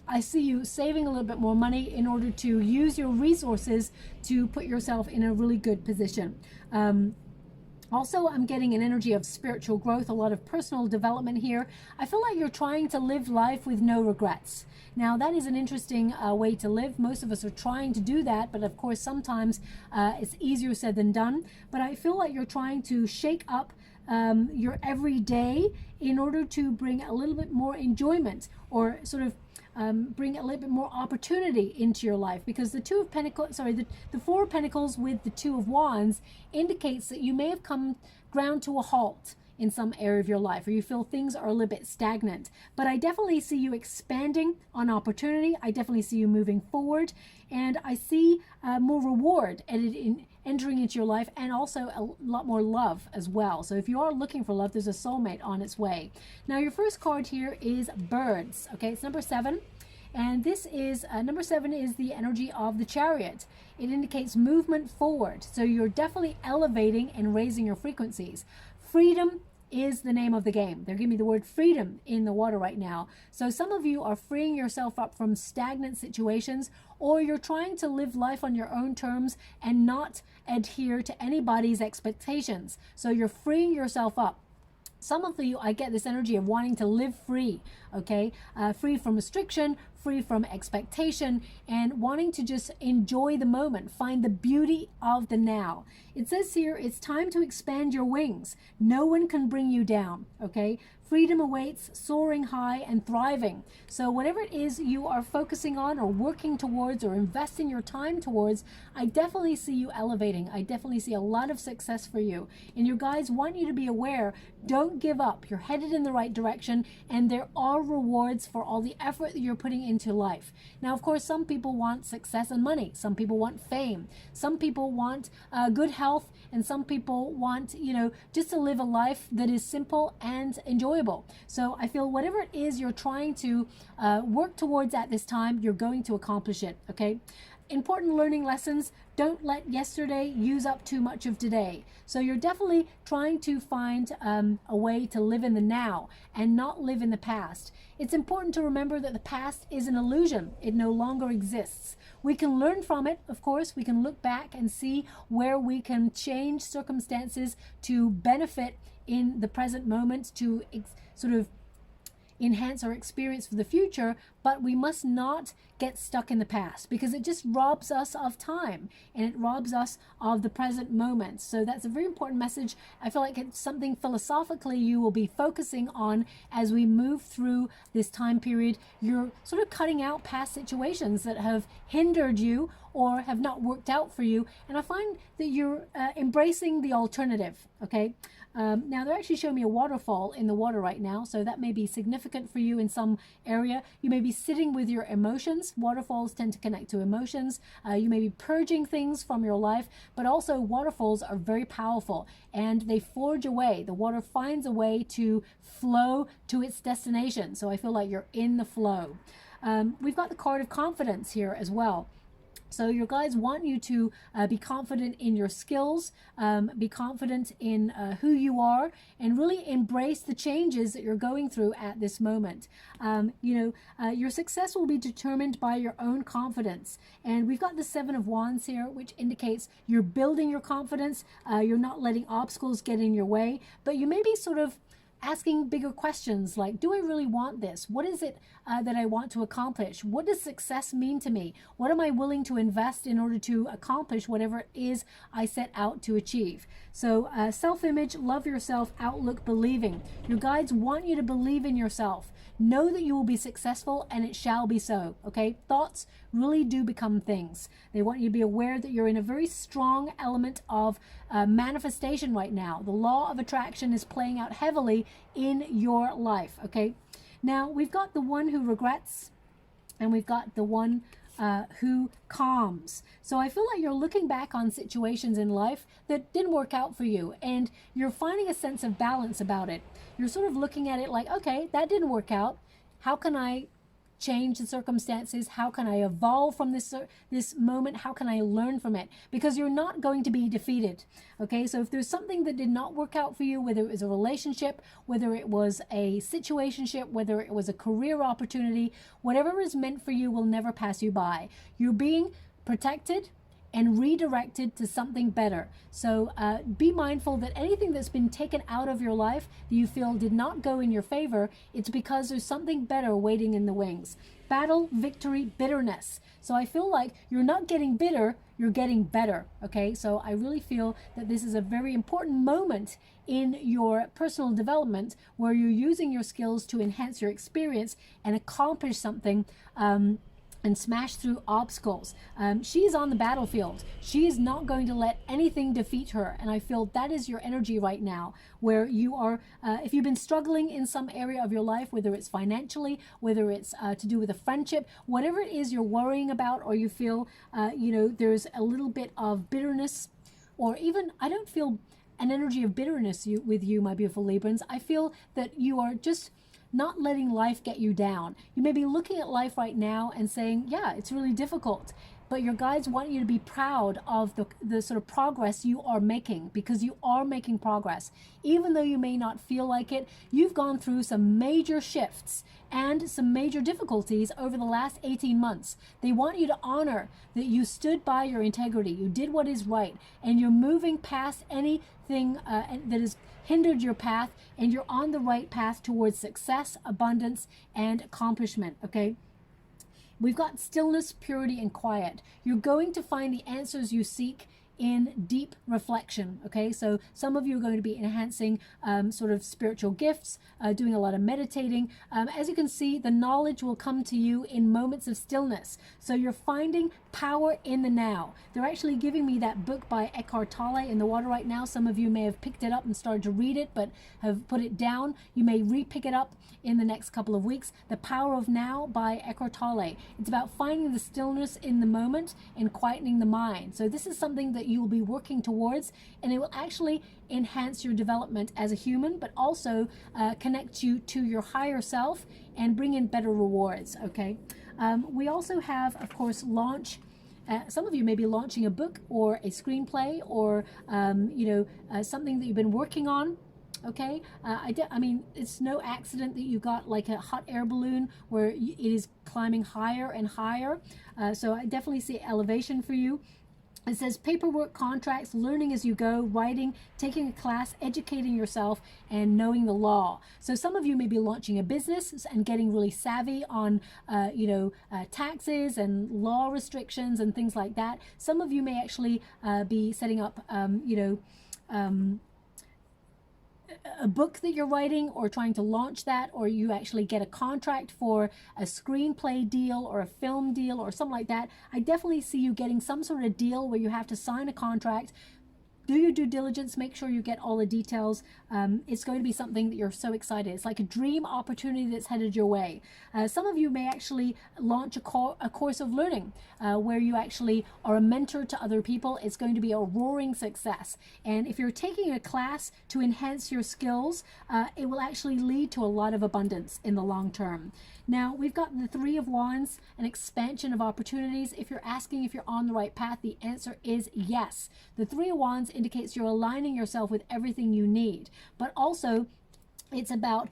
I see you saving a little bit more money in order to use your resources to put yourself in a really good position. Also, I'm getting an energy of spiritual growth, a lot of personal development here. I feel like you're trying to live life with no regrets. Now, that is an interesting way to live. Most of us are trying to do that, but of course, sometimes it's easier said than done. But I feel like you're trying to shake up your everyday in order to bring a little bit more enjoyment or sort of bring a little bit more opportunity into your life, because the Two of Pentacles, the Four of Pentacles with the Two of Wands indicates that you may have come ground to a halt in some area of your life, or you feel things are a little bit stagnant. But I definitely see you expanding on opportunity. I definitely see you moving forward, and I see more reward entering into your life, and also a lot more love as well. So if you are looking for love, there's a soulmate on its way. Now, your first card here is birds. Okay, it's number 7. And this is, number 7 is the energy of the Chariot. It indicates movement forward. So you're definitely elevating and raising your frequencies. Freedom is the name of the game. They're giving me the word freedom in the water right now. So some of you are freeing yourself up from stagnant situations, or you're trying to live life on your own terms and not adhere to anybody's expectations. So you're freeing yourself up. Some of you, I get this energy of wanting to live free, okay? Free from restriction, free from expectation, and wanting to just enjoy the moment, find the beauty of the now. It says here, it's time to expand your wings. No one can bring you down, okay? Freedom awaits, soaring high and thriving. So whatever it is you are focusing on or working towards or investing your time towards, I definitely see you elevating. I definitely see a lot of success for you. And your guides want you to be aware, don't give up. You're headed in the right direction, and there are rewards for all the effort that you're putting into life. Now, of course, some people want success and money. Some people want fame. Some people want good health, and some people want, just to live a life that is simple and enjoyable. So I feel whatever it is you're trying to work towards at this time, you're going to accomplish it, okay? Important learning lessons. Don't let yesterday use up too much of today. So you're definitely trying to find a way to live in the now and not live in the past. It's important to remember that the past is an illusion. It no longer exists. We can learn from it, of course. We can look back and see where we can change circumstances to benefit in the present moment, to sort of enhance our experience for the future. but we must not get stuck in the past, because it just robs us of time and it robs us of the present moment. So that's a very important message. I feel like it's something philosophically you will be focusing on as we move through this time period. You're sort of cutting out past situations that have hindered you or have not worked out for you, and I find that you're embracing the alternative. Okay, now they're actually showing me a waterfall in the water right now, so that may be significant for you in some area. You may be sitting with your emotions. Waterfalls tend to connect to emotions. You may be purging things from your life, but also waterfalls are very powerful and they forge a way. The water finds a way to flow to its destination, so I feel like you're in the flow. We've got the card of confidence here as well. So your guides want you to be confident in your skills, be confident in who you are, and really embrace the changes that you're going through at this moment. Your success will be determined by your own confidence. And we've got the Seven of Wands here, which indicates you're building your confidence. You're not letting obstacles get in your way, but you may be sort of asking bigger questions like, do I really want this? What is it that I want to accomplish? What does success mean to me? What am I willing to invest in order to accomplish whatever it is I set out to achieve? So self-image, love yourself, outlook, believing. Your guides want you to believe in yourself. Know that you will be successful and it shall be so. Okay, thoughts really do become things. They want you to be aware that you're in a very strong element of manifestation right now. The law of attraction is playing out heavily in your life. Okay, now we've got the one who regrets and we've got the one who calms. So I feel like you're looking back on situations in life that didn't work out for you and you're finding a sense of balance about it. You're sort of looking at it like, okay, that didn't work out. How can I change the circumstances? How can I evolve from this moment? How can I learn from it? Because you're not going to be defeated. Okay, so if there's something that did not work out for you, whether it was a relationship, whether it was a situationship, whether it was a career opportunity, whatever is meant for you will never pass you by. You're being protected and redirected to something better. So be mindful that anything that's been taken out of your life that you feel did not go in your favor, it's because there's something better waiting in the wings. Battle, victory, bitterness. So I feel like you're not getting bitter, you're getting better. Okay, so I really feel that this is a very important moment in your personal development where you're using your skills to enhance your experience and accomplish something and smash through obstacles. She's on the battlefield. She is not going to let anything defeat her. And I feel that is your energy right now, where you are, if you've been struggling in some area of your life, whether it's financially, whether it's to do with a friendship, whatever it is you're worrying about, or you feel, there's a little bit of bitterness, or even, I don't feel an energy of bitterness with you, my beautiful Librans. I feel that you are just not letting life get you down. You may be looking at life right now and saying, yeah, it's really difficult, but your guides want you to be proud of the sort of progress you are making, because you are making progress. Even though you may not feel like it, you've gone through some major shifts and some major difficulties over the last 18 months. They want you to honor that you stood by your integrity, you did what is right, and you're moving past anything that has hindered your path, and you're on the right path towards success, abundance, and accomplishment. Okay, we've got stillness, purity, and quiet. You're going to find the answers you seek in deep reflection. Okay, so some of you are going to be enhancing sort of spiritual gifts, doing a lot of meditating. As you can see, the knowledge will come to you in moments of stillness. So you're finding power in the now. They're actually giving me that book by Eckhart Tolle in the water right now. Some of you may have picked it up and started to read it, but have put it down. You may re-pick it up in the next couple of weeks. The Power of Now by Eckhart Tolle. It's about finding the stillness in the moment and quietening the mind. So this is something that you will be working towards, and it will actually enhance your development as a human, but also connect you to your higher self and bring in better rewards. Okay, we also have, of course, launch. Some of you may be launching a book or a screenplay, or something that you've been working on. Okay, I mean, it's no accident that you got like a hot air balloon where it is climbing higher and higher. So I definitely see elevation for you. It says paperwork, contracts, learning as you go, writing, taking a class, educating yourself, and knowing the law. So some of you may be launching a business and getting really savvy on, taxes and law restrictions and things like that. Some of you may actually be setting up, a book that you're writing or trying to launch that, or you actually get a contract for a screenplay deal or a film deal or something like that. I definitely see you getting some sort of deal where you have to sign a contract. Do your due diligence, make sure you get all the details. It's going to be something that you're so excited. It's like a dream opportunity that's headed your way. Some of you may actually launch a course of learning where you actually are a mentor to other people. It's going to be a roaring success. And if you're taking a class to enhance your skills, it will actually lead to a lot of abundance in the long term. Now, we've got the Three of Wands, an expansion of opportunities. If you're asking if you're on the right path, the answer is yes. The Three of Wands indicates you're aligning yourself with everything you need, but also it's about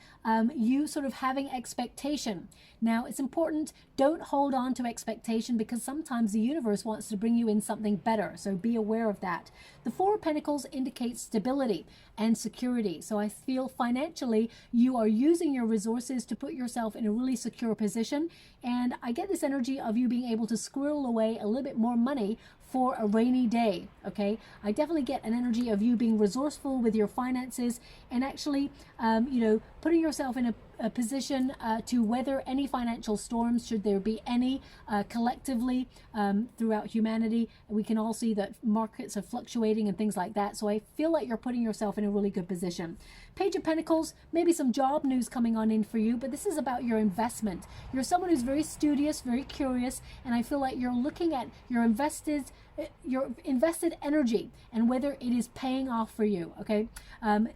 you sort of having expectation. Now, it's important, don't hold on to expectation, because sometimes the universe wants to bring you in something better. So be aware of that. The Four of Pentacles indicates stability and security. So I feel financially you are using your resources to put yourself in a really secure position. And I get this energy of you being able to squirrel away a little bit more money for a rainy day. Okay, I definitely get an energy of you being resourceful with your finances and actually putting yourself in a position to weather any financial storms, should there be any, collectively throughout humanity. We can all see that markets are fluctuating and things like that. So I feel like you're putting yourself in a really good position. Page of Pentacles, maybe some job news coming on in for you, but this is about your investment. You're someone who's very studious, very curious, and I feel like you're looking at your invested energy and whether it is paying off for you. Okay,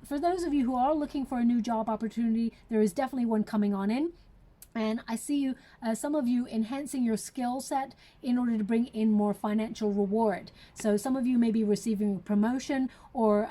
for those of you who are looking for a new job opportunity, there is definitely one coming on in. And I see you, some of you enhancing your skill set in order to bring in more financial reward. So some of you may be receiving a promotion or,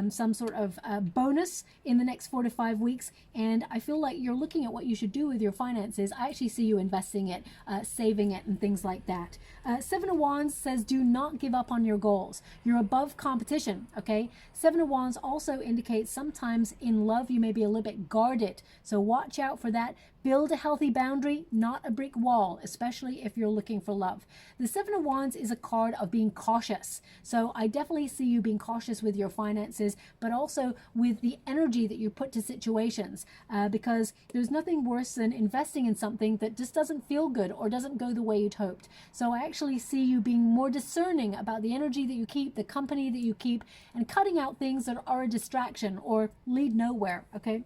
some sort of bonus in the next 4 to 5 weeks. And I feel like you're looking at what you should do with your finances. I actually see you investing it, saving it, and things like that. Seven of Wands says, do not give up on your goals. You're above competition, okay? Seven of Wands also indicates sometimes in love you may be a little bit guarded. So watch out for that. Build a healthy boundary, not a brick wall, especially if you're looking for love. The Seven of Wands is a card of being cautious. So I definitely see you being cautious with your finances, but also with the energy that you put to situations, because there's nothing worse than investing in something that just doesn't feel good or doesn't go the way you'd hoped. So I actually see you being more discerning about the energy that you keep, the company that you keep, and cutting out things that are a distraction or lead nowhere, okay?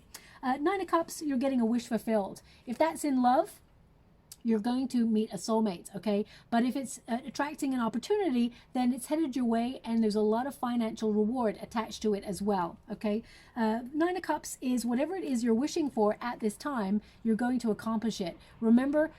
Nine of Cups, you're getting a wish fulfilled. If that's in love, you're going to meet a soulmate, okay? But if it's attracting an opportunity, then it's headed your way and there's a lot of financial reward attached to it as well, okay? Nine of Cups is whatever it is you're wishing for at this time, you're going to accomplish it. Remember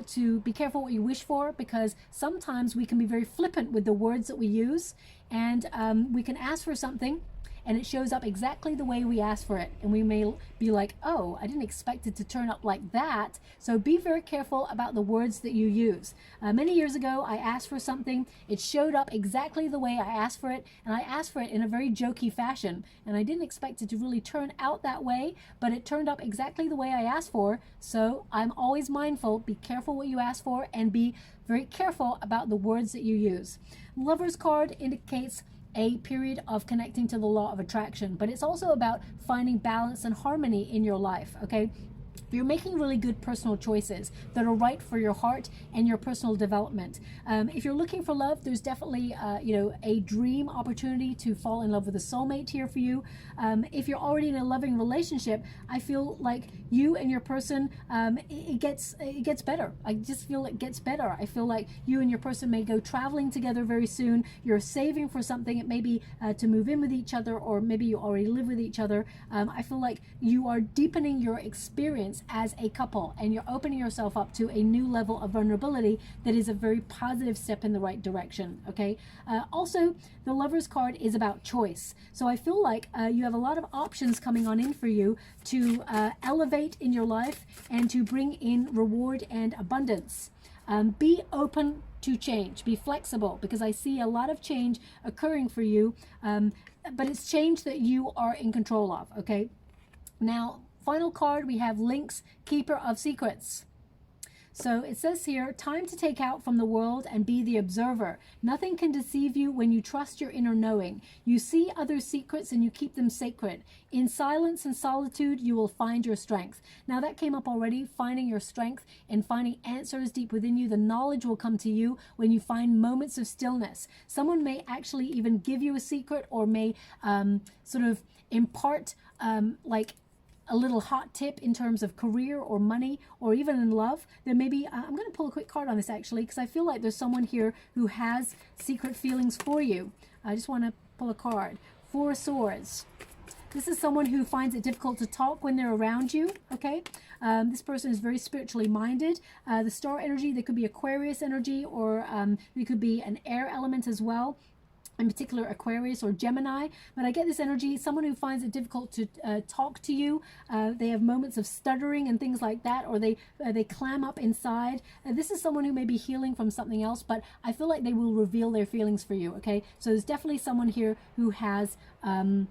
to be careful what you wish for, because sometimes we can be very flippant with the words that we use, and we can ask for something and it shows up exactly the way we asked for it. And we may be like, oh, I didn't expect it to turn up like that. So be very careful about the words that you use. Many years ago, I asked for something. It showed up exactly the way I asked for it. And I asked for it in a very jokey fashion. And I didn't expect it to really turn out that way, but it turned up exactly the way I asked for. So I'm always mindful, be careful what you ask for, and be very careful about the words that you use. Lover's card indicates a period of connecting to the law of attraction, but it's also about finding balance and harmony in your life, okay? You're making really good personal choices that are right for your heart and your personal development. If you're looking for love, there's definitely a dream opportunity to fall in love with a soulmate here for you. If you're already in a loving relationship, I feel like you and your person, it gets better. I just feel it gets better. I feel like you and your person may go traveling together very soon. You're saving for something. It may be to move in with each other, or maybe you already live with each other. I feel like you are deepening your experience as a couple, and you're opening yourself up to a new level of vulnerability that is a very positive step in the right direction, okay? Also, the Lover's card is about choice. So I feel like you have a lot of options coming on in for you to elevate in your life and to bring in reward and abundance. Be open to change. Be flexible, because I see a lot of change occurring for you, but it's change that you are in control of, okay? Now, final card, we have Lynx, Keeper of Secrets. So it says here, time to take out from the world and be the observer. Nothing can deceive you when you trust your inner knowing. You see others' secrets and you keep them sacred. In silence and solitude, you will find your strength. Now that came up already, finding your strength and finding answers deep within you. The knowledge will come to you when you find moments of stillness. Someone may actually even give you a secret, or may sort of impart like a little hot tip in terms of career or money, or even in love. There may be, I'm going to pull a quick card on this actually, because I feel like there's someone here who has secret feelings for you. I just want to pull a card. Four of Swords. This is someone who finds it difficult to talk when they're around you, okay? This person is very spiritually minded. The star energy, there could be Aquarius energy, or there could be an air element as well. In particular Aquarius or Gemini, but I get this energy, someone who finds it difficult to talk to you. They have moments of stuttering and things like that, or they clam up inside. This is someone who may be healing from something else, but I feel like they will reveal their feelings for you, okay? So there's definitely someone here who has hidden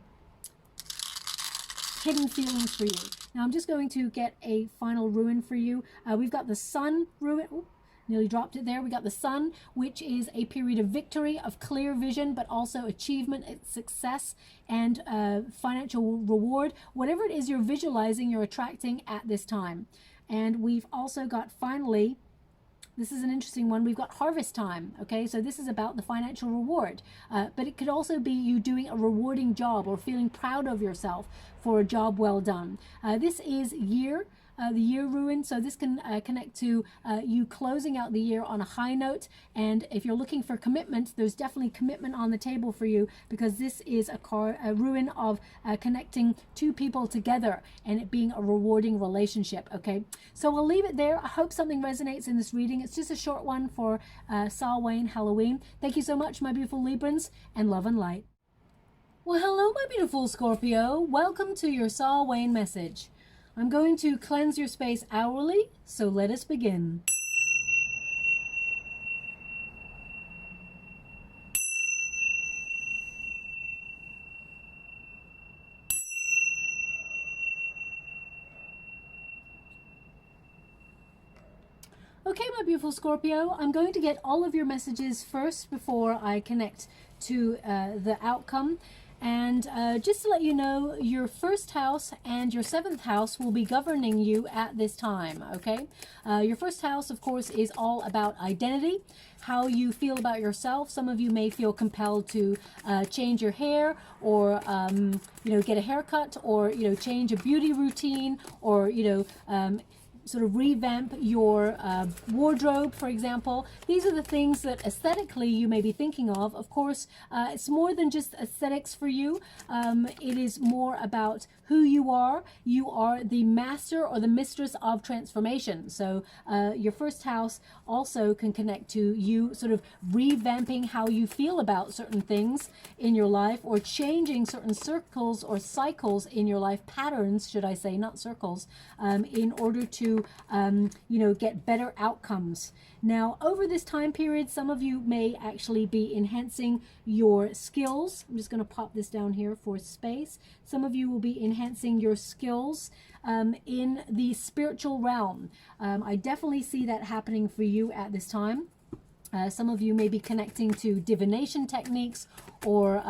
feelings for you. Now I'm just going to get a final rune for you. We've got the Sun rune. Ooh, nearly dropped it there. We got the Sun, which is a period of victory, of clear vision, but also achievement, success, and financial reward. Whatever it is you're visualizing, you're attracting at this time. And we've also got, finally, this is an interesting one, we've got harvest time, okay? So this is about the financial reward, but it could also be you doing a rewarding job or feeling proud of yourself for a job well done. This is the year rune, so this can connect to you closing out the year on a high note. And if you're looking for commitment, there's definitely commitment on the table for you, because this is a rune of connecting two people together and it being a rewarding relationship, okay? So we'll leave it there. I hope something resonates in this reading. It's just a short one for Samhain, Halloween. Thank you so much, my beautiful Librans, and love and light. Well, hello, my beautiful Scorpio. Welcome to your Samhain message. I'm going to cleanse your space hourly, so let us begin. Okay, my beautiful Scorpio, I'm going to get all of your messages first before I connect to the outcome. And just to let you know, your first house and your seventh house will be governing you at this time, okay? Your first house, of course, is all about identity, how you feel about yourself. Some of you may feel compelled to change your hair, or, you know, get a haircut, or, you know, change a beauty routine, or, you know, sort of revamp your wardrobe, for example. These are the things that aesthetically you may be thinking of. Of course, it's more than just aesthetics for you. It is more about who you are. You are the master or the mistress of transformation. So your first house also can connect to you sort of revamping how you feel about certain things in your life, or changing certain circles or cycles in your life, patterns, should I say, not circles, in order to you know, get better outcomes. Now, over this time period, some of you may actually be enhancing your skills. I'm just going to pop this down here for space. Some of you will be enhancing your skills in the spiritual realm. I definitely see that happening for you at this time. Some of you may be connecting to divination techniques, or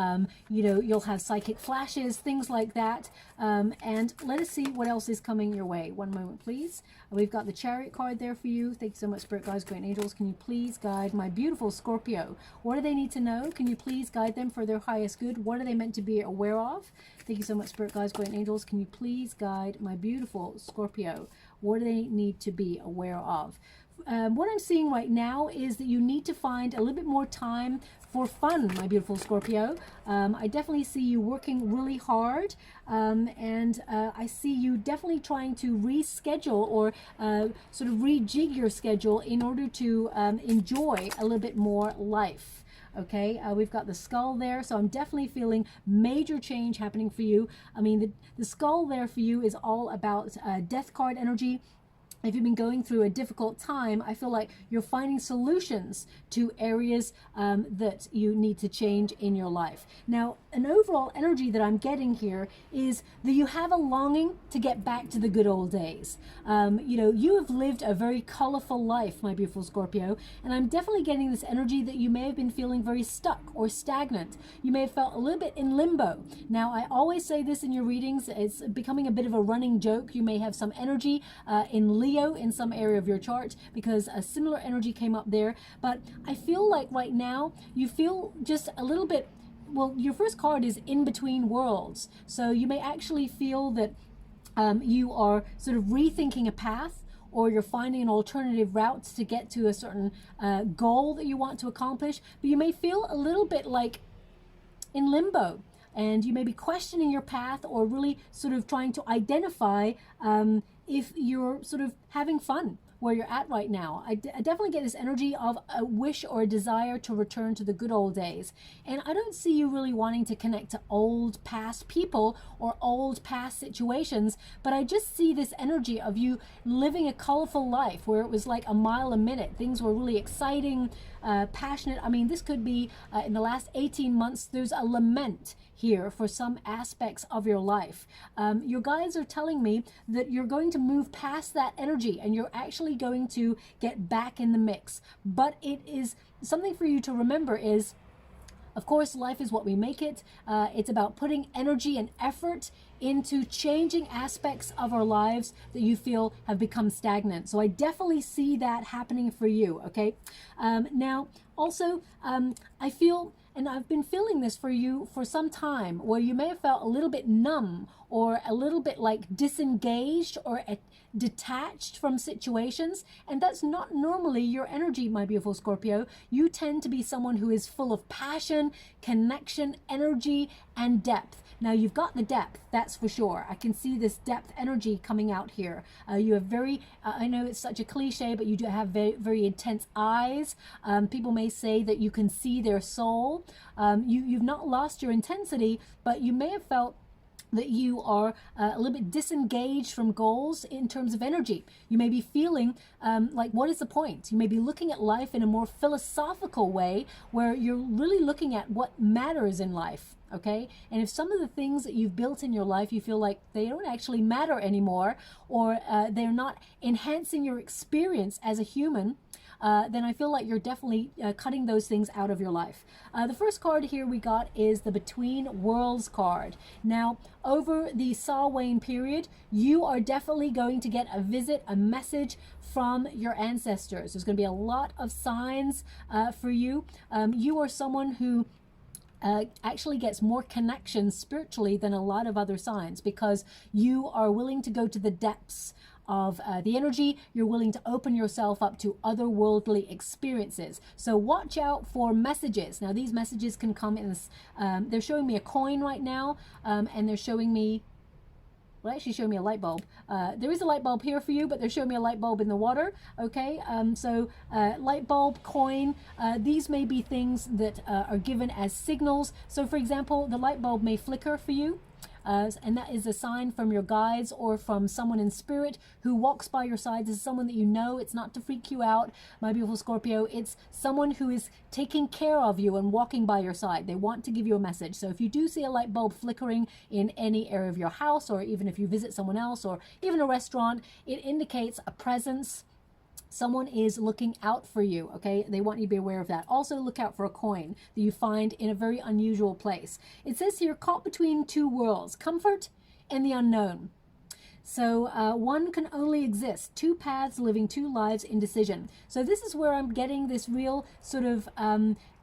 you know, you'll have psychic flashes, things like that. And let us see what else is coming your way. One moment, please. We've got the Chariot card there for you. Thank you so much, Spirit Guides, Great Angels. Can you please guide my beautiful Scorpio? What do they need to know? Can you please guide them for their highest good? What are they meant to be aware of? Thank you so much, Spirit Guides, Great Angels. Can you please guide my beautiful Scorpio? What do they need to be aware of? What I'm seeing right now is that you need to find a little bit more time for fun, my beautiful Scorpio. I definitely see you working really hard, and I see you definitely trying to reschedule, or sort of rejig your schedule in order to enjoy a little bit more life. Okay, we've got the skull there, so I'm definitely feeling major change happening for you. I mean, the skull there for you is all about death card energy. if you've been going through a difficult time, I feel like you're finding solutions to areas that you need to change in your life. Now, an overall energy that I'm getting here is that you have a longing to get back to the good old days. You know, you have lived a very colorful life, my beautiful Scorpio, and I'm definitely getting this energy that you may have been feeling very stuck or stagnant. You may have felt a little bit in limbo. Now, I always say this in your readings, it's becoming a bit of a running joke. You may have some energy in Leo in some area of your chart, because a similar energy came up there. But I feel like right now you feel just a little bit, well, your first card is in between worlds, so you may actually feel that you are sort of rethinking a path, or you're finding an alternative route to get to a certain goal that you want to accomplish. But you may feel a little bit like in limbo, and you may be questioning your path, or really sort of trying to identify if you're sort of having fun where you're at right now. I definitely get this energy of a wish or a desire to return to the good old days. And I don't see you really wanting to connect to old past people or old past situations, but I just see this energy of you living a colorful life where it was like a mile a minute. Things were really exciting, passionate. I mean, this could be in the last 18 months, there's a lament here for some aspects of your life. Your guides are telling me that you're going to move past that energy, and you're actually going to get back in the mix. But it is something for you to remember is, of course, life is what we make it. It's about putting energy and effort into changing aspects of our lives that you feel have become stagnant. So I definitely see that happening for you, okay? Now, also, I feel, and I've been feeling this for you for some time, where you may have felt a little bit numb, or a little bit like disengaged or detached from situations. And that's not normally your energy, my beautiful Scorpio. You tend to be someone who is full of passion, connection, energy, and depth. Now, you've got the depth, that's for sure. I can see this depth energy coming out here. You have very, I know it's such a cliche, but you do have very, very intense eyes. People may say that you can see their soul. You've not lost your intensity, but you may have felt that you are a little bit disengaged from goals in terms of energy. You may be feeling like, what is the point? You may be looking at life in a more philosophical way, where you're really looking at what matters in life. Okay, and if some of the things that you've built in your life, you feel like they don't actually matter anymore, or they're not enhancing your experience as a human, then I feel like you're definitely cutting those things out of your life. The first card here we got is the Between Worlds card. Now, over the Samhain period, you are definitely going to get a visit, a message from your ancestors. There's going to be a lot of signs for you. You are someone who actually gets more connection spiritually than a lot of other signs, because you are willing to go to the depths of the energy. You're willing to open yourself up to otherworldly experiences. So watch out for messages. Now, these messages can come in this, they're showing me a coin right now, and they're showing me, well, actually show me a light bulb. There is a light bulb here for you, but they're showing me a light bulb in the water. Okay, so light bulb, coin, these may be things that are given as signals. So for example, the light bulb may flicker for you. And that is a sign from your guides or from someone in spirit who walks by your side. This is someone that you know. It's not to freak you out, my beautiful Scorpio. It's someone who is taking care of you and walking by your side. They want to give you a message. So if you do see a light bulb flickering in any area of your house, or even if you visit someone else, or even a restaurant, it indicates a presence. Someone is looking out for you, okay? They want you to be aware of that. Also, look out for a coin that you find in a very unusual place. It says here, caught between two worlds, comfort and the unknown. So one can only exist, two paths living two lives, indecision. So this is where I'm getting this real sort of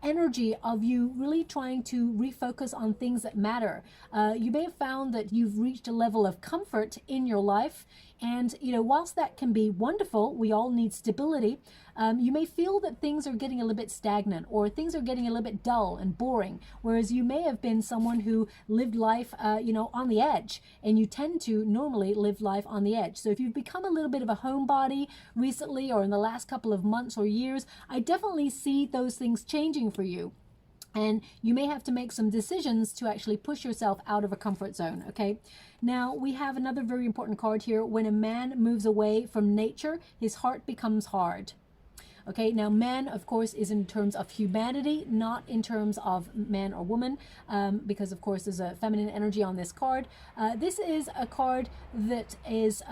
energy of you really trying to refocus on things that matter. You may have found that you've reached a level of comfort in your life, and you know, whilst that can be wonderful, we all need stability. You may feel that things are getting a little bit stagnant, or things are getting a little bit dull and boring, whereas you may have been someone who lived life you know, on the edge, and you tend to normally live life on the edge. So if you've become a little bit of a homebody recently, or in the last couple of months or years, I definitely see those things changing for you. And you may have to make some decisions to actually push yourself out of a comfort zone, okay? Now, we have another very important card here. When a man moves away from nature, his heart becomes hard. Okay, now man, of course, is in terms of humanity, not in terms of man or woman, because, of course, there's a feminine energy on this card. This is a card that is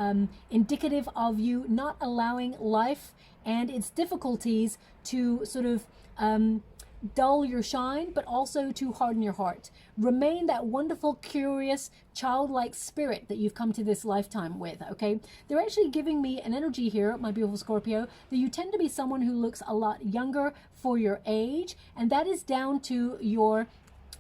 indicative of you not allowing life and its difficulties to sort of dull your shine, but also to harden your heart. Remain that wonderful, curious, childlike spirit that you've come to this lifetime with, okay? They're actually giving me an energy here, my beautiful Scorpio, that you tend to be someone who looks a lot younger for your age, and that is down to your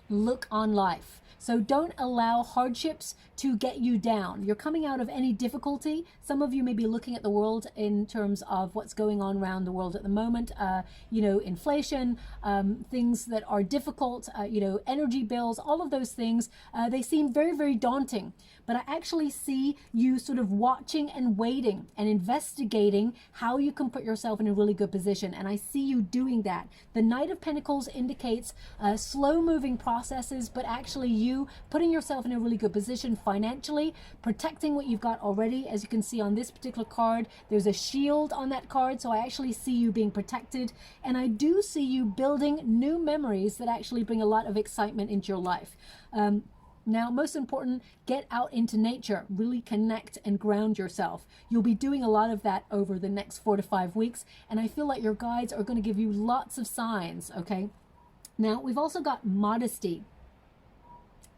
look on life. So don't allow hardships to get you down. You're coming out of any difficulty. Some of you may be looking at the world in terms of what's going on around the world at the moment. You know, inflation, things that are difficult, you know, energy bills, all of those things. They seem very, very daunting. But I actually see you sort of watching and waiting and investigating how you can put yourself in a really good position. And I see you doing that. The Knight of Pentacles indicates slow moving processes, but actually you putting yourself in a really good position financially, protecting what you've got already. As you can see on this particular card, there's a shield on that card. So I actually see you being protected. And I do see you building new memories that actually bring a lot of excitement into your life. Now, most important, get out into nature, really connect and ground yourself. You'll be doing a lot of that over the next 4 to 5 weeks. And I feel like your guides are going to give you lots of signs, okay? Now, we've also got modesty.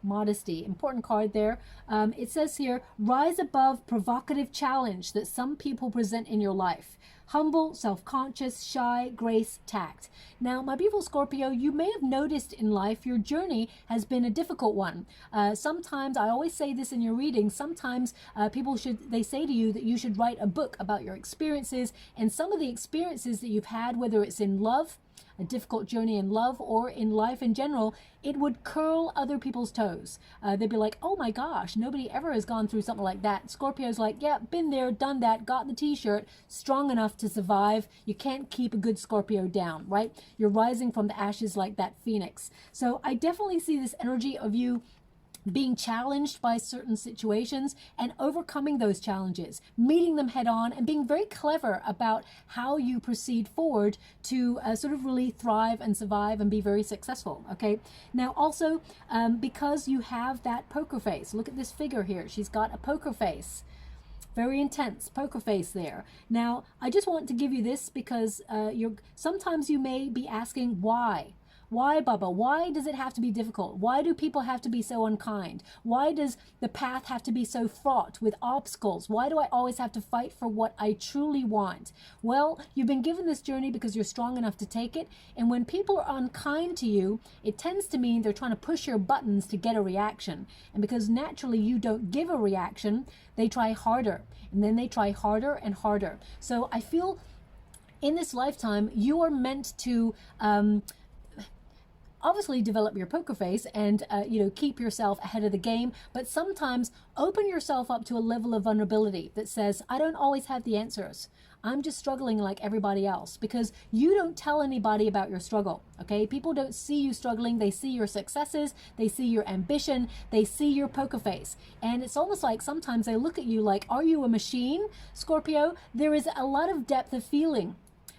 Modesty, important card there. It says here, rise above provocative challenge that some people present in your life. Humble, self-conscious, shy, grace, tact. Now, my beautiful Scorpio, you may have noticed in life your journey has been a difficult one. Sometimes, I always say this in your reading, sometimes they say to you that you should write a book about your experiences, and some of the experiences that you've had, whether it's in love, a difficult journey in love or in life in general, it would curl other people's toes. They'd be like, oh my gosh, nobody ever has gone through something like that. Scorpio's like, yeah, been there, done that, got the t-shirt, strong enough to survive. You can't keep a good Scorpio down, right? You're rising from the ashes like that phoenix. So I definitely see this energy of you being challenged by certain situations and overcoming those challenges, meeting them head on, and being very clever about how you proceed forward to sort of really thrive and survive and be very successful, okay? Now also, because you have that poker face, look at this figure here. She's got a poker face. Very intense poker face there. Now, I just want to give you this because sometimes you may be asking why. Why, Bubba? Why does it have to be difficult? Why do people have to be so unkind? Why does the path have to be so fraught with obstacles? Why do I always have to fight for what I truly want? Well, you've been given this journey because you're strong enough to take it. And when people are unkind to you, it tends to mean they're trying to push your buttons to get a reaction. And because naturally you don't give a reaction, they try harder. And then they try harder and harder. So I feel in this lifetime, you are meant to obviously develop your poker face and you know, keep yourself ahead of the game, but sometimes open yourself up to a level of vulnerability that says, I don't always have the answers. I'm just struggling like everybody else, because you don't tell anybody about your struggle, okay? People don't see you struggling. They see your successes. They see your ambition. They see your poker face. And it's almost like sometimes they look at you like, are you a machine, Scorpio? There is a lot of depth of feeling,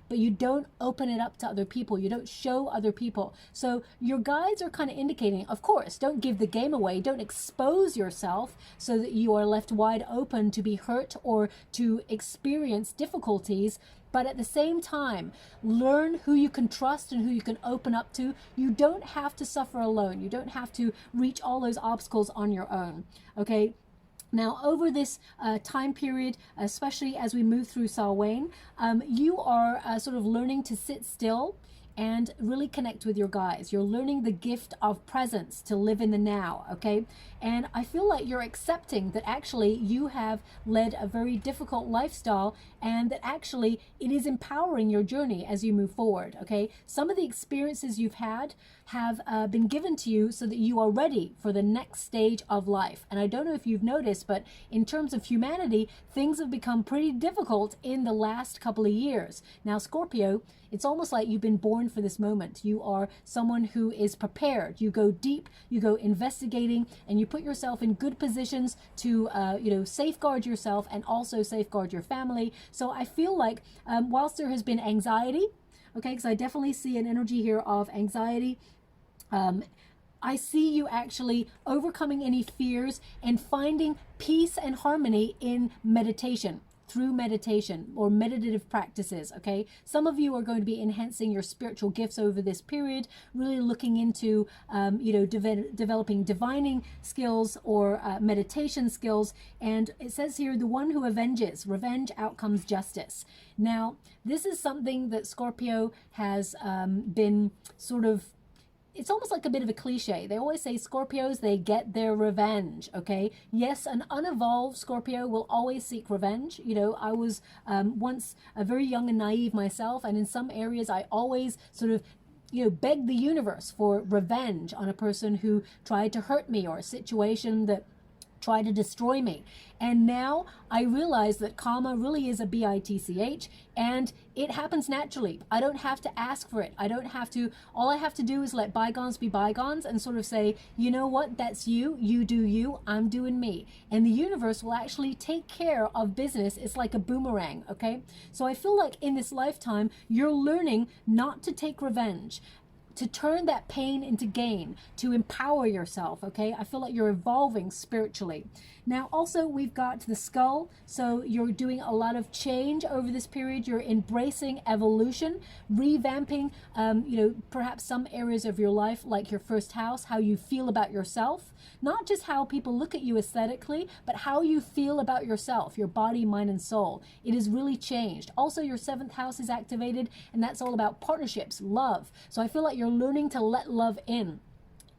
but you don't open it up to other people. You don't show other people. So your guides are kind of indicating, of course, don't give the game away. Don't expose yourself so that you are left wide open to be hurt or to experience difficulties. But at the same time, learn who you can trust and who you can open up to. You don't have to suffer alone. You don't have to reach all those obstacles on your own, okay? Now, over this time period, especially as we move through Samhain, you are sort of learning to sit still and really connect with your guides. You're learning the gift of presence, to live in the now, okay? And I feel like you're accepting that actually you have led a very difficult lifestyle and that actually it is empowering your journey as you move forward, okay? Some of the experiences you've had, have been given to you so that you are ready for the next stage of life. And I don't know if you've noticed, but in terms of humanity, things have become pretty difficult in the last couple of years. Now, Scorpio, it's almost like you've been born for this moment. You are someone who is prepared. You go deep, you go investigating, and you put yourself in good positions to, safeguard yourself and also safeguard your family. So I feel like whilst there has been anxiety, okay, because I definitely see an energy here of anxiety, I see you actually overcoming any fears and finding peace and harmony in meditation, through meditation or meditative practices. Okay, some of you are going to be enhancing your spiritual gifts over this period, really looking into developing divining skills or meditation skills. And it says here, the one who avenges, revenge outcomes justice. Now, this is something that Scorpio has been sort of, it's almost like a bit of a cliche. They always say Scorpios, they get their revenge, okay? Yes, an unevolved Scorpio will always seek revenge. You know, I was once a very young and naive myself, and in some areas I always sort of beg the universe for revenge on a person who tried to hurt me or a situation that try to destroy me. And now I realize that karma really is a bitch, and it happens naturally. I don't have to ask for it. I don't have to, all I have to do is let bygones be bygones and sort of say, you know what, that's you, you do you, I'm doing me. And the universe will actually take care of business. It's like a boomerang, okay? So I feel like in this lifetime, you're learning not to take revenge, to turn that pain into gain, to empower yourself, okay? I feel like you're evolving spiritually. Now, also, we've got the skull. So you're doing a lot of change over this period. You're embracing evolution, revamping, perhaps some areas of your life, like your first house, how you feel about yourself. Not just how people look at you aesthetically, but how you feel about yourself, your body, mind, and soul. It has really changed. Also, your 7th house is activated, and that's all about partnerships, love. So I feel like you're learning to let love in.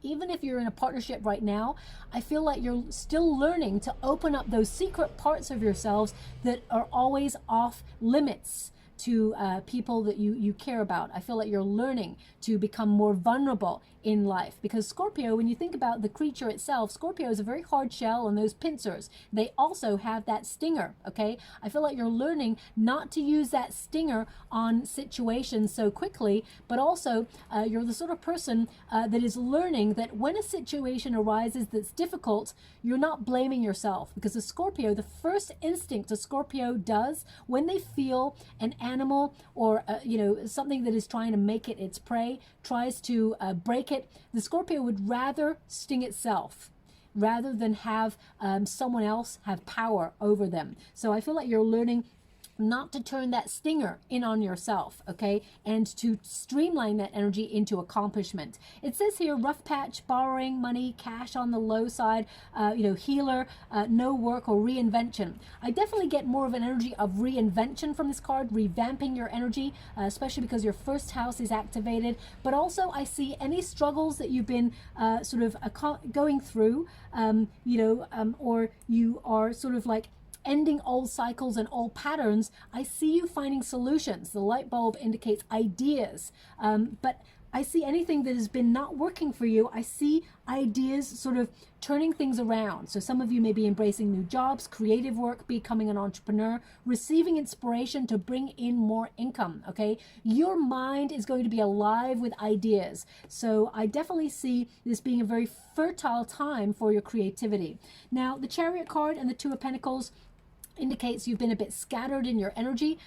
Even if you're in a partnership right now, I feel like you're still learning to open up those secret parts of yourselves that are always off limits to people that you care about. I feel like you're learning to become more vulnerable in life, because Scorpio, when you think about the creature itself, Scorpio is a very hard shell, and those pincers, they also have that stinger, okay? I feel like you're learning not to use that stinger on situations so quickly, but also you're the sort of person that is learning that when a situation arises that's difficult, you're not blaming yourself, because a Scorpio, the first instinct a Scorpio does when they feel an animal or something that is trying to make it its prey, tries to break it, the Scorpio would rather sting itself rather than have someone else have power over them. So I feel like you're learning not to turn that stinger in on yourself, okay, and to streamline that energy into accomplishment. It says here, rough patch, borrowing money, cash on the low side, healer, no work, or reinvention. I definitely get more of an energy of reinvention from this card, revamping your energy, especially because your first house is activated. But also I see any struggles that you've been going through, or you are sort of like ending old cycles and old patterns. I see you finding solutions. The light bulb indicates ideas, but I see anything that has been not working for you, I see ideas sort of turning things around. So some of you may be embracing new jobs, creative work, becoming an entrepreneur, receiving inspiration to bring in more income, okay? Your mind is going to be alive with ideas. So I definitely see this being a very fertile time for your creativity. Now, the Chariot card and the Two of Pentacles indicates you've been a bit scattered in your energy.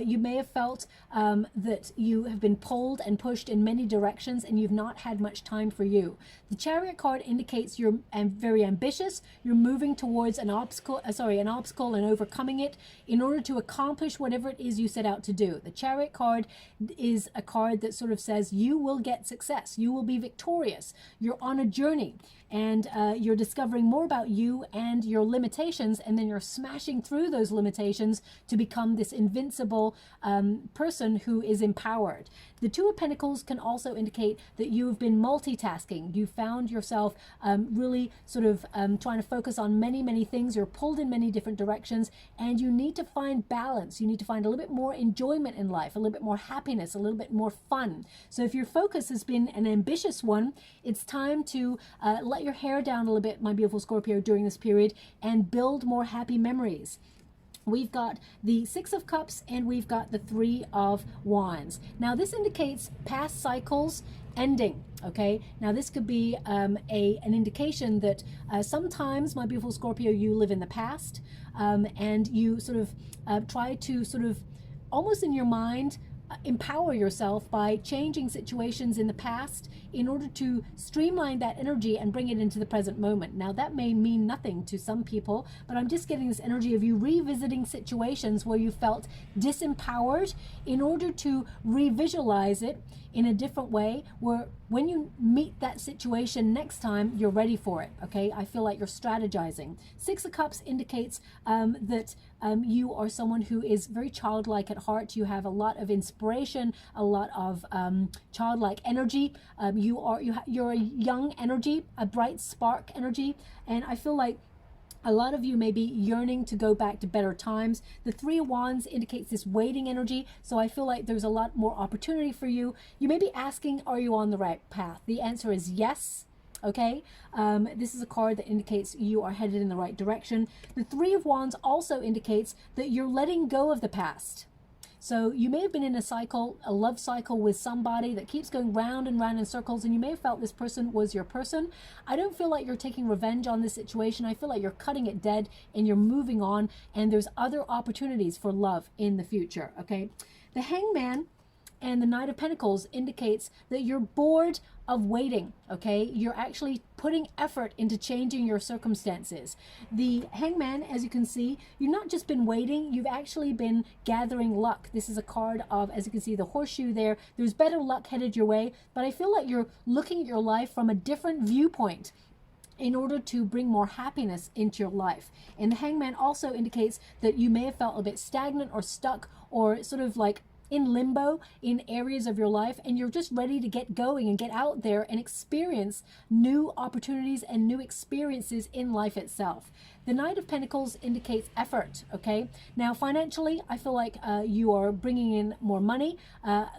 You may have felt that you have been pulled and pushed in many directions, and you've not had much time for you. The Chariot card indicates you're very ambitious. You're moving towards an obstacle and overcoming it in order to accomplish whatever it is you set out to do. The Chariot card is a card that sort of says you will get success. You will be victorious. You're on a journey, and you're discovering more about you and your limitations, and then you're smashing through through those limitations to become this invincible person who is empowered. The Two of Pentacles can also indicate that you've been multitasking. You found yourself really sort of trying to focus on many things. You're pulled in many different directions, and you need to find balance. You need to find a little bit more enjoyment in life, a little bit more happiness, a little bit more fun. So if your focus has been an ambitious one, it's time to let your hair down a little bit, my beautiful Scorpio, during this period, and build more happy memories. We've got the Six of Cups and we've got the Three of Wands. Now this indicates past cycles ending. Okay, now this could be an indication that sometimes, my beautiful Scorpio, you live in the past, and you sort of try to sort of almost in your mind empower yourself by changing situations in the past in order to streamline that energy and bring it into the present moment. Now that may mean nothing to some people, but I'm just getting this energy of you revisiting situations where you felt disempowered in order to revisualize it in a different way, where when you meet that situation next time, you're ready for it. Okay, I feel like you're strategizing. Six of Cups indicates that you are someone who is very childlike at heart. You have a lot of inspiration, a lot of childlike energy. You're a young energy, a bright spark energy, and I feel like a lot of you may be yearning to go back to better times. The Three of Wands indicates this waiting energy, so I feel like there's a lot more opportunity for you. You may be asking, are you on the right path? The answer is yes. Okay, this is a card that indicates you are headed in the right direction. The Three of Wands also indicates that you're letting go of the past. So you may have been in a cycle, a love cycle with somebody that keeps going round and round in circles, and you may have felt this person was your person. I don't feel like you're taking revenge on this situation. I feel like you're cutting it dead and you're moving on, and there's other opportunities for love in the future. Okay, the Hangman and the Knight of Pentacles indicates that you're bored of waiting. Okay, you're actually putting effort into changing your circumstances. The Hangman, as you can see, you've not just been waiting, you've actually been gathering luck. This is a card of, as you can see, the horseshoe there. There's better luck headed your way, but I feel like you're looking at your life from a different viewpoint in order to bring more happiness into your life. And the Hangman also indicates that you may have felt a bit stagnant or stuck or sort of like in limbo in areas of your life, and you're just ready to get going and get out there and experience new opportunities and new experiences in life itself. The Knight of Pentacles indicates effort. Okay, now financially, I feel like you are bringing in more money.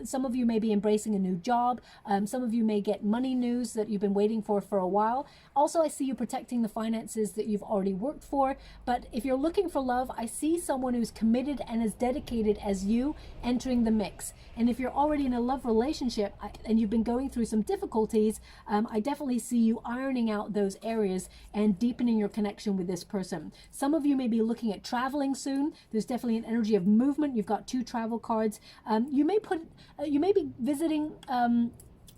Some of you may be embracing a new job. Some of you may get money news that you've been waiting for a while. Also, I see you protecting the finances that you've already worked for. But if you're looking for love, I see someone who's committed and as dedicated as you entering the mix. And if you're already in a love relationship and you've been going through some difficulties, I definitely see you ironing out those areas and deepening your connection with this person. Some of you may be looking at traveling soon. There's definitely an energy of movement. You've got 2 travel cards. You may be visiting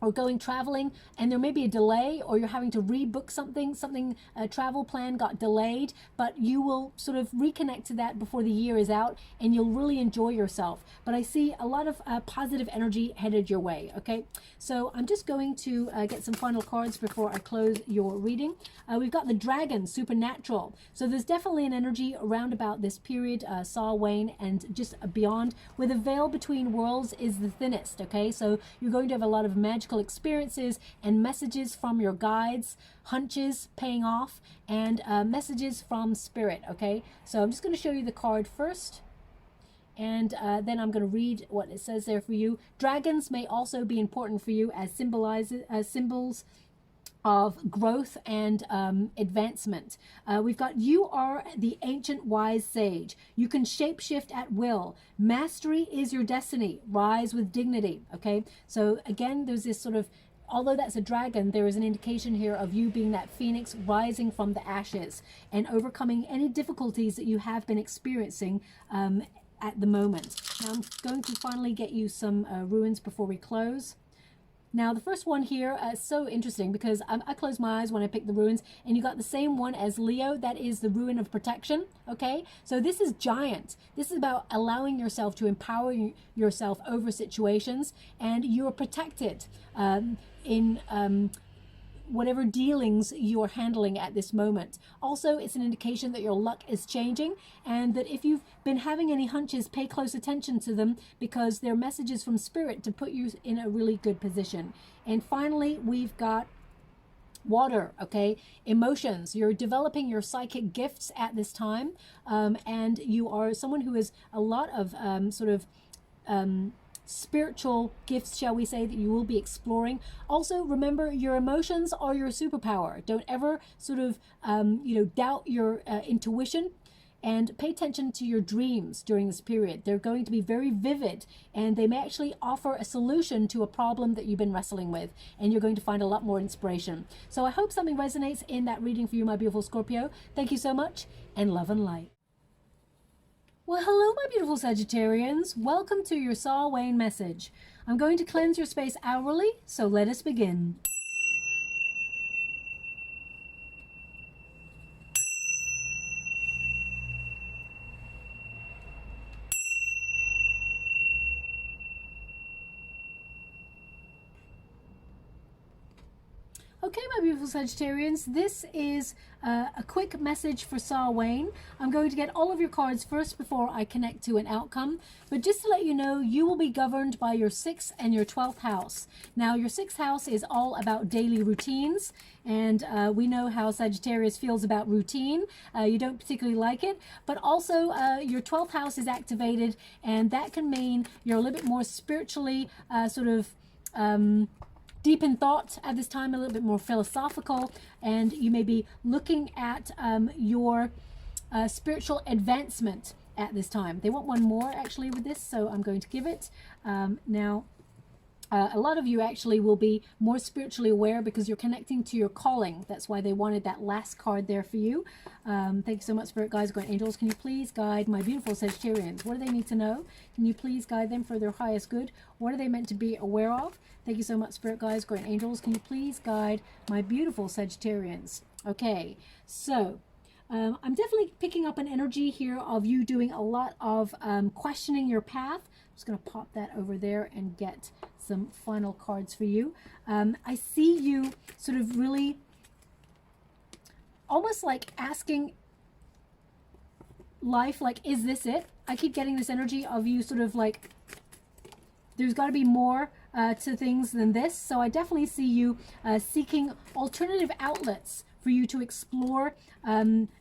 or going traveling, and there may be a delay, or you're having to rebook something, a travel plan got delayed, but you will sort of reconnect to that before the year is out, and you'll really enjoy yourself. But I see a lot of positive energy headed your way. Okay, so I'm just going to get some final cards before I close your reading. We've got the Dragon, supernatural. So there's definitely an energy around about this period, Samhain and just beyond, where the veil between worlds is the thinnest. Okay, so you're going to have a lot of magical experiences and messages from your guides, hunches paying off, and messages from spirit. Okay, so I'm just going to show you the card first, and then I'm going to read what it says there for you. Dragons may also be important for you as symbols of growth and advancement. We've got, you are the ancient wise sage. You can shapeshift at will. Mastery is your destiny. Rise with dignity. Okay, so again, there's this sort of, although that's a dragon, there is an indication here of you being that phoenix rising from the ashes and overcoming any difficulties that you have been experiencing at the moment. Now I'm going to finally get you some runes before we close. Now, the first one here is so interesting because I closed my eyes when I picked the runes, and you got the same one as Leo. That is the rune of protection. Okay, so this is giant. This is about allowing yourself to empower yourself over situations, and you are protected whatever dealings you are handling at this moment. Also, it's an indication that your luck is changing, and that if you've been having any hunches, pay close attention to them, because they're messages from spirit to put you in a really good position. And finally, we've got water. Okay, emotions. You're developing your psychic gifts at this time, and you are someone who has a lot of spiritual gifts, shall we say, that you will be exploring. Also, remember, your emotions are your superpower. Don't ever doubt your intuition, and pay attention to your dreams during this period. They're going to be very vivid, and they may actually offer a solution to a problem that you've been wrestling with, and you're going to find a lot more inspiration. So I hope something resonates in that reading for you, my beautiful Scorpio. Thank you so much, and love and light. Well, hello, my beautiful Sagittarians. Welcome to your Samhain message. I'm going to cleanse your space hourly, so let us begin. Okay, my beautiful Sagittarians, this is a quick message for Samhain. I'm going to get all of your cards first before I connect to an outcome. But just to let you know, you will be governed by your 6th and your 12th house. Now, your 6th house is all about daily routines. And we know how Sagittarius feels about routine. You don't particularly like it. But also, your 12th house is activated. And that can mean you're a little bit more spiritually deep in thought at this time, a little bit more philosophical, and you may be looking at your spiritual advancement at this time. They want one more actually with this, so I'm going to give it. A lot of you actually will be more spiritually aware because you're connecting to your calling. That's why they wanted that last card there for you. Thank you so much, Spirit Guides, Guardian Angels. Can you please guide my beautiful Sagittarians? What do they need to know? Can you please guide them for their highest good? What are they meant to be aware of? Thank you so much, Spirit Guides, Guardian Angels. Can you please guide my beautiful Sagittarians? Okay, so I'm definitely picking up an energy here of you doing a lot of questioning your path. I'm just going to pop that over there and get some final cards for you. I see you sort of really almost like asking life, like, is this it? I keep getting this energy of you sort of like, there's got to be more to things than this. So I definitely see you seeking alternative outlets for you to explore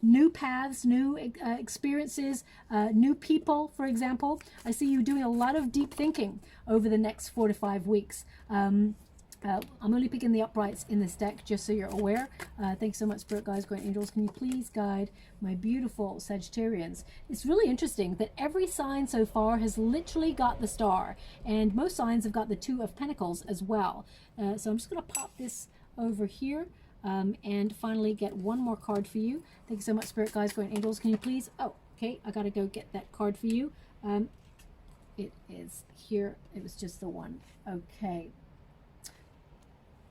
new paths, new experiences, new people, for example. I see you doing a lot of deep thinking over the next 4 to 5 weeks. I'm only picking the uprights in this deck, just so you're aware. Thanks so much, Spirit Guides, Guardian Angels. Can you please guide my beautiful Sagittarians? It's really interesting that every sign so far has literally got the star, and most signs have got the 2 of Pentacles as well. So I'm just going to pop this over here. And finally get one more card for you. Thank you so much, Spirit Guides, Guardian Angels. Can you please? Oh, okay. I got to go get that card for you. It is here. It was just the one. Okay.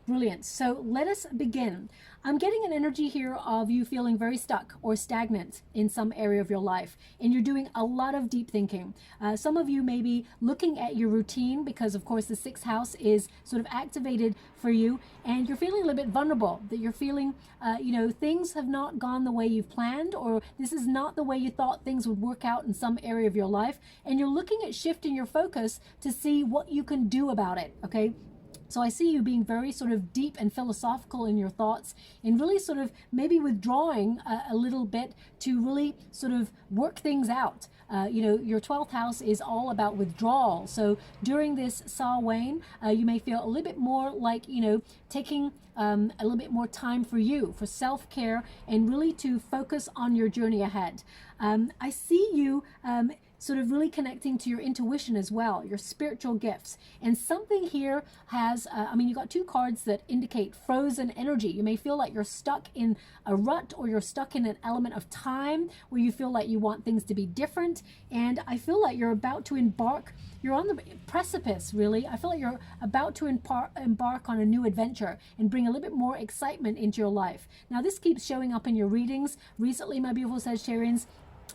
Brilliant. So let us begin. I'm getting an energy here of you feeling very stuck or stagnant in some area of your life, and you're doing a lot of deep thinking. Some of you may be looking at your routine because, of course, the 6th house is sort of activated for you, and you're feeling a little bit vulnerable, that you're feeling, things have not gone the way you've planned, or this is not the way you thought things would work out in some area of your life, and you're looking at shifting your focus to see what you can do about it, okay? So I see you being very sort of deep and philosophical in your thoughts, and really sort of maybe withdrawing a little bit to really sort of work things out. Your 12th house is all about withdrawal. So during this Samhain, you may feel a little bit more like, taking a little bit more time for you, for self-care, and really to focus on your journey ahead. I see you sort of really connecting to your intuition as well, your spiritual gifts. And something here has, you got 2 cards that indicate frozen energy. You may feel like you're stuck in a rut, or you're stuck in an element of time where you feel like you want things to be different. And I feel like you're about to embark, you're on the precipice, really. I feel like you're about to embark on a new adventure and bring a little bit more excitement into your life. Now, this keeps showing up in your readings. Recently, my beautiful Sagittarians,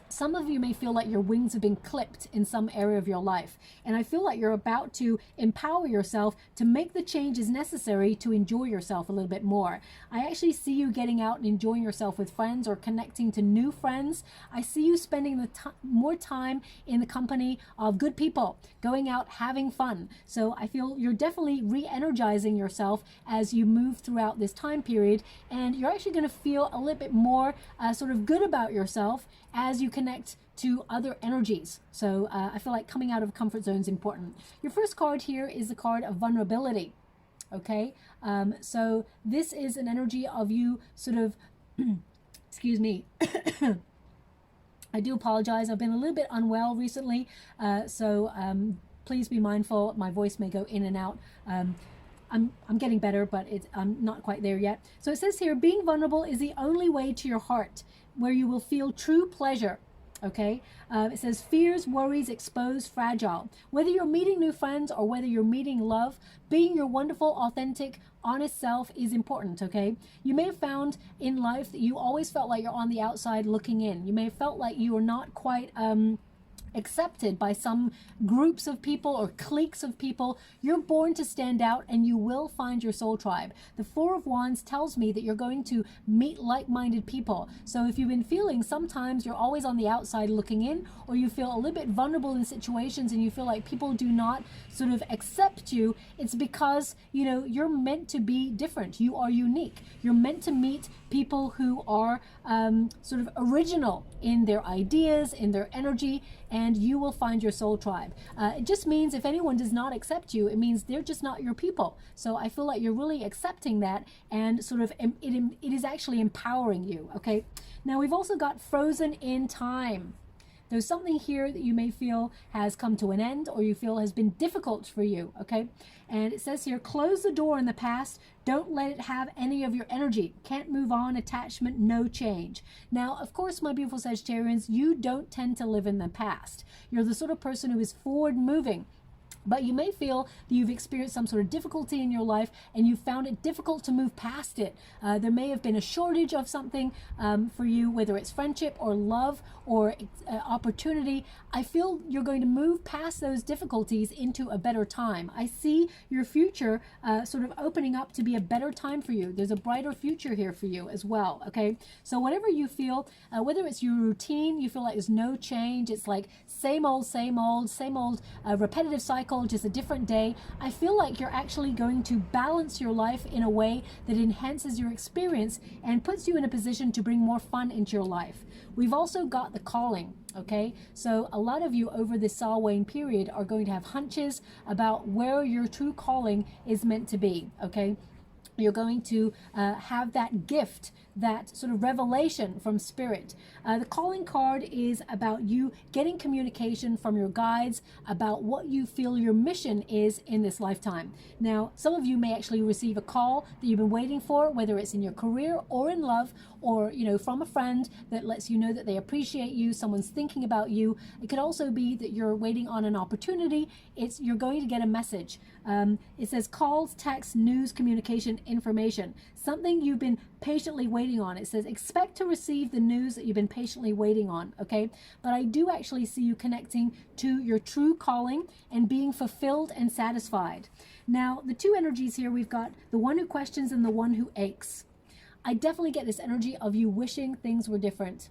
Some of you may feel like your wings have been clipped in some area of your life. And I feel like you're about to empower yourself to make the changes necessary to enjoy yourself a little bit more. I actually see you getting out and enjoying yourself with friends or connecting to new friends. I see you spending more time in the company of good people, going out, having fun. So I feel you're definitely re-energizing yourself as you move throughout this time period. And you're actually going to feel a little bit more sort of good about yourself as you connect to other energies. So I feel like coming out of comfort zone is important. Your first card here is the card of vulnerability. Okay, so this is an energy of you sort of, excuse me, I do apologize. I've been a little bit unwell recently, so please be mindful. My voice may go in and out. I'm getting better, but I'm not quite there yet. So it says here, being vulnerable is the only way to your heart, where you will feel true pleasure. Okay, it says fears, worries, exposed, fragile. Whether you're meeting new friends or whether you're meeting love, being your wonderful, authentic, honest self is important. Okay, you may have found in life that you always felt like you're on the outside looking in. You may have felt like you are not quite accepted by some groups of people or cliques of people. You're born to stand out, and you will find your soul tribe. The Four of Wands tells me that you're going to meet like-minded people. So if you've been feeling sometimes you're always on the outside looking in, or you feel a little bit vulnerable in situations and you feel like people do not sort of accept you, it's because, you know, you're meant to be different. You are unique. You're meant to meet people who are sort of original in their ideas, in their energy, and you will find your soul tribe. It just means if anyone does not accept you, it means they're just not your people. So I feel like you're really accepting that, and sort of it is actually empowering you. Okay, now we've also got frozen in time. There's something here that you may feel has come to an end, or you feel has been difficult for you, okay? And it says here, close the door in the past. Don't let it have any of your energy. Can't move on, attachment, no change. Now, of course, my beautiful Sagittarians, you don't tend to live in the past. You're the sort of person who is forward moving. But you may feel that you've experienced some sort of difficulty in your life and you found it difficult to move past it. There may have been a shortage of something for you, whether it's friendship or love or opportunity. I feel you're going to move past those difficulties into a better time. I see your future sort of opening up to be a better time for you. There's a brighter future here for you as well, okay? So whatever you feel, whether it's your routine, you feel like there's no change, it's like same old, repetitive cycle, just a different day. I feel like you're actually going to balance your life in a way that enhances your experience and puts you in a position to bring more fun into your life. We've also got the calling, okay? So a lot of you over this Samhain period are going to have hunches about where your true calling is meant to be, okay? You're going to have that gift, that sort of revelation from spirit. The calling card is about you getting communication from your guides about what you feel your mission is in this lifetime. Now, some of you may actually receive a call that you've been waiting for, whether it's in your career or in love, or, you know, from a friend that lets you know that they appreciate you, someone's thinking about you. It could also be that you're waiting on an opportunity. You're going to get a message. It says calls, texts, news, communication, information, something you've been patiently waiting on. It says expect to receive the news that you've been patiently waiting on, okay? But I do actually see you connecting to your true calling and being fulfilled and satisfied. Now, the two energies here, we've got the one who questions and the one who aches. I definitely get this energy of you wishing things were different.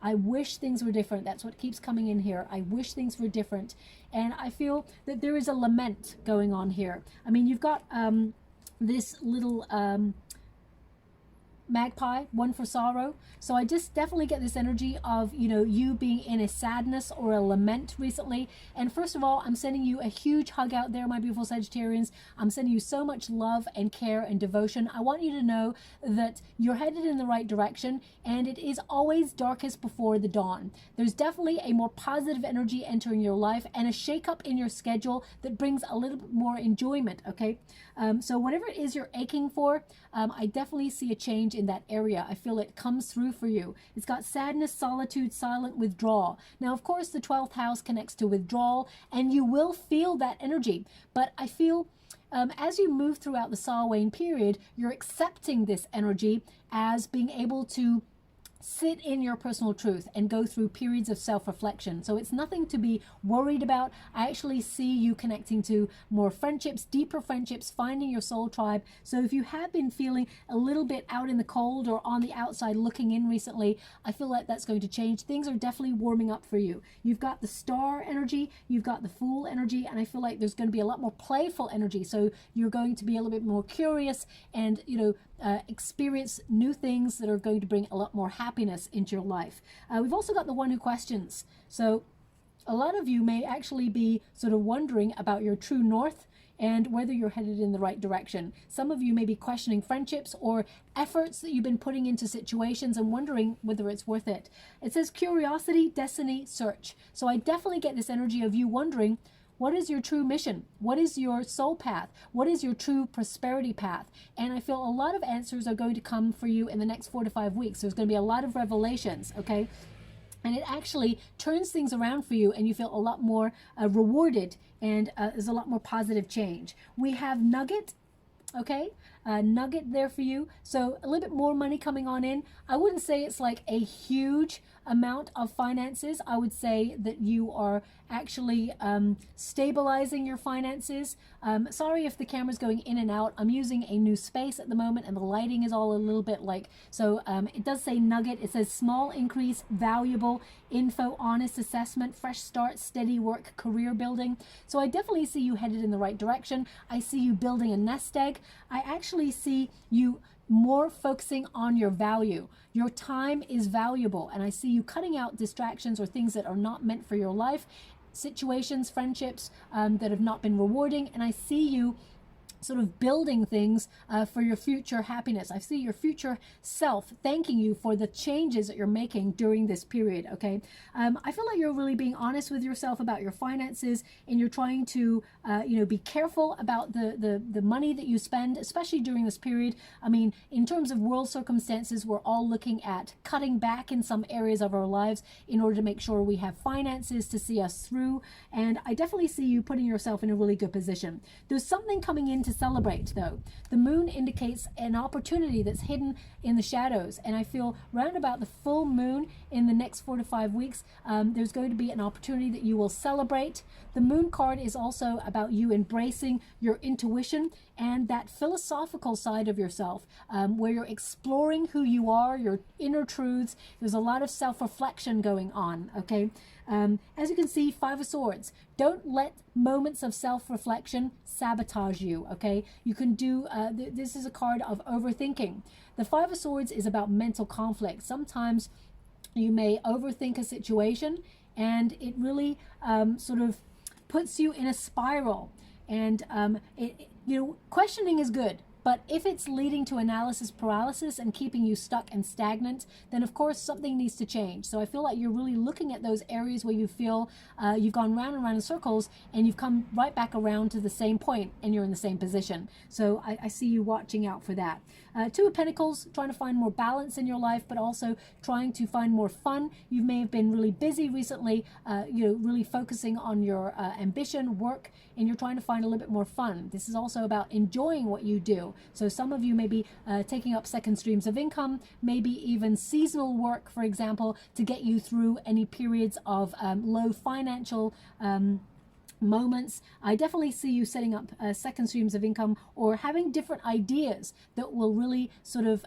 I wish things were different. That's what keeps coming in here. I wish things were different. And I feel that there is a lament going on here. I mean, you've got this little magpie, one for sorrow. So I just definitely get this energy of, you know, you being in a sadness or a lament recently. And first of all, I'm sending you a huge hug out there, my beautiful Sagittarians. I'm sending you so much love and care and devotion. I want you to know that you're headed in the right direction, and it is always darkest before the dawn. There's definitely a more positive energy entering your life and a shakeup in your schedule that brings a little bit more enjoyment, okay? So whatever it is you're aching for, I definitely see a change in that area. I feel it comes through for you. It's got sadness, solitude, silent withdrawal. Now, of course, the 12th house connects to withdrawal, and you will feel that energy. But I feel as you move throughout the Samhain period, you're accepting this energy as being able to sit in your personal truth and go through periods of self-reflection. So it's nothing to be worried about. I actually see you connecting to more friendships, deeper friendships, finding your soul tribe. So if you have been feeling a little bit out in the cold or on the outside looking in recently, I feel like that's going to change. Things are definitely warming up for you. You've got the star energy, you've got the fool energy, and I feel like there's going to be a lot more playful energy. So you're going to be a little bit more curious and, you know, experience new things that are going to bring a lot more happiness into your life. We've also got the one who questions. So a lot of you may actually be sort of wondering about your true north and whether you're headed in the right direction. Some of you may be questioning friendships or efforts that you've been putting into situations and wondering whether it's worth it. It says curiosity, destiny, search. So I definitely get this energy of you wondering, what is your true mission? What is your soul path? What is your true prosperity path? And I feel a lot of answers are going to come for you in the next 4 to 5 weeks. There's going to be a lot of revelations, okay? And it actually turns things around for you, and you feel a lot more rewarded, and there's a lot more positive change. We have Nugget, okay? Nugget there for you. So a little bit more money coming on in. I wouldn't say it's like a huge amount of finances. I would say that you are actually stabilizing your finances. Sorry if the camera's going in and out. I'm using a new space at the moment and the lighting is all a little bit like, so it does say Nugget. It says small increase, valuable, info, honest assessment, fresh start, steady work, career building. So I definitely see you headed in the right direction. I see you building a nest egg. I actually see you more focusing on your value. Your time is valuable, and I see you cutting out distractions or things that are not meant for your life, situations, friendships that have not been rewarding, and I see you sort of building things for your future happiness. I see your future self thanking you for the changes that you're making during this period, okay? I feel like you're really being honest with yourself about your finances, and you're trying to, you know, be careful about the money that you spend, especially during this period. I mean, in terms of world circumstances, we're all looking at cutting back in some areas of our lives in order to make sure we have finances to see us through, and I definitely see you putting yourself in a really good position. There's something coming in to celebrate though. The moon indicates an opportunity that's hidden in the shadows, and I feel round about the full moon in the next 4 to 5 weeks, there's going to be an opportunity that you will celebrate. The moon card is also about you embracing your intuition and that philosophical side of yourself, where you're exploring who you are, your inner truths. There's a lot of self-reflection going on, okay? As you can see, 5 of Swords. Don't let moments of self-reflection sabotage you, okay? You can do, this is a card of overthinking. The 5 of Swords is about mental conflict. Sometimes you may overthink a situation, and it really sort of puts you in a spiral. And you know, questioning is good, but if it's leading to analysis paralysis and keeping you stuck and stagnant, then of course something needs to change. So I feel like you're really looking at those areas where you feel you've gone round and round in circles, and you've come right back around to the same point, and you're in the same position. So I see you watching out for that. 2 of Pentacles, trying to find more balance in your life, but also trying to find more fun. You may have been really busy recently, you know, really focusing on your ambition, work, and you're trying to find a little bit more fun. This is also about enjoying what you do. So some of you may be taking up second streams of income, maybe even seasonal work, for example, to get you through any periods of low financial moments. I definitely see you setting up second streams of income, or having different ideas that will really sort of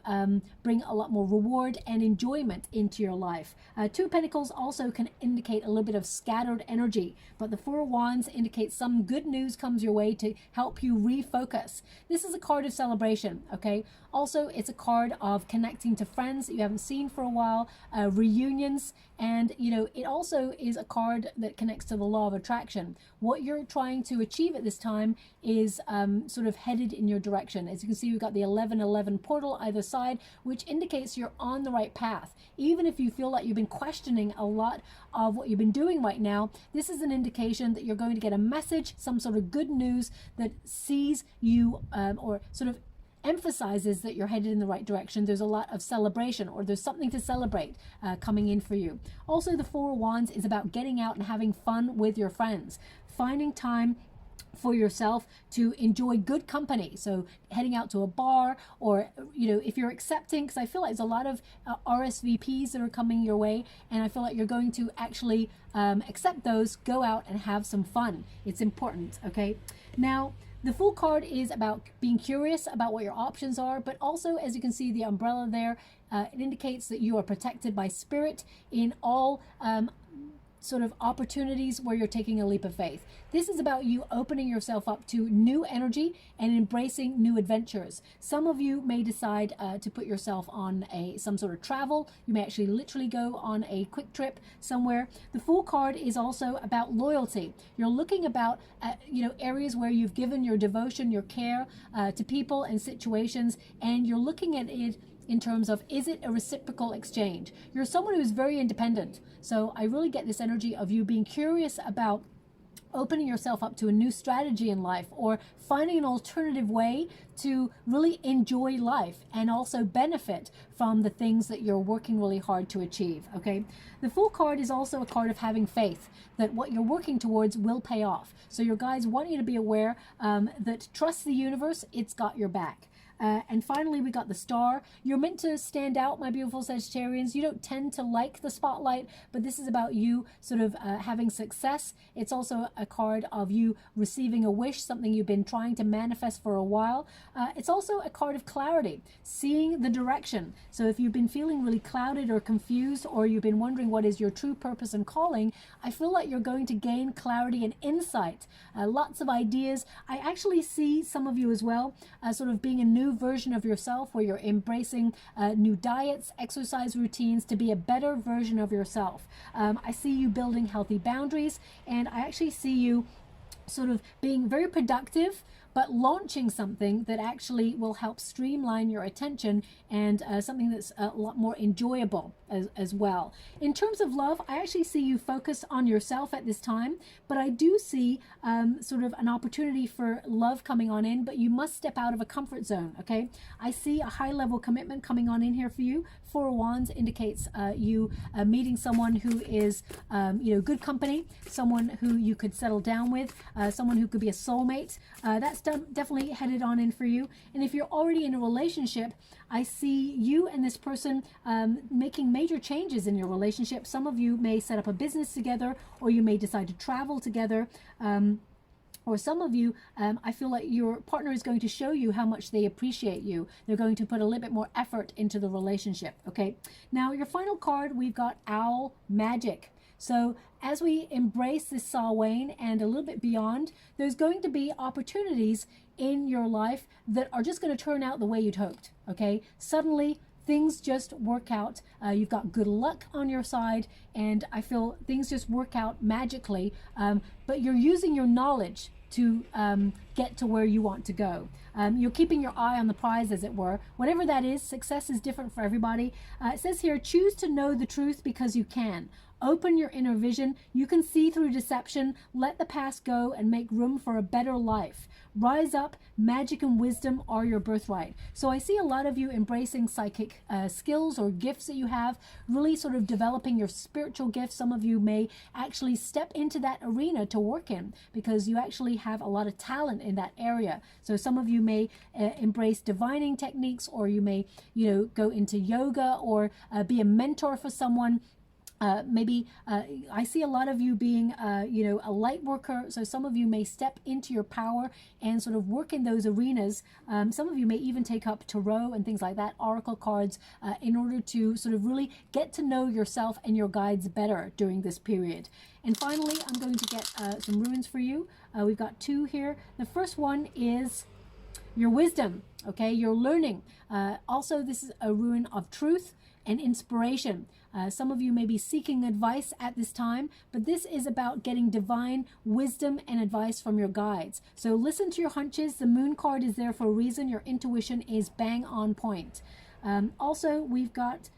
bring a lot more reward and enjoyment into your life. 2 of Pentacles also can indicate a little bit of scattered energy, but the 4 of Wands indicates some good news comes your way to help you refocus. This is a card of celebration, okay? Also, it's a card of connecting to friends that you haven't seen for a while, reunions, and you know, it also is a card that connects to the law of attraction. What you're trying to achieve at this time is sort of headed in your direction. As you can see, we've got the 11-11 portal either side, which indicates you're on the right path. Even if you feel like you've been questioning a lot of what you've been doing right now, this is an indication that you're going to get a message, some sort of good news that sees you or sort of emphasizes that you're headed in the right direction. There's a lot of celebration, or there's something to celebrate coming in for you. Also, the 4 of Wands is about getting out and having fun with your friends, finding time for yourself to enjoy good company. So heading out to a bar, or if you're accepting, because I feel like there's a lot of RSVPs that are coming your way, and I feel like you're going to actually accept those, go out and have some fun. It's important. Okay, now the Fool card is about being curious about what your options are, but also, as you can see, the umbrella there, it indicates that you are protected by spirit in all sort of opportunities where you're taking a leap of faith. This is about you opening yourself up to new energy and embracing new adventures. Some of you may decide to put yourself on some sort of travel. You may actually literally go on a quick trip somewhere. The Fool card is also about loyalty. You're looking about areas where you've given your devotion, your care to people and situations, and you're looking at it in terms of, is it a reciprocal exchange? You're someone who's very independent. So I really get this energy of you being curious about opening yourself up to a new strategy in life, or finding an alternative way to really enjoy life and also benefit from the things that you're working really hard to achieve. Okay, the Fool card is also a card of having faith that what you're working towards will pay off. So your guides want you to be aware that trust the universe, it's got your back. And finally, we got the Star. You're meant to stand out, my beautiful Sagittarians. You don't tend to like the spotlight, but this is about you sort of having success. It's also a card of you receiving a wish, something you've been trying to manifest for a while. It's also a card of clarity, seeing the direction. So if you've been feeling really clouded or confused, or you've been wondering what is your true purpose and calling, I feel like you're going to gain clarity and insight, lots of ideas. I actually see some of you as well sort of being a new version of yourself, where you're embracing new diets, exercise routines to be a better version of yourself. I see you building healthy boundaries, and I actually see you sort of being very productive, but launching something that actually will help streamline your attention, and something that's a lot more enjoyable as well. In terms of love, I actually see you focused on yourself at this time, but I do see sort of an opportunity for love coming on in, but you must step out of a comfort zone. Okay, I see a high level commitment coming on in here for you. Four of Wands indicates you meeting someone who is good company, someone who you could settle down with, someone who could be a soulmate. That's definitely headed on in for you. And if you're already in a relationship, I see you and this person making major changes in your relationship. Some of you may set up a business together, or you may decide to travel together. Or some of you, I feel like your partner is going to show you how much they appreciate you. They're going to put a little bit more effort into the relationship. Okay, now your final card, we've got Owl Magic. So as we embrace this Samhain and a little bit beyond, there's going to be opportunities in your life that are just going to turn out the way you'd hoped. Okay, suddenly things just work out. You've got good luck on your side, and I feel things just work out magically, but you're using your knowledge to get to where you want to go. You're keeping your eye on the prize, as it were. Whatever that is, success is different for everybody. It says here, choose to know the truth because you can. Open your inner vision. You can see through deception. Let the past go and make room for a better life. Rise up. Magic and wisdom are your birthright. So I see a lot of you embracing psychic skills or gifts that you have, really sort of developing your spiritual gifts. Some of you may actually step into that arena to work in, because you actually have a lot of talent in that area. So some of you may embrace divining techniques, or you may, go into yoga, or be a mentor for someone. Maybe I see a lot of you being, a light worker. So some of you may step into your power and sort of work in those arenas. Some of you may even take up tarot and things like that, oracle cards, in order to sort of really get to know yourself and your guides better during this period. And finally, I'm going to get some runes for you. We've got two here. The first one is your wisdom. Okay, your learning. Also, this is a rune of truth and inspiration. Some of you may be seeking advice at this time, but this is about getting divine wisdom and advice from your guides. So listen to your hunches. The moon card is there for a reason. Your intuition is bang on point. Also, we've got,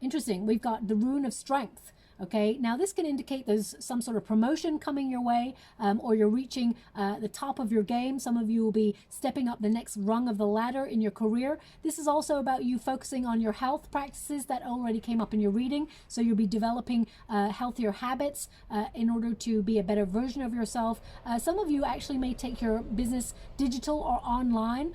interesting, we've got the rune of strength. Okay, now this can indicate there's some sort of promotion coming your way, or you're reaching the top of your game. Some of you will be stepping up the next rung of the ladder in your career. This is also about you focusing on your health practices that already came up in your reading. So you'll be developing healthier habits in order to be a better version of yourself. Some of you actually may take your business digital or online.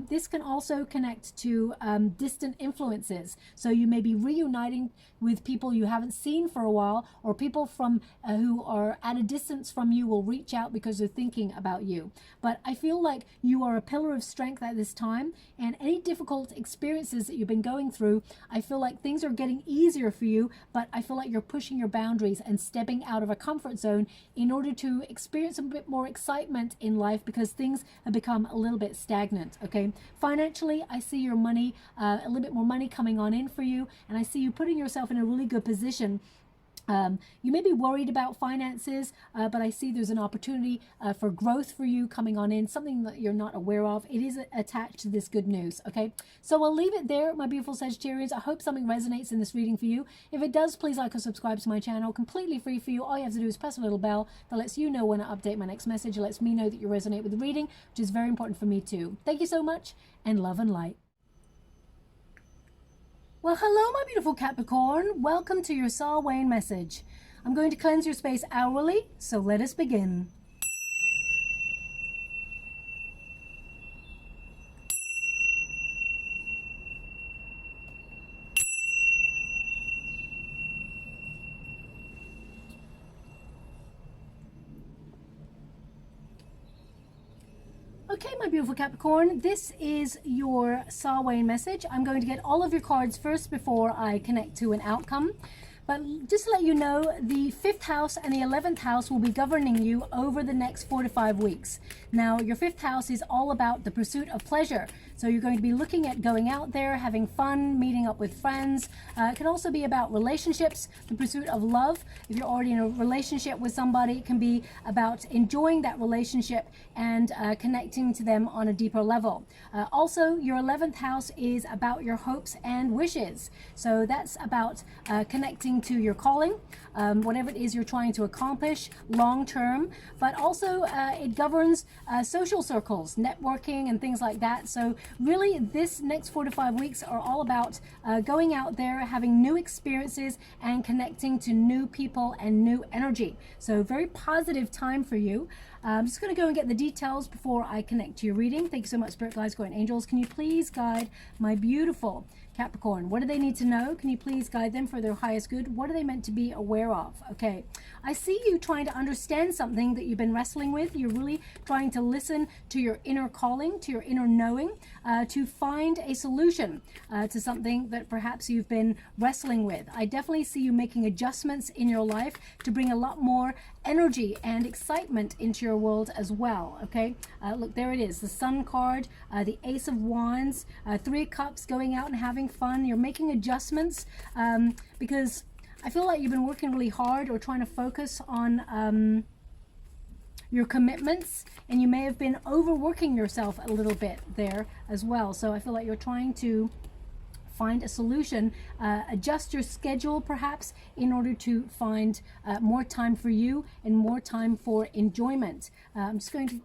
This can also connect to distant influences. So you may be reuniting with people you haven't seen for a while, or people from who are at a distance from you will reach out because they're thinking about you. But I feel like you are a pillar of strength at this time, and any difficult experiences that you've been going through, I feel like things are getting easier for you, but I feel like you're pushing your boundaries and stepping out of a comfort zone in order to experience a bit more excitement in life, because things have become a little bit stagnant. Okay, financially, I see your money, a little bit more money coming on in for you, and I see you putting yourself in a really good position. You may be worried about finances, but I see there's an opportunity for growth for you coming on in, something that you're not aware of. It is attached to this good news. Okay, so I'll leave it there, my beautiful Sagittarians. I hope something resonates in this reading for you. If it does, please like or subscribe to my channel. Completely free for you. All you have to do is press a little bell that lets you know when I update my next message. It lets me know that you resonate with the reading, which is very important for me too. Thank you so much, and love and light. Well, hello, my beautiful Capricorn. Welcome to your Samhain message. I'm going to cleanse your space hourly, so let us begin. Okay, my beautiful Capricorn, this is your Samhain message. I'm going to get all of your cards first before I connect to an outcome. But just to let you know, the 5th house and the 11th house will be governing you over the next 4 to 5 weeks. Now, your 5th house is all about the pursuit of pleasure. So you're going to be looking at going out there, having fun, meeting up with friends. It can also be about relationships, the pursuit of love. If you're already in a relationship with somebody, it can be about enjoying that relationship and connecting to them on a deeper level. Also, your 11th house is about your hopes and wishes. So that's about connecting to your calling, whatever it is you're trying to accomplish long term, but also it governs social circles, networking and things like that. So really this next 4 to 5 weeks are all about going out there, having new experiences and connecting to new people and new energy. So very positive time for you. I'm just going to go and get the details before I connect to your reading. Thank you so much, Spirit Guides, Guardian Angels. Can you please guide my beautiful Capricorn? What do they need to know? Can you please guide them for their highest good? What are they meant to be aware of? Okay, I see you trying to understand something that you've been wrestling with. You're really trying to listen to your inner calling, to your inner knowing, to find a solution to something that perhaps you've been wrestling with. I definitely see you making adjustments in your life to bring a lot more energy and excitement into your world as well. Okay, look, there it is, the Sun card, the Ace of Wands, 3 of Cups, going out and having fun. You're making adjustments because I feel like you've been working really hard or trying to focus on your commitments, and you may have been overworking yourself a little bit there as well. So I feel like you're trying to find a solution, adjust your schedule perhaps in order to find more time for you and more time for enjoyment. I'm just going to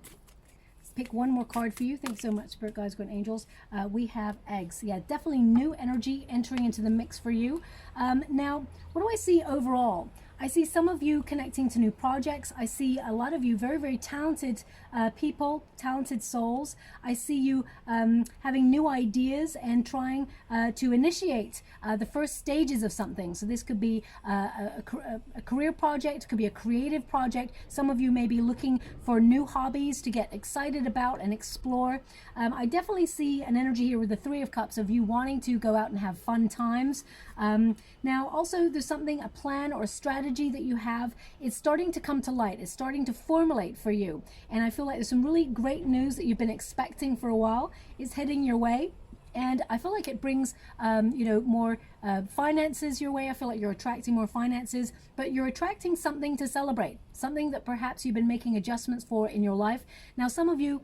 pick one more card for you. Thanks so much, Spirit Guides, Guardian Angels. We have eggs. Yeah, definitely new energy entering into the mix for you. Now, what do I see overall? I see some of you connecting to new projects. I see a lot of you very, very talented people, talented souls. I see you having new ideas and trying to initiate the first stages of something. So this could be a career project, could be a creative project. Some of you may be looking for new hobbies to get excited about and explore. I definitely see an energy here with the 3 of Cups of you wanting to go out and have fun times. Now, also there's something, a plan or a strategy that you have. It's starting to come to light. It's starting to formulate for you. And I feel like there's some really great news that you've been expecting for a while. It's heading your way. And I feel like it brings, you know, more finances your way. I feel like you're attracting more finances, but you're attracting something to celebrate, something that perhaps you've been making adjustments for in your life. Now, some of you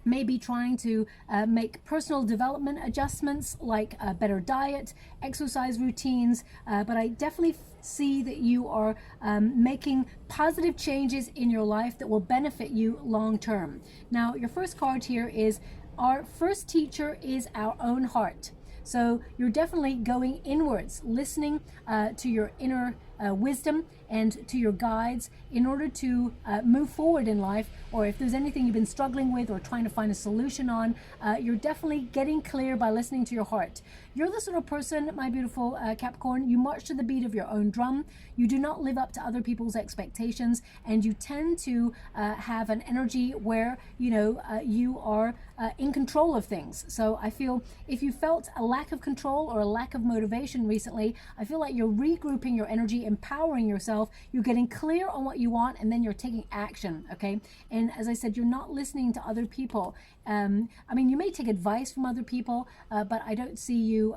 maybe trying to make personal development adjustments like a better diet, exercise routines, but I definitely see that you are making positive changes in your life that will benefit you long term. Now, your first card here is our first teacher is our own heart. So you're definitely going inwards, listening to your inner wisdom and to your guides in order to move forward in life, or if there's anything you've been struggling with or trying to find a solution on, you're definitely getting clear by listening to your heart. You're the sort of person, my beautiful Capricorn, you march to the beat of your own drum. You do not live up to other people's expectations, and you tend to have an energy where, you know, you are in control of things. So I feel if you felt a lack of control or a lack of motivation recently, I feel like you're regrouping your energy, empowering yourself, you're getting clear on what you want, and then you're taking action, okay? And as I said, you're not listening to other people. I mean, you may take advice from other people, but I don't see you,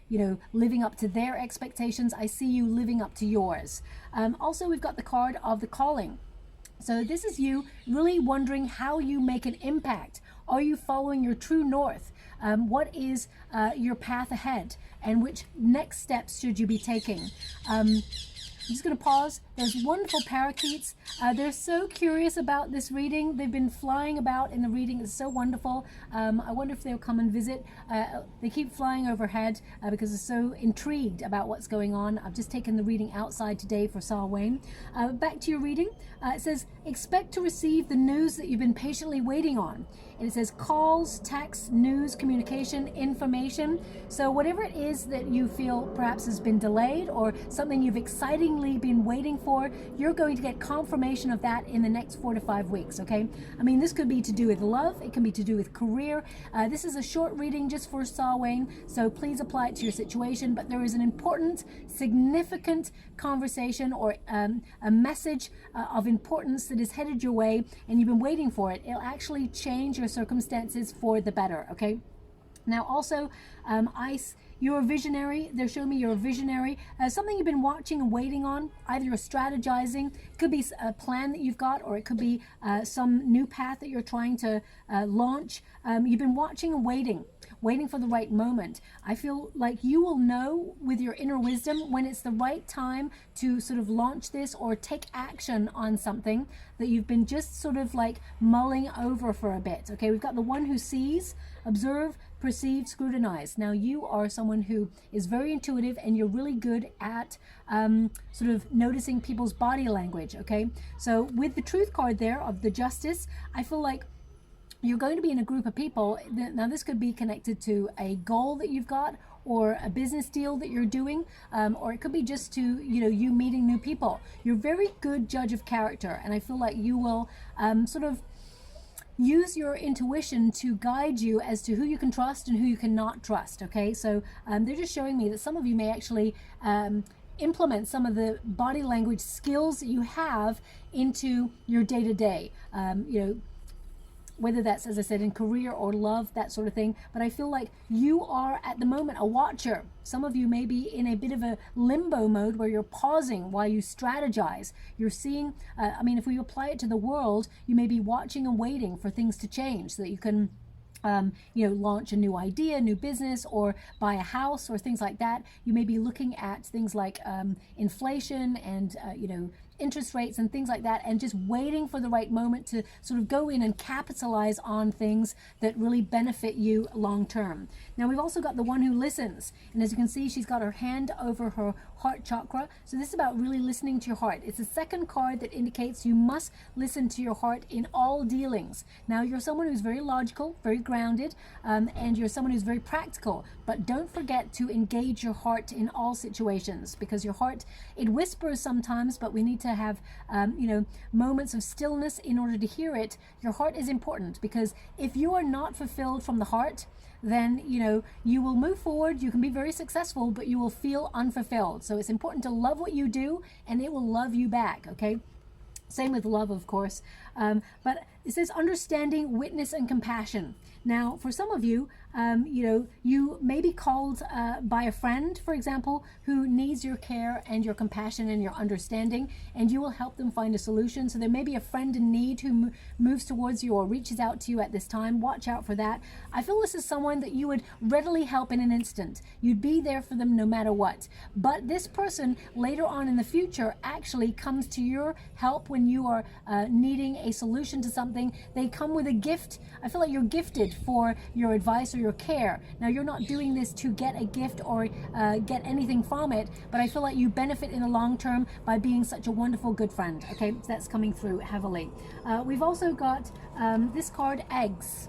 you know, living up to their expectations. I see you living up to yours. Also, we've got the card of the calling. So this is you really wondering how you make an impact. Are you following your true north? What is your path ahead? And which next steps should you be taking? I'm just going to pause. There's wonderful parakeets. They're so curious about this reading. They've been flying about in the reading. It's so wonderful. I wonder if they'll come and visit. They keep flying overhead because they're so intrigued about what's going on. I've just taken the reading outside today for Samhain. Back to your reading. It says, expect to receive the news that you've been patiently waiting on. And it says calls, texts, news, communication, information. So whatever it is that you feel perhaps has been delayed or something you've excitingly been waiting for, you're going to get confirmation of that in the next 4 to 5 weeks, okay? I mean, this could be to do with love. It can be to do with career. This is a short reading just for Samhain, so please apply it to your situation. But there is an important, significant conversation or a message of importance that is headed your way, and you've been waiting for it. It'll actually change your circumstances for the better, okay? Now also, you're a visionary. They're showing me you're a visionary. Something you've been watching and waiting on. Either you're strategizing. It could be a plan that you've got, or it could be some new path that you're trying to launch. You've been watching and waiting for the right moment. I feel like you will know with your inner wisdom when it's the right time to sort of launch this or take action on something that you've been just sort of like mulling over for a bit. Okay, we've got the one who sees, observe, perceive, scrutinize. Now you are someone who is very intuitive, and you're really good at sort of noticing people's body language, okay? So with the truth card there of the justice, I feel like you're going to be in a group of people. Now this could be connected to a goal that you've got, or a business deal that you're doing, or it could be just to, you know, you meeting new people. You're a very good judge of character, and I feel like you will sort of use your intuition to guide you as to who you can trust and who you cannot trust, okay? So they're just showing me that some of you may actually implement some of the body language skills that you have into your day-to-day, you know, whether that's, as I said, in career or love, that sort of thing. But I feel like you are at the moment a watcher. Some of you may be in a bit of a limbo mode where you're pausing while you strategize. You're seeing, I mean, if we apply it to the world, you may be watching and waiting for things to change so that you can you know, launch a new idea, new business, or buy a house or things like that. You may be looking at things like inflation and, you know, interest rates and things like that, and just waiting for the right moment to sort of go in and capitalize on things that really benefit you long term. Now we've also got the one who listens, and as you can see, she's got her hand over her heart chakra. So this is about really listening to your heart. It's the second card that indicates you must listen to your heart in all dealings. Now you're someone who's very logical, very grounded, and you're someone who's very practical, but don't forget to engage your heart in all situations, because your heart, it whispers sometimes, but we need to have you know, moments of stillness in order to hear it. Your heart is important, because if you are not fulfilled from the heart, then, you know, you will move forward, you can be very successful, but you will feel unfulfilled. So it's important to love what you do, and it will love you back, okay? Same with love, of course. But it says understanding, witness, and compassion. Now, for some of you, you know, you may be called by a friend, for example, who needs your care and your compassion and your understanding, and you will help them find a solution. So there may be a friend in need who moves towards you or reaches out to you at this time. Watch out for that. I feel this is someone that you would readily help in an instant. You'd be there for them no matter what. But this person later on in the future actually comes to your help when you are needing a solution to something. They come with a gift. I feel like you're gifted for your advice or your care. Now, you're not doing this to get a gift or get anything from it, but I feel like you benefit in the long term by being such a wonderful good friend. Okay, so that's coming through heavily. We've also got this card, eggs.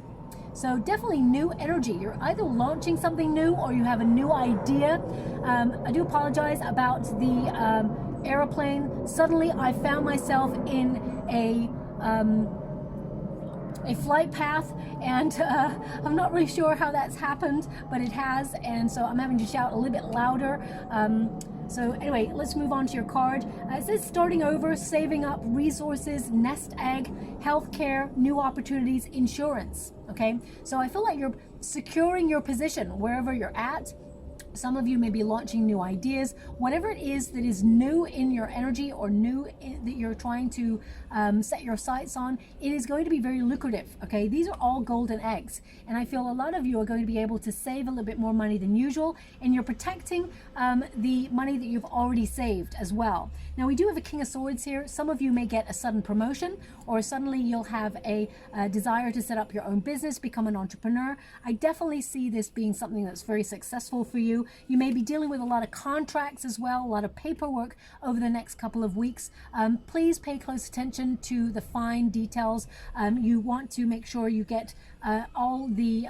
So definitely new energy. You're either launching something new or you have a new idea. I do apologize about the airplane. Suddenly I found myself in a flight path, and I'm not really sure how that's happened, but it has, and so I'm having to shout a little bit louder. So anyway, let's move on to your card. It says starting over, saving up, resources, nest egg, healthcare, new opportunities, insurance. Okay, so I feel like you're securing your position wherever you're at. Some of you may be launching new ideas. Whatever it is that is new in your energy or new that you're trying to set your sights on, it is going to be very lucrative. Okay, these are all golden eggs, and I feel a lot of you are going to be able to save a little bit more money than usual, and you're protecting the money that you've already saved as well. Now, we do have a King of Swords here. Some of you may get a sudden promotion, or suddenly you'll have a desire to set up your own business, become an entrepreneur. I definitely see this being something that's very successful for you. You may be dealing with a lot of contracts as well, a lot of paperwork over the next couple of weeks. Please pay close attention to the fine details. You want to make sure you get all the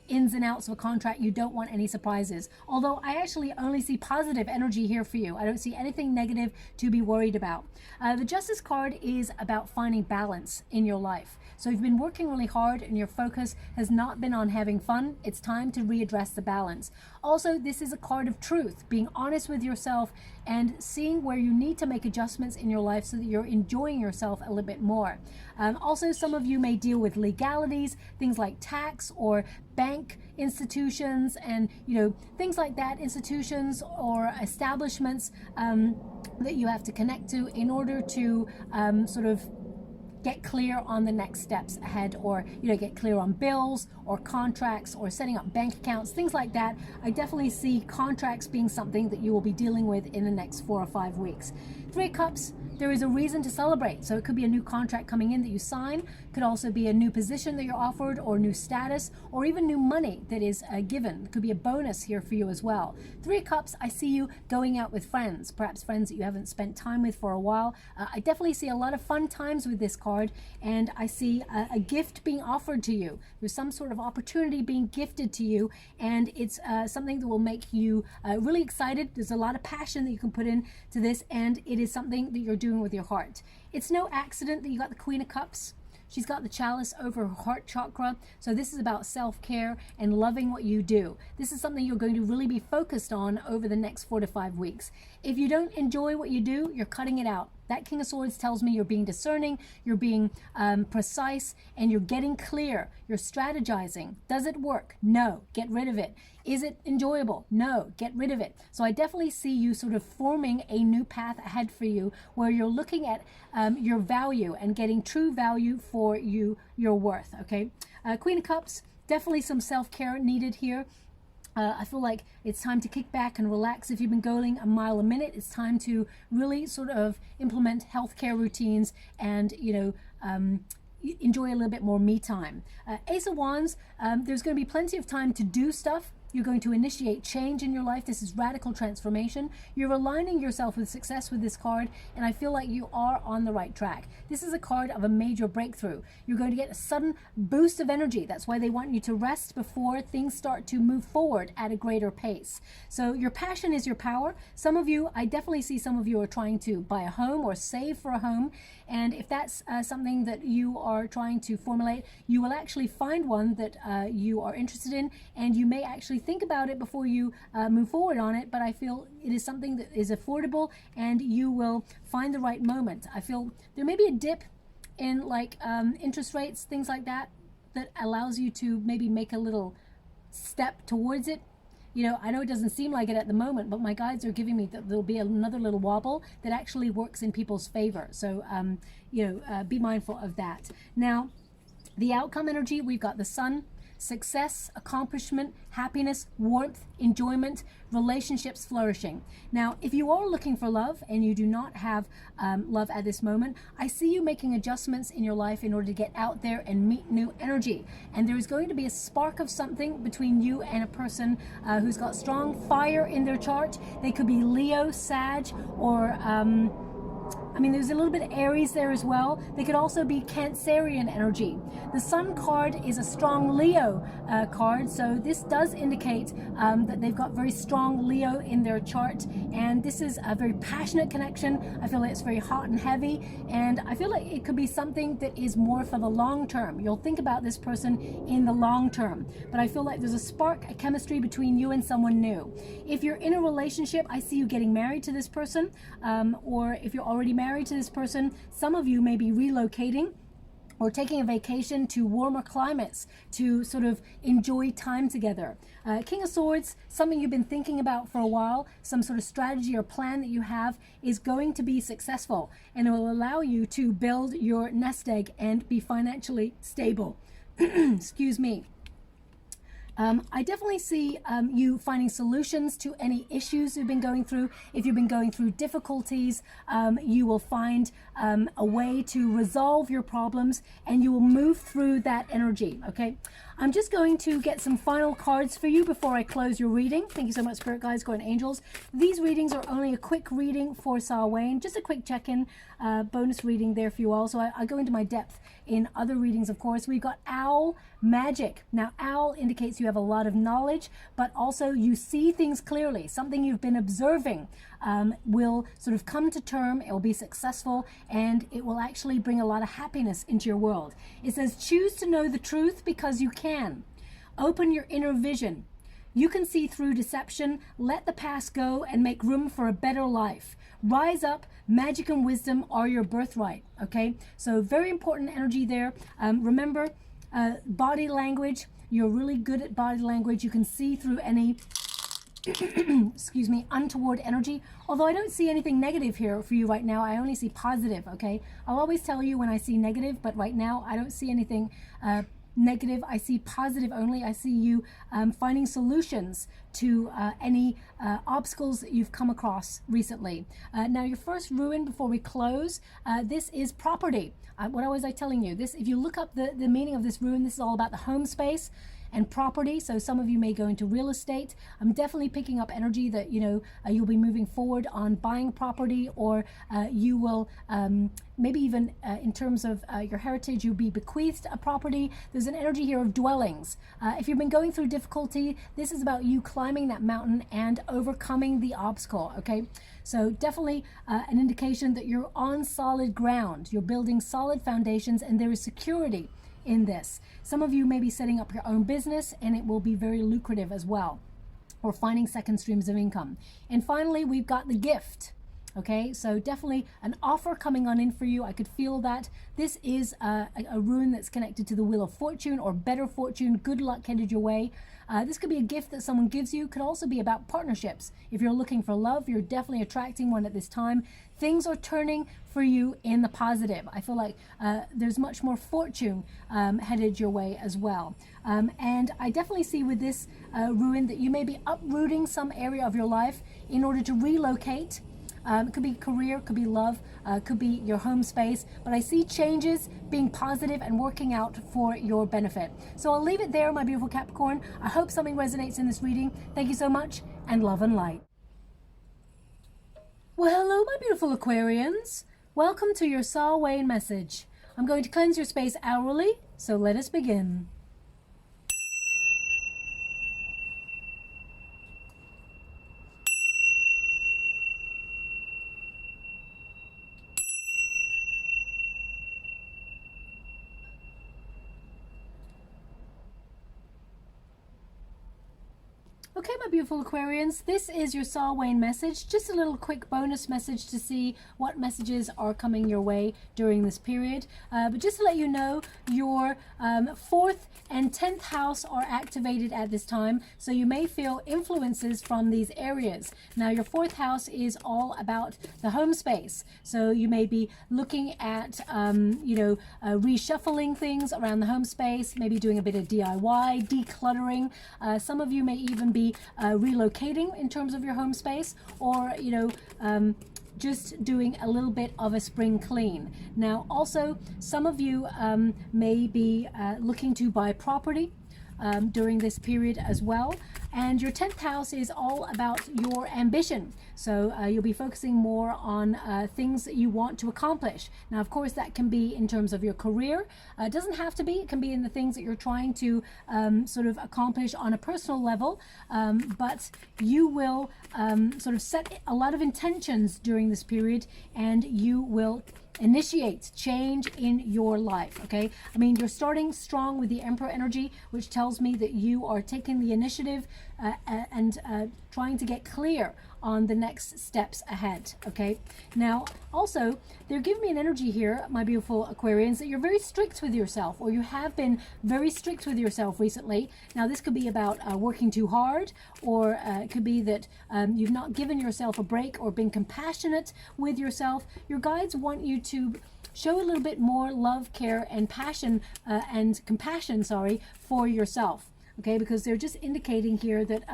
ins and outs of a contract. You don't want any surprises. Although I actually only see positive energy here for you. I don't see anything negative to be worried about. The Justice card is about finding balance in your life. So you've been working really hard and your focus has not been on having fun. It's time to readdress the balance. Also, this is a card of truth, being honest with yourself and seeing where you need to make adjustments in your life so that you're enjoying yourself a little bit more. Also, some of you may deal with legalities, things like tax or bank institutions and, you know, things like that, institutions or establishments that you have to connect to in order to sort of get clear on the next steps ahead, or, you know, get clear on bills or contracts or setting up bank accounts, things like that. I definitely see contracts being something that you will be dealing with in the next 4 or 5 weeks. Three of Cups, there is a reason to celebrate. So it could be a new contract coming in that you sign, could also be a new position that you're offered, or new status, or even new money that is given. It could be a bonus here for you as well. Three of Cups, I see you going out with friends, perhaps friends that you haven't spent time with for a while. I definitely see a lot of fun times with this card, and I see a gift being offered to you. There's some sort of opportunity being gifted to you, and it's something that will make you really excited. There's a lot of passion that you can put into this, and it is something that you're doing with your heart. It's no accident that you got the Queen of Cups. She's got the chalice over her heart chakra. So this is about self-care and loving what you do. This is something you're going to really be focused on over the next 4 to 5 weeks. If you don't enjoy what you do, you're cutting it out. That King of Swords tells me you're being discerning, you're being precise, and you're getting clear. You're strategizing. Does it work? No. Get rid of it. Is it enjoyable? No. Get rid of it. So I definitely see you sort of forming a new path ahead for you where you're looking at your value and getting true value for your worth, okay? Queen of Cups, definitely some self-care needed here. I feel like it's time to kick back and relax. If you've been going a mile a minute, it's time to really sort of implement healthcare routines and, you know, enjoy a little bit more me time. Ace of Wands, there's going to be plenty of time to do stuff. You're going to initiate change in your life. This is radical transformation. You're aligning yourself with success with this card, and I feel like you are on the right track. This is a card of a major breakthrough. You're going to get a sudden boost of energy. That's why they want you to rest before things start to move forward at a greater pace. So your passion is your power. Some of you, I definitely see some of you are trying to buy a home or save for a home. And if that's something that you are trying to formulate, you will actually find one that you are interested in, and you may actually think about it before you move forward on it. But I feel it is something that is affordable, and you will find the right moment. I feel there may be a dip in like interest rates, things like that, that allows you to maybe make a little step towards it. You know, I know it doesn't seem like it at the moment, but my guides are giving me that there'll be another little wobble that actually works in people's favor. So, be mindful of that. Now, the outcome energy, we've got the sun, success, accomplishment, happiness, warmth, enjoyment, relationships flourishing. Now, if you are looking for love and you do not have love at this moment, I see you making adjustments in your life in order to get out there and meet new energy. And there is going to be a spark of something between you and a person who's got strong fire in their chart. They could be Leo, Sag, or there's a little bit of Aries there as well. They could also be Cancerian energy. The Sun card is a strong Leo card, so this does indicate that they've got very strong Leo in their chart, and this is a very passionate connection. I feel like it's very hot and heavy, and I feel like it could be something that is more for the long term. You'll think about this person in the long term, but I feel like there's a spark, a chemistry between you and someone new. If you're in a relationship, I see you getting married to this person, or if you're already married to this person, some of you may be relocating or taking a vacation to warmer climates to sort of enjoy time together. King of Swords, something you've been thinking about for a while, some sort of strategy or plan that you have is going to be successful, and it will allow you to build your nest egg and be financially stable. Excuse me. I definitely see you finding solutions to any issues you've been going through. If you've been going through difficulties, you will find a way to resolve your problems, and you will move through that energy, okay? I'm just going to get some final cards for you before I close your reading. Thank you so much, Spirit Guides, Guardian Angels. These readings are only a quick reading for Samhain, just a quick check-in, bonus reading there for you all. So I go into my depth in other readings, of course. We've got Owl Magic. Now, Owl indicates you have a lot of knowledge, but also you see things clearly. Something you've been observing will sort of come to term, it will be successful, and it will actually bring a lot of happiness into your world. It says, choose to know the truth because you can. Open your inner vision. You can see through deception. Let the past go and make room for a better life. Rise up. Magic and wisdom are your birthright. Okay, so very important energy there. Remember, body language. You're really good at body language. You can see through any excuse me, untoward energy. Although I don't see anything negative here for you right now. I only see positive, okay? I'll always tell you when I see negative, but right now I don't see anything negative. I see positive only. I see you finding solutions to any obstacles that you've come across recently. Now, your first ruin before we close, this is property. What was I telling you? This, if you look up the meaning of this ruin, this is all about the home space and property. So some of you may go into real estate. I'm definitely picking up energy that, you'll be moving forward on buying property, or you will maybe even in terms of your heritage, you'll be bequeathed a property. There's an energy here of dwellings. If you've been going through difficulty, this is about you climbing that mountain and overcoming the obstacle, okay? So definitely an indication that you're on solid ground. You're building solid foundations, and there is security in this. Some of you may be setting up your own business, and it will be very lucrative as well, or finding second streams of income. And finally, we've got the gift. Okay, so definitely an offer coming on in for you. I could feel that. This is a rune that's connected to the Wheel of Fortune or better fortune, good luck headed your way. This could be a gift that someone gives you. Could also be about partnerships. If you're looking for love, you're definitely attracting one at this time. Things are turning for you in the positive. I feel like there's much more fortune headed your way as well. And I definitely see with this rune that you may be uprooting some area of your life in order to relocate. It could be career, could be love, could be your home space, but I see changes being positive and working out for your benefit. So I'll leave it there, my beautiful Capricorn. I hope something resonates in this reading. Thank you so much, and love and light. Well, hello, my beautiful Aquarians. Welcome to your Samhain message. I'm going to cleanse your space hourly, so let us begin. Okay, my beautiful Aquarians, this is your Samhain message. Just a little quick bonus message to see what messages are coming your way during this period. But just to let you know, your 4th and 10th house are activated at this time, so you may feel influences from these areas. Now, your 4th house is all about the home space, so you may be looking at, reshuffling things around the home space, maybe doing a bit of DIY, decluttering. Some of you may even be relocating in terms of your home space, or just doing a little bit of a spring clean. Now also, some of you may be looking to buy property during this period as well. And your 10th house is all about your ambition. So you'll be focusing more on things that you want to accomplish. Now, of course, that can be in terms of your career. It doesn't have to be. It can be in the things that you're trying to sort of accomplish on a personal level. But you will sort of set a lot of intentions during this period, and you will initiate change in your life. Okay, I mean, you're starting strong with the Emperor energy, which tells me that you are taking the initiative and trying to get clear on the next steps ahead. Okay, now also they're giving me an energy here, my beautiful Aquarians, that you're very strict with yourself, or you have been very strict with yourself recently. Now this could be about working too hard, or it could be that you've not given yourself a break or been compassionate with yourself. Your guides want you to show a little bit more love, care, and passion and compassion, for yourself. Okay, because they're just indicating here that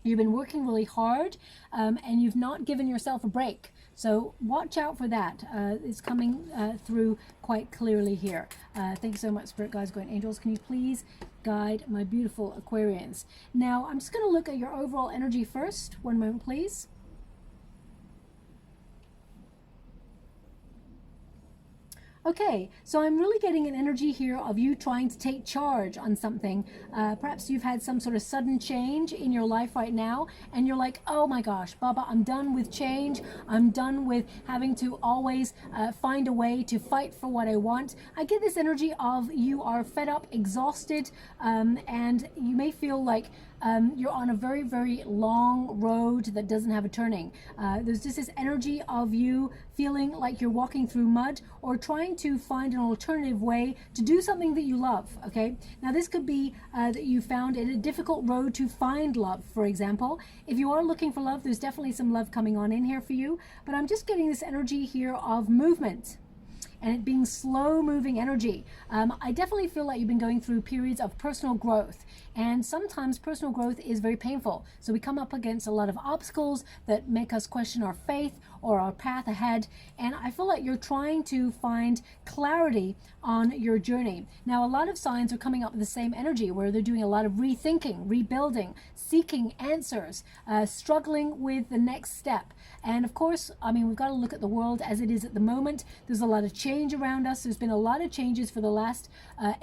you've been working really hard and you've not given yourself a break. So watch out for that. It's coming through quite clearly here. Thanks so much, Spirit Guides, Guardian Angels. Can you please guide my beautiful Aquarians? Now, I'm just going to look at your overall energy first. One moment, please. Okay, so I'm really getting an energy here of you trying to take charge on something. Perhaps you've had some sort of sudden change in your life right now, and you're like, oh my gosh, Baba, I'm done with change. I'm done with having to always find a way to fight for what I want. I get this energy of you are fed up, exhausted, and you may feel like you're on a very, very long road that doesn't have a turning. There's just this energy of you feeling like you're walking through mud, or trying to find an alternative way to do something that you love. Okay, now this could be that you found it a difficult road to find love, for example. If you are looking for love, there's definitely some love coming on in here for you, but I'm just getting this energy here of movement, and it being slow moving energy. I definitely feel like you've been going through periods of personal growth, and sometimes personal growth is very painful. So we come up against a lot of obstacles that make us question our faith or our path ahead, and I feel like you're trying to find clarity on your journey. Now, a lot of signs are coming up with the same energy, where they're doing a lot of rethinking, rebuilding, seeking answers, struggling with the next step. And of course, I mean, we've got to look at the world as it is at the moment. There's a lot of change around us. There's been a lot of changes for the last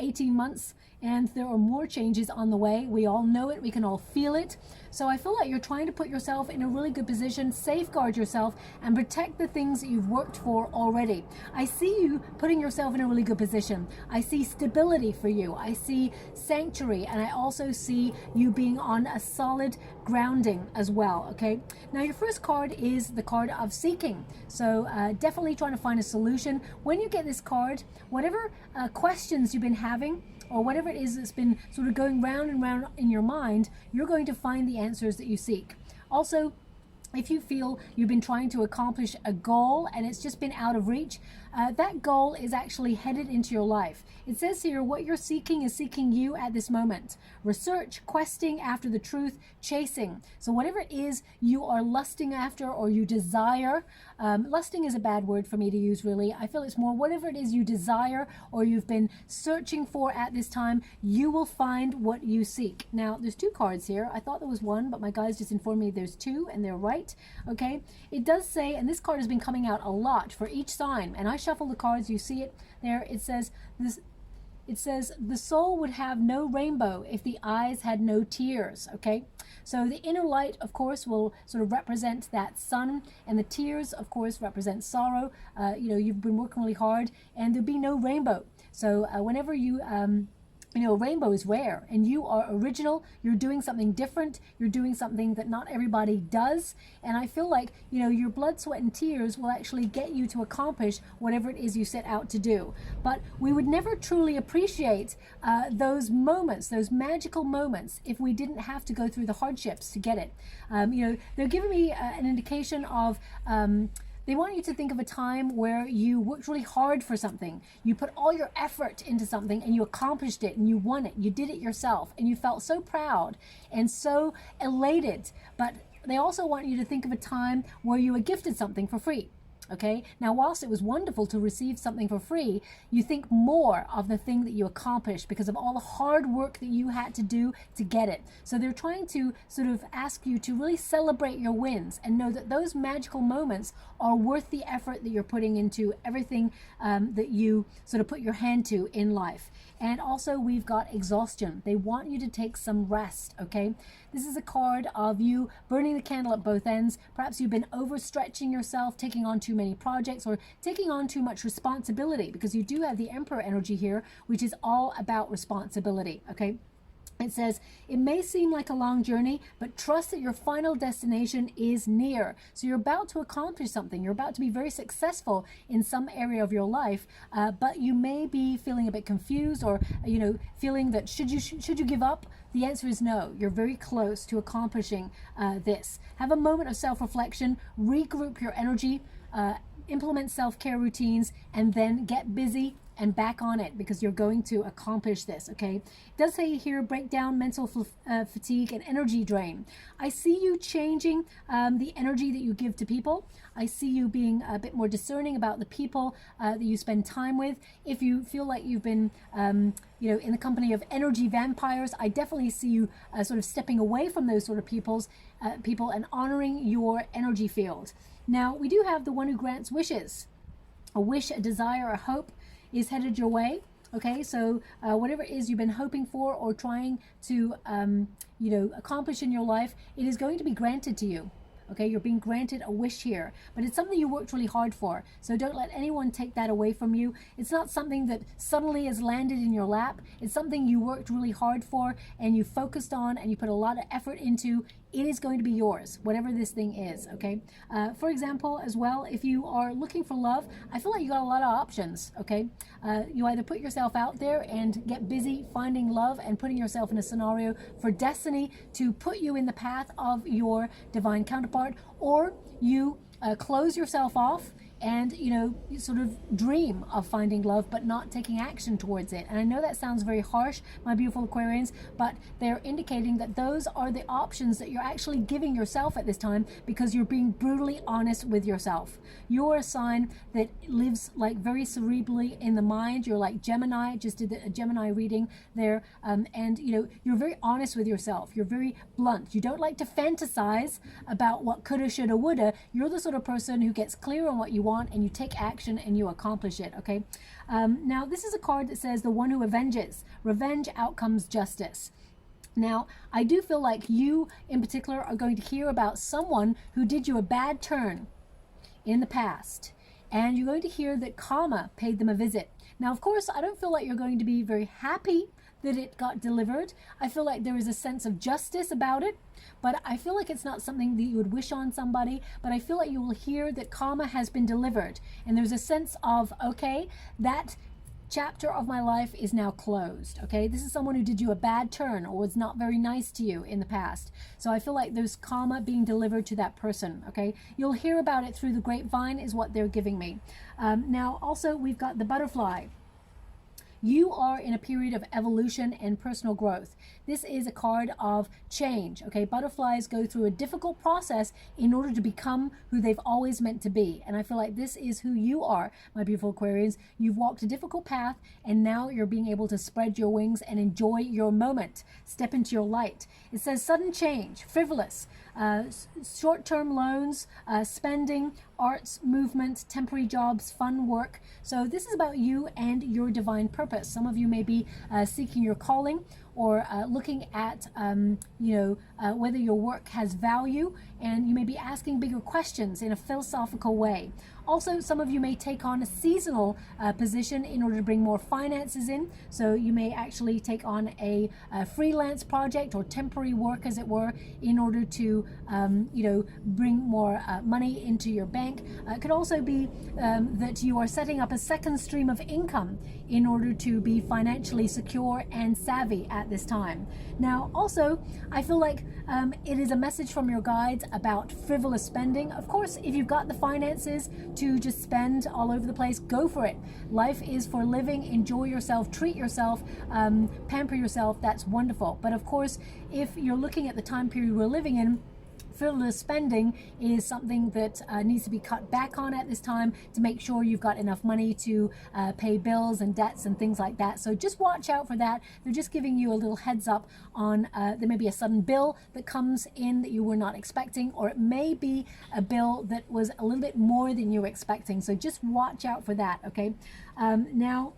18 months, and there are more changes on the way. We all know it. We can all feel it. So I feel like you're trying to put yourself in a really good position, safeguard yourself, and protect the things that you've worked for already. I see you putting yourself in a really good position. I see stability for you. I see sanctuary, and I also see you being on a solid grounding as well. Okay, now your first card is the card of seeking. So definitely trying to find a solution. When you get this card, whatever questions you've been having, or whatever it is that's been sort of going round and round in your mind, you're going to find the answers that you seek. Also, if you feel you've been trying to accomplish a goal and it's just been out of reach, that goal is actually headed into your life. It says here, what you're seeking is seeking you at this moment. Research, questing after the truth, chasing. So whatever it is you are lusting after or you desire, lusting is a bad word for me to use, really. I feel it's more whatever it is you desire or you've been searching for at this time, you will find what you seek. Now, there's two cards here. I thought there was one, but my guys just informed me there's two, and they're right. Okay, it does say, and this card has been coming out a lot for each sign, and I shuffle the cards, you see it there. It says this. It says the soul would have no rainbow if the eyes had no tears. Okay, so the inner light, of course, will sort of represent that sun, and the tears, of course, represent sorrow. You've been working really hard, and there'll be no rainbow. So whenever you you know, a rainbow is rare, and you are original. You're doing something different. You're doing something that not everybody does. And I feel like, you know, your blood, sweat, and tears will actually get you to accomplish whatever it is you set out to do. But we would never truly appreciate those moments, those magical moments, if we didn't have to go through the hardships to get it. You know, they're giving me an indication of they want you to think of a time where you worked really hard for something. You put all your effort into something and you accomplished it and you won it. You did it yourself and you felt so proud and so elated. But they also want you to think of a time where you were gifted something for free. Okay, now whilst it was wonderful to receive something for free, you think more of the thing that you accomplished because of all the hard work that you had to do to get it. So they're trying to sort of ask you to really celebrate your wins and know that those magical moments are worth the effort that you're putting into everything that you sort of put your hand to in life. And also we've got exhaustion. They want you to take some rest, okay? This is a card of you burning the candle at both ends. Perhaps you've been overstretching yourself, taking on too many projects, or taking on too much responsibility, because you do have the Emperor energy here, which is all about responsibility, okay? It says, it may seem like a long journey, but trust that your final destination is near. So you're about to accomplish something. You're about to be very successful in some area of your life, but you may be feeling a bit confused, or, you know, feeling that should you give up? The answer is no. You're very close to accomplishing this. Have a moment of self-reflection, regroup your energy, implement self-care routines, and then get busy and back on it, because you're going to accomplish this, okay? It does say here, break down mental fatigue and energy drain. I see you changing the energy that you give to people. I see you being a bit more discerning about the people that you spend time with. If you feel like you've been you know, in the company of energy vampires, I definitely see you sort of stepping away from those sort of people and honoring your energy field. Now, we do have the one who grants wishes. A wish, a desire, a hope is headed your way. Okay, so whatever it is you've been hoping for or trying to you know, accomplish in your life, it is going to be granted to you. Okay, you're being granted a wish here, but it's something you worked really hard for. So don't let anyone take that away from you. It's not something that suddenly has landed in your lap. It's something you worked really hard for and you focused on and you put a lot of effort into. It is going to be yours, whatever this thing is, okay? For example, as well, if you are looking for love, I feel like you got a lot of options, okay? You either put yourself out there and get busy finding love and putting yourself in a scenario for destiny to put you in the path of your divine counterpart, or you close yourself off and, you know, you sort of dream of finding love but not taking action towards it. And I know that sounds very harsh, my beautiful Aquarians, but they're indicating that those are the options that you're actually giving yourself at this time, because you're being brutally honest with yourself. You're a sign that lives like very cerebrally in the mind. You're like Gemini. Just did a Gemini reading there, and you know, you're very honest with yourself. You're very blunt. You don't like to fantasize about what coulda, shoulda, woulda. You're the sort of person who gets clear on what you want and you take action and you accomplish it, okay? Now, this is a card that says the one who avenges. Revenge outcomes justice. Now, I do feel like you in particular are going to hear about someone who did you a bad turn in the past, and you're going to hear that karma paid them a visit. Now, of course, I don't feel like you're going to be very happy that it got delivered. I feel like there is a sense of justice about it, but I feel like it's not something that you would wish on somebody. But I feel like you will hear that karma has been delivered, and there's a sense of, okay, that chapter of my life is now closed. Okay, this is someone who did you a bad turn or was not very nice to you in the past. So I feel like there's karma being delivered to that person. Okay, you'll hear about it through the grapevine is what they're giving me. Now also we've got the butterfly. You are in a period of evolution and personal growth. This is a card of change, okay? Butterflies go through a difficult process in order to become who they've always meant to be. And I feel like this is who you are, my beautiful Aquarians. You've walked a difficult path, and now you're being able to spread your wings and enjoy your moment. Step into your light. It says sudden change, frivolous, short-term loans, spending, arts, movement, temporary jobs, fun work. So this is about you and your divine purpose. Some of you may be seeking your calling, or looking at, whether your work has value, and you may be asking bigger questions in a philosophical way. Also, some of you may take on a seasonal position in order to bring more finances in. So you may actually take on a freelance project or temporary work, as it were, in order to, bring more money into your bank. It could also be that you are setting up a second stream of income in order to be financially secure and savvy at this time. Now, also, I feel like it is a message from your guides about frivolous spending. Of course, if you've got the finances to just spend all over the place, go for it. Life is for living. Enjoy yourself, treat yourself, pamper yourself. That's wonderful. But of course, if you're looking at the time period we're living in, frivolous spending is something that needs to be cut back on at this time to make sure you've got enough money to pay bills and debts and things like that. So just watch out for that. They're just giving you a little heads up on there may be a sudden bill that comes in that you were not expecting, or it may be a bill that was a little bit more than you were expecting. So just watch out for that, okay? Now,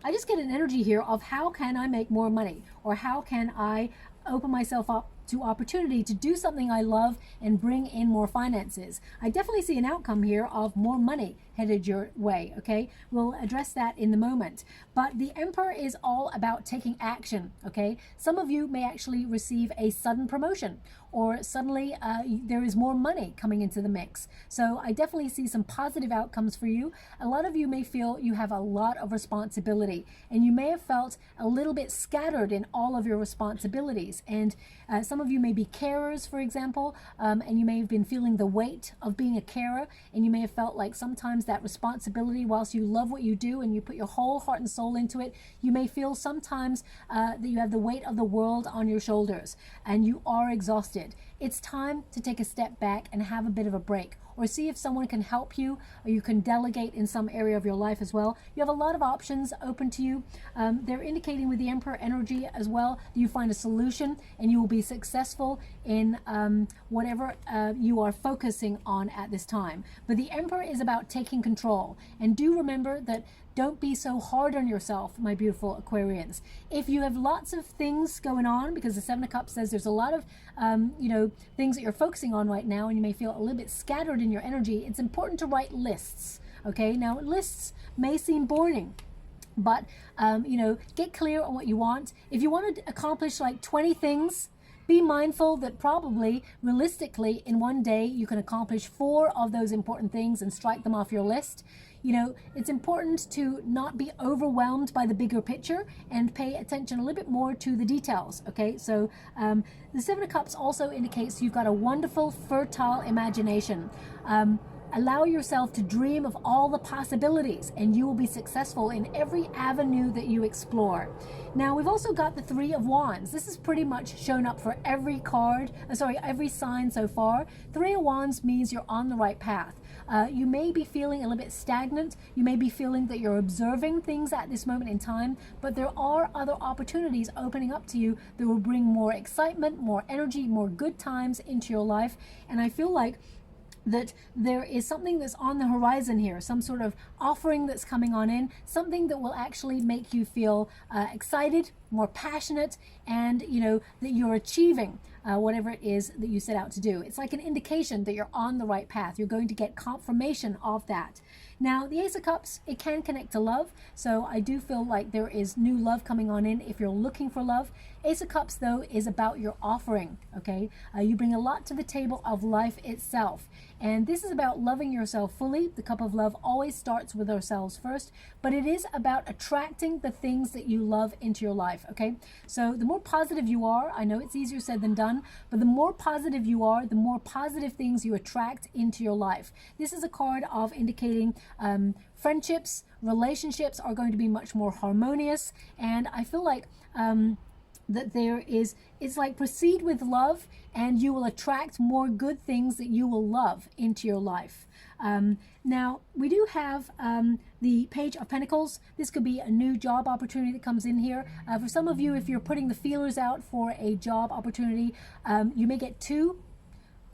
I just get an energy here of how can I make more money, or how can I open myself up to opportunity to do something I love and bring in more finances. I definitely see an outcome here of more money headed your way, okay? We'll address that in the moment. But the Emperor is all about taking action, okay? Some of you may actually receive a sudden promotion, or suddenly there is more money coming into the mix. So I definitely see some positive outcomes for you. A lot of you may feel you have a lot of responsibility, and you may have felt a little bit scattered in all of your responsibilities. And some of you may be carers, for example, and you may have been feeling the weight of being a carer, and you may have felt like sometimes that responsibility, whilst you love what you do and you put your whole heart and soul into it, you may feel sometimes that you have the weight of the world on your shoulders and you are exhausted. It's time to take a step back and have a bit of a break, or see if someone can help you, or you can delegate in some area of your life as well. You have a lot of options open to you. They're indicating with the Emperor energy as well that you find a solution and you will be successful in whatever you are focusing on at this time. But the Emperor is about taking control. And do remember that don't be so hard on yourself, my beautiful Aquarians. If you have lots of things going on, because the Seven of Cups says there's a lot of things that you're focusing on right now, and you may feel a little bit scattered in your energy, it's important to write lists, okay? Now, lists may seem boring, but get clear on what you want. If you want to accomplish like 20 things, be mindful that probably, realistically, in one day, you can accomplish 4 of those important things and strike them off your list. It's important to not be overwhelmed by the bigger picture and pay attention a little bit more to the details, okay? So the Seven of Cups also indicates you've got a wonderful, fertile imagination. Allow yourself to dream of all the possibilities, and you will be successful in every avenue that you explore. Now, we've also got the Three of Wands. This is pretty much shown up for every every sign so far. Three of Wands means you're on the right path. You may be feeling a little bit stagnant. You may be feeling that you're observing things at this moment in time, but there are other opportunities opening up to you that will bring more excitement, more energy, more good times into your life. And I feel like that there is something that's on the horizon here, some sort of offering that's coming on in, something that will actually make you feel excited, more passionate, and that you're achieving whatever it is that you set out to do. It's like an indication that you're on the right path. You're going to get confirmation of that. Now, the Ace of Cups, it can connect to love, so I do feel like there is new love coming on in if you're looking for love. Ace of Cups, though, is about your offering, okay? You bring a lot to the table of life itself, and this is about loving yourself fully. The Cup of Love always starts with ourselves first, but it is about attracting the things that you love into your life, okay? So the more positive you are, I know it's easier said than done, but the more positive you are, the more positive things you attract into your life. This is a card of indicating friendships, relationships are going to be much more harmonious, and I feel like that it's like proceed with love and you will attract more good things that you will love into your life. Now, we do have the Page of Pentacles. This could be a new job opportunity that comes in here. For some of you, if you're putting the feelers out for a job opportunity, you may get 2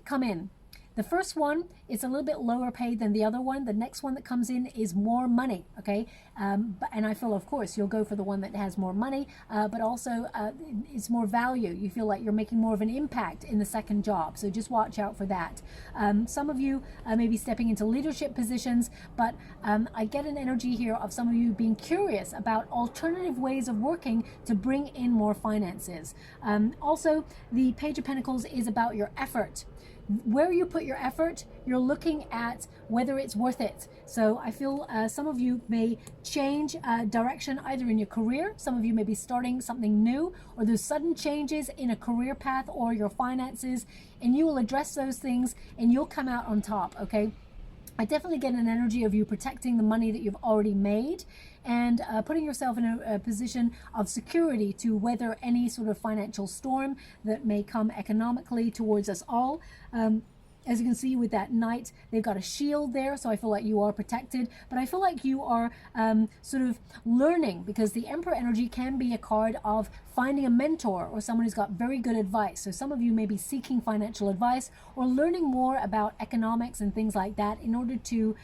come in. The first one, it's a little bit lower paid than the other one. The next one that comes in is more money, okay? And I feel, of course, you'll go for the one that has more money, but also it's more value. You feel like you're making more of an impact in the second job, so just watch out for that. Some of you may be stepping into leadership positions, but I get an energy here of some of you being curious about alternative ways of working to bring in more finances. Also, the Page of Pentacles is about your effort. Where you put your effort, you're looking at whether it's worth it. So I feel some of you may change direction either in your career, some of you may be starting something new, or there's sudden changes in a career path or your finances, and you will address those things and you'll come out on top, okay? I definitely get an energy of you protecting the money that you've already made and putting yourself in a position of security to weather any sort of financial storm that may come economically towards us all. As you can see with that knight, they've got a shield there, so I feel like you are protected, but I feel like you are sort of learning, because the Emperor energy can be a card of finding a mentor or someone who's got very good advice. So some of you may be seeking financial advice or learning more about economics and things like that in order to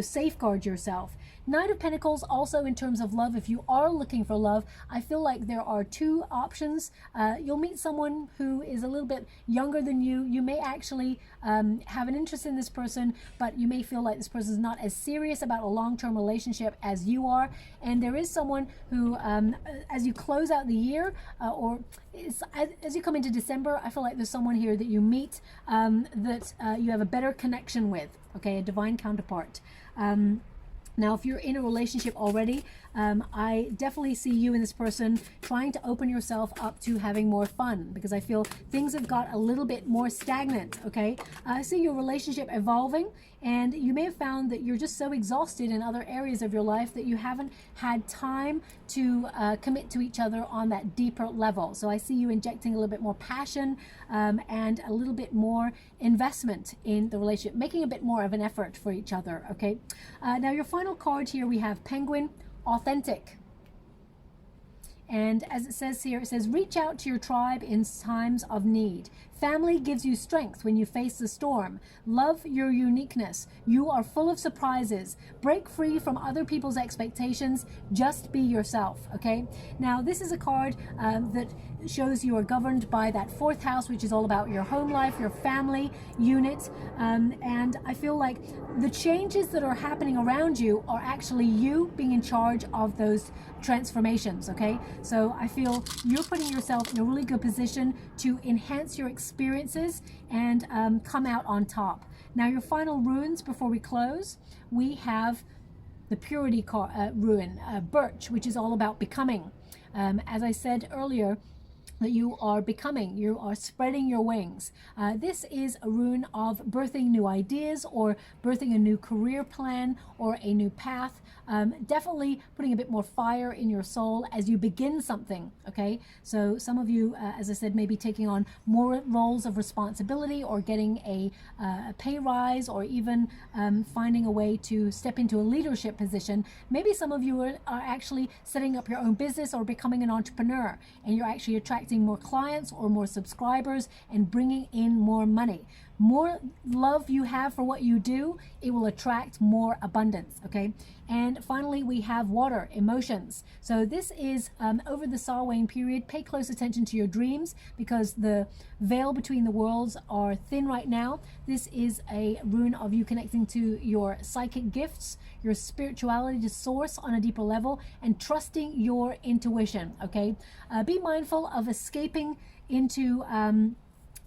safeguard yourself. Knight of Pentacles, also in terms of love, if you are looking for love, I feel like there are two options. You'll meet someone who is a little bit younger than you. You may actually have an interest in this person, but you may feel like this person is not as serious about a long-term relationship as you are. And there is someone who, as you close out the year, as you come into December, I feel like there's someone here that you meet that you have a better connection with, okay, a divine counterpart. Now, if you're in a relationship already, I definitely see you and this person trying to open yourself up to having more fun, because I feel things have got a little bit more stagnant, okay? I see your relationship evolving, and you may have found that you're just so exhausted in other areas of your life that you haven't had time to commit to each other on that deeper level. So I see you injecting a little bit more passion and a little bit more investment in the relationship, making a bit more of an effort for each other, okay? Now, your final card here, we have Penguin, Authentic. And as it says here, it says, reach out to your tribe in times of need. Family gives you strength when you face the storm. Love your uniqueness. You are full of surprises. Break free from other people's expectations. Just be yourself, okay? Now, this is a card that shows you are governed by that fourth house, which is all about your home life, your family unit. And I feel like the changes that are happening around you are actually you being in charge of those transformations, okay? So I feel you're putting yourself in a really good position to enhance your experiences and come out on top. Now, your final runes before we close, we have the Purity rune, Birch, which is all about becoming. As I said earlier, that you are becoming, you are spreading your wings. This is a rune of birthing new ideas or birthing a new career plan or a new path. Definitely putting a bit more fire in your soul as you begin something, okay? So some of you, as I said, may be taking on more roles of responsibility or getting a pay rise, or even finding a way to step into a leadership position. Maybe some of you are actually setting up your own business or becoming an entrepreneur, and you're actually attracting more clients or more subscribers and bringing in more money. More love you have for what you do, it will attract more abundance, okay? And finally, we have water, emotions. So this is over the Samhain period. Pay close attention to your dreams, because the veil between the worlds are thin right now. This is a rune of you connecting to your psychic gifts, your spirituality to source on a deeper level, and trusting your intuition, okay? Be mindful of escaping into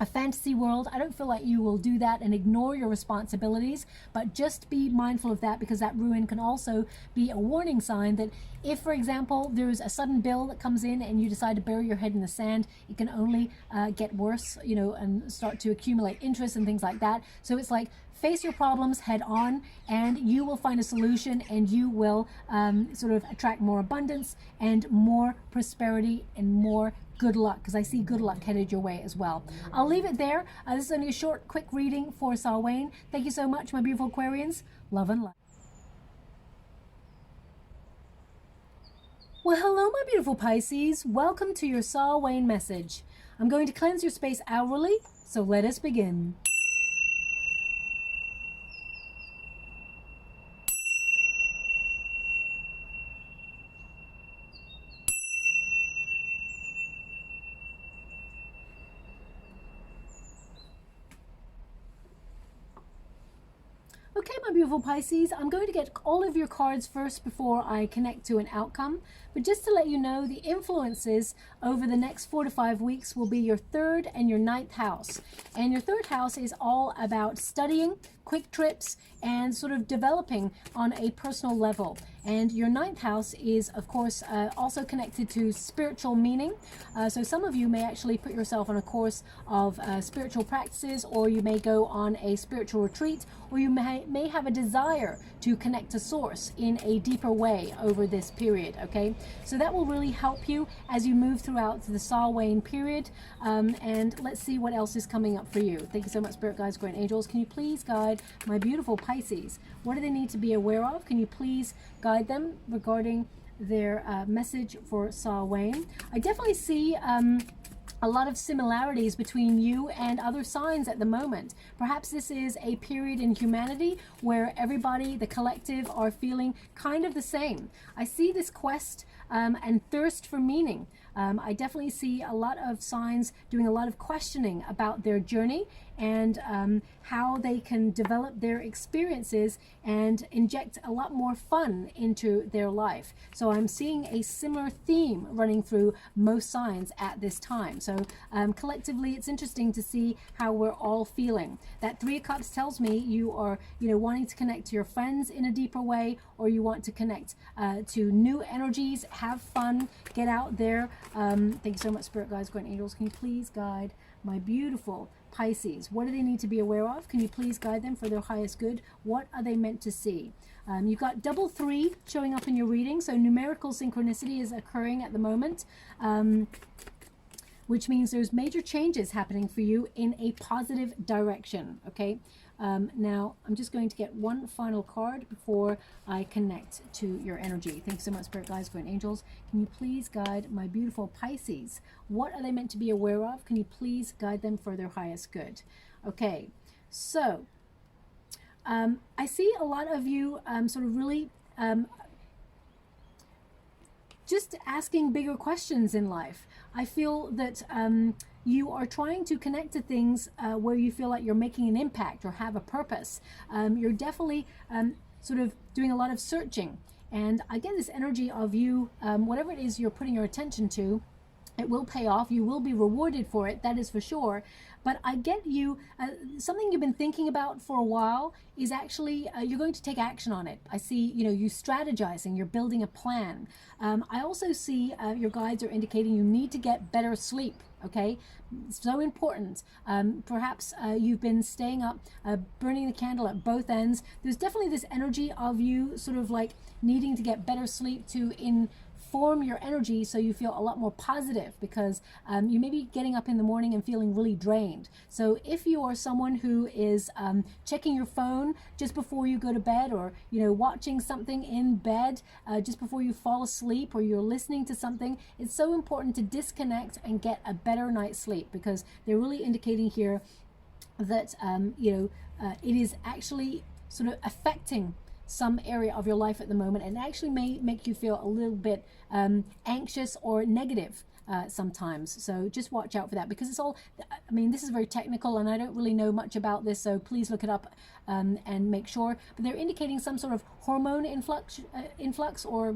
a fantasy world. I don't feel like you will do that and ignore your responsibilities, but just be mindful of that, because that rune can also be a warning sign that if, for example, there's a sudden bill that comes in and you decide to bury your head in the sand, it can only get worse, you know, and start to accumulate interest and things like that. So it's like, face your problems head on, and you will find a solution, and you will sort of attract more abundance and more prosperity and more good luck, because I see good luck headed your way as well. I'll leave it there. This is only a short, quick reading for Samhain. Thank you so much, my beautiful Aquarians. Love and light. Well, hello, my beautiful Pisces. Welcome to your Samhain message. I'm going to cleanse your space hourly, so let us begin. my beautiful Pisces, I'm going to get all of your cards first before I connect to an outcome. But just to let you know, the influences over the next 4 to 5 weeks will be your 3rd and your 9th house. And your 3rd house is all about studying, quick trips, and sort of developing on a personal level. And your 9th house is, of course, also connected to spiritual meaning. So some of you may actually put yourself on a course of spiritual practices, or you may go on a spiritual retreat, or you may have a desire to connect to source in a deeper way over this period, okay? So that will really help you as you move throughout the Samhain period. And let's see what else is coming up for you. Thank you so much, Spirit Guides, Great Angels. Can you please guide my beautiful Pisces? What do they need to be aware of? Can you please guide them regarding their message for Samhain? I definitely see a lot of similarities between you and other signs at the moment. Perhaps this is a period in humanity where everybody, the collective, are feeling kind of the same. I see this quest and thirst for meaning. I definitely see a lot of signs doing a lot of questioning about their journey and how they can develop their experiences and inject a lot more fun into their life. So I'm seeing a similar theme running through most signs at this time. So collectively, it's interesting to see how we're all feeling. That 3 of Cups tells me you are, wanting to connect to your friends in a deeper way, or you want to connect to new energies, have fun, get out there. Thank you so much, Spirit Guides, Great Angels. Can you please guide my beautiful Pisces? What do they need to be aware of? Can you please guide them for their highest good? What are they meant to see? You've got double 3 showing up in your reading, so numerical synchronicity is occurring at the moment, which means there's major changes happening for you in a positive direction, okay? Now, I'm just going to get one final card before I connect to your energy. Thanks so much, Spirit Guides, Great Angels. Can you please guide my beautiful Pisces? What are they meant to be aware of? Can you please guide them for their highest good? Okay, so I see a lot of you sort of really just asking bigger questions in life. I feel that you are trying to connect to things where you feel like you're making an impact or have a purpose. You're definitely sort of doing a lot of searching. And I get this energy of you, whatever it is you're putting your attention to, it will pay off. You will be rewarded for it, that is for sure. But I get you, something you've been thinking about for a while is actually, you're going to take action on it. I see, you strategizing, you're building a plan. I also see your guides are indicating you need to get better sleep, okay? So important. Perhaps you've been staying up, burning the candle at both ends. There's definitely this energy of you sort of like needing to get better sleep to inform your energy so you feel a lot more positive, because you may be getting up in the morning and feeling really drained. So if you are someone who is checking your phone just before you go to bed, or watching something in bed just before you fall asleep, or you're listening to something, it's so important to disconnect and get a better night's sleep, because they're really indicating here that it is actually sort of affecting some area of your life at the moment, and actually may make you feel a little bit anxious or negative sometimes. So just watch out for that, because it's all, this is very technical and I don't really know much about this, so please look it up and make sure. But they're indicating some sort of hormone influx or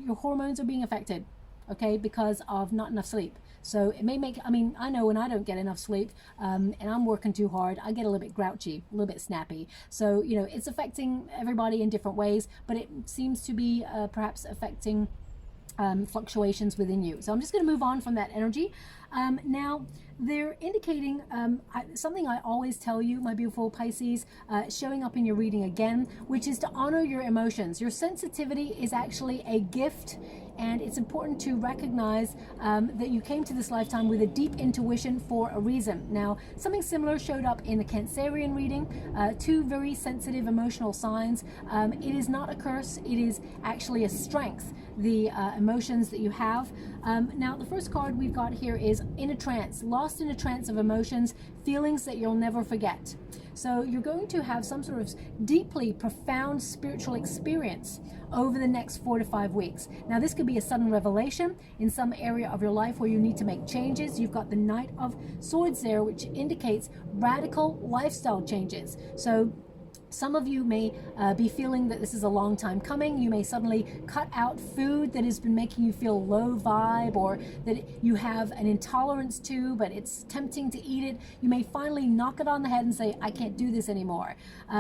your hormones are being affected, okay, because of not enough sleep. So it may make, I know when I don't get enough sleep and I'm working too hard, I get a little bit grouchy, a little bit snappy. So, it's affecting everybody in different ways, but it seems to be perhaps affecting fluctuations within you. So I'm just going to move on from that energy. Now, they're indicating something I always tell you, my beautiful Pisces, showing up in your reading again, which is to honor your emotions. Your sensitivity is actually a gift, and it's important to recognize that you came to this lifetime with a deep intuition for a reason. Now, something similar showed up in the Cancerian reading, 2 very sensitive emotional signs. It is not a curse, it is actually a strength, the emotions that you have. Now, the first card we've got here is in a trance, lost in a trance of emotions, feelings that you'll never forget. So you're going to have some sort of deeply profound spiritual experience over the next 4 to 5 weeks. Now, this could be a sudden revelation in some area of your life where you need to make changes. You've got the Knight of Swords there, which indicates radical lifestyle changes. So Some of you may be feeling that this is a long time coming. You may suddenly cut out food that has been making you feel low vibe, or that you have an intolerance to, but it's tempting to eat it. You may finally knock it on the head and say, I can't do this anymore.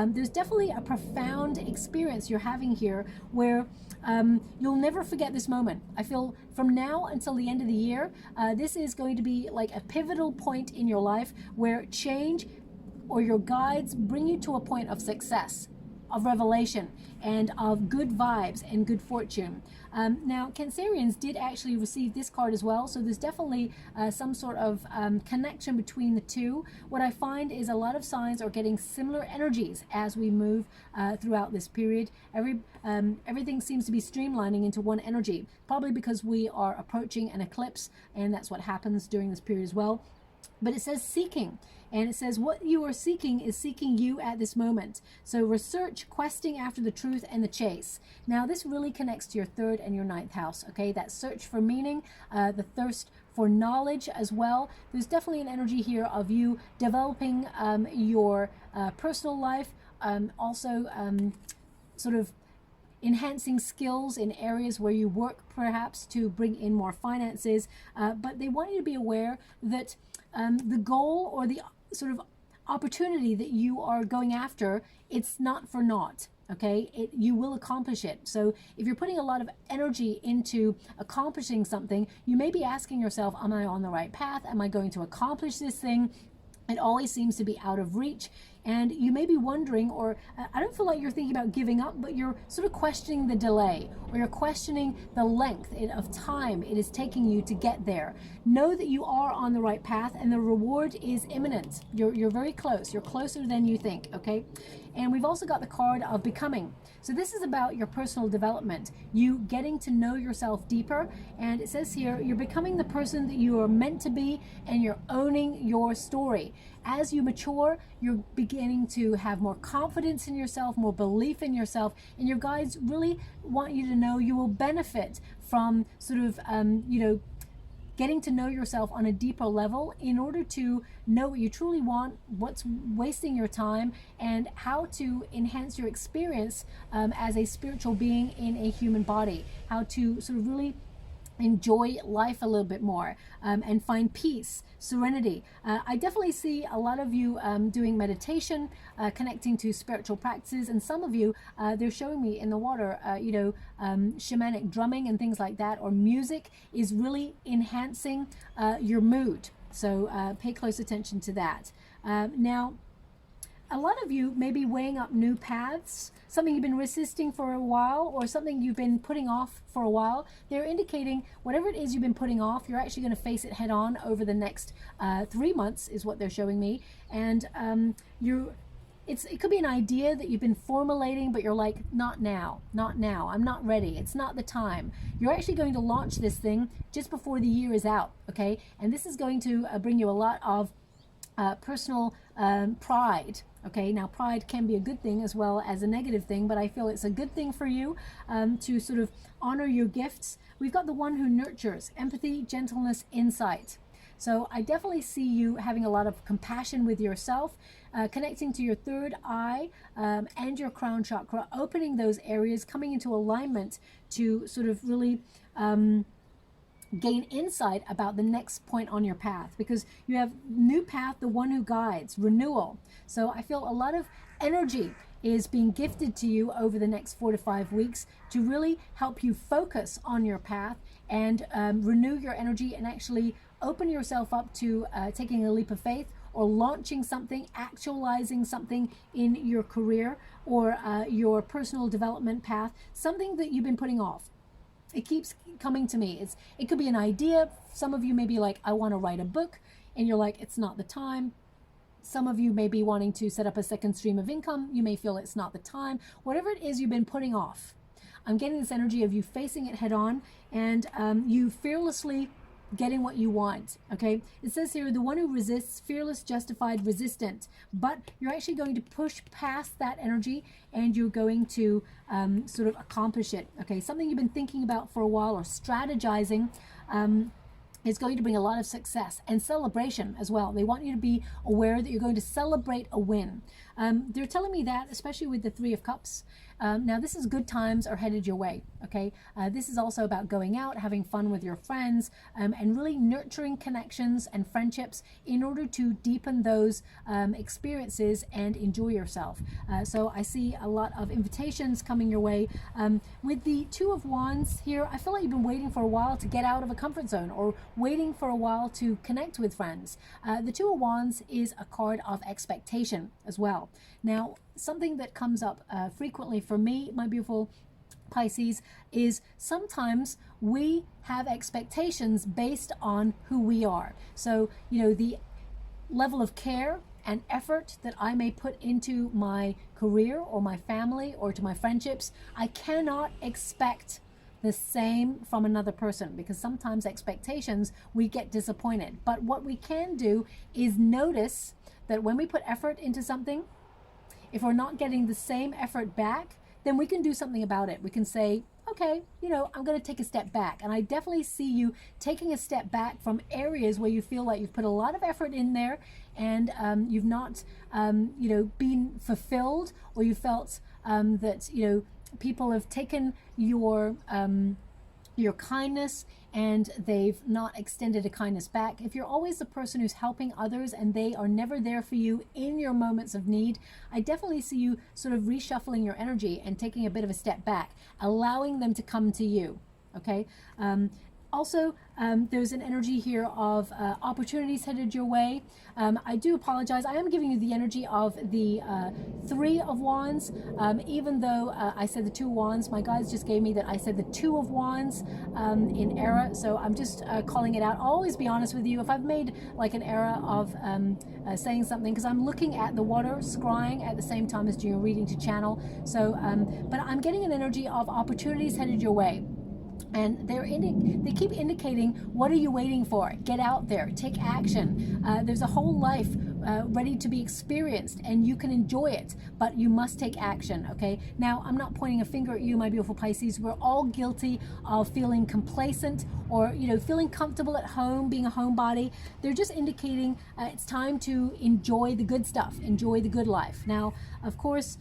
There's definitely a profound experience you're having here where you'll never forget this moment. I feel from now until the end of the year, this is going to be like a pivotal point in your life where change or your guides bring you to a point of success, of revelation, and of good vibes and good fortune. Now, Cancerians did actually receive this card as well, so there's definitely some sort of connection between the two. What I find is a lot of signs are getting similar energies as we move throughout this period. Everything seems to be streamlining into one energy, probably because we are approaching an eclipse, and that's what happens during this period as well. But it says seeking, and it says what you are seeking is seeking you at this moment. So research, questing after the truth, and the chase. Now this really connects to your 3rd and your 9th house, okay? That search for meaning, the thirst for knowledge as well. There's definitely an energy here of you developing your personal life, also sort of enhancing skills in areas where you work, perhaps to bring in more finances, but they want you to be aware that the goal or the sort of opportunity that you are going after, it's not for naught, okay? You will accomplish it. So if you're putting a lot of energy into accomplishing something, you may be asking yourself, am I on the right path? Am I going to accomplish this thing? It always seems to be out of reach. And you may be wondering, or I don't feel like you're thinking about giving up, but you're sort of questioning the delay, or you're questioning the length of time it is taking you to get there. Know that you are on the right path and the reward is imminent. You're very close. You're closer than you think, okay? And we've also got the card of becoming. So this is about your personal development, you getting to know yourself deeper. And it says here, you're becoming the person that you are meant to be, and you're owning your story. As you mature, you're beginning to have more confidence in yourself, more belief in yourself, and your guides really want you to know you will benefit from sort of, getting to know yourself on a deeper level in order to know what you truly want, what's wasting your time, and how to enhance your experience as a spiritual being in a human body, how to sort of really enjoy life a little bit more, and find peace, serenity. I definitely see a lot of you doing meditation, connecting to spiritual practices, and some of you, they're showing me in the water, shamanic drumming and things like that, or music is really enhancing your mood. So pay close attention to that. Now, a lot of you may be weighing up new paths, something you've been resisting for a while, or something you've been putting off for a while. They're indicating whatever it is you've been putting off, you're actually going to face it head on over the next 3 months is what they're showing me. And it could be an idea that you've been formulating, but you're like, not now, I'm not ready, it's not the time. You're actually going to launch this thing just before the year is out, okay? And this is going to bring you a lot of personal pride. Okay, now pride can be a good thing as well as a negative thing, but I feel it's a good thing for you to sort of honor your gifts. We've got the one who nurtures, empathy, gentleness, insight. So I definitely see you having a lot of compassion with yourself, connecting to your 3rd eye and your crown chakra, opening those areas, coming into alignment to sort of really gain insight about the next point on your path, because you have new path, the one who guides, renewal. So I feel a lot of energy is being gifted to you over the next 4 to 5 weeks to really help you focus on your path and renew your energy and actually open yourself up to taking a leap of faith, or launching something, actualizing something in your career or your personal development path, something that you've been putting off. It keeps coming to me. It could be an idea. Some of you may be like, I want to write a book, and you're like, it's not the time. Some of you may be wanting to set up a second stream of income. You may feel it's not the time. Whatever it is you've been putting off, I'm getting this energy of you facing it head on, and you fearlessly getting what you want, okay? It says here, the one who resists, fearless, justified, resistant. But you're actually going to push past that energy, and you're going to sort of accomplish it, okay? Something you've been thinking about for a while or strategizing. is going to bring a lot of success and celebration as well. They want you to be aware that you're going to celebrate a win. They're telling me that, especially with the Three of Cups. Now, this is good times are headed your way, okay? This is also about going out, having fun with your friends, and really nurturing connections and friendships in order to deepen those experiences and enjoy yourself. So I see a lot of invitations coming your way. With the Two of Wands here, I feel like you've been waiting for a while to get out of a comfort zone, or waiting for a while to connect with friends. The Two of Wands is a card of expectation as well. Now, something that comes up frequently for me, my beautiful Pisces, is sometimes we have expectations based on who we are. So, you know, the level of care and effort that I may put into my career or my family or to my friendships, I cannot expect the same from another person, because sometimes expectations, we get disappointed. But what we can do is notice that when we put effort into something, if we're not getting the same effort back, then we can do something about it. We can say, okay, you know, I'm going to take a step back. And I definitely see you taking a step back from areas where you feel like you've put a lot of effort in there, and you've not, you know, been fulfilled, or you felt that, you know, people have taken your kindness and they've not extended a kindness back. If you're always the person who's helping others and they are never there for you in your moments of need, I definitely see you sort of reshuffling your energy and taking a bit of a step back, allowing them to come to you, okay? Also, there's an energy here of opportunities headed your way. I do apologize. I am giving you the energy of the Three of Wands. Even though I said the Two of Wands, my guides just gave me that I said the Two of Wands in error. So I'm just calling it out. I'll always be honest with you. If I've made like an error of saying something, because I'm looking at the water scrying at the same time as doing a reading to channel. So, but I'm getting an energy of opportunities headed your way. And they keep indicating, what are you waiting for? Get out there, take action. There's a whole life ready to be experienced, and you can enjoy it, but you must take action, okay? Now, I'm not pointing a finger at you, my beautiful Pisces. We're all guilty of feeling complacent, or, you know, feeling comfortable at home, being a homebody. They're just indicating it's time to enjoy the good stuff, enjoy the good life. Now, of course,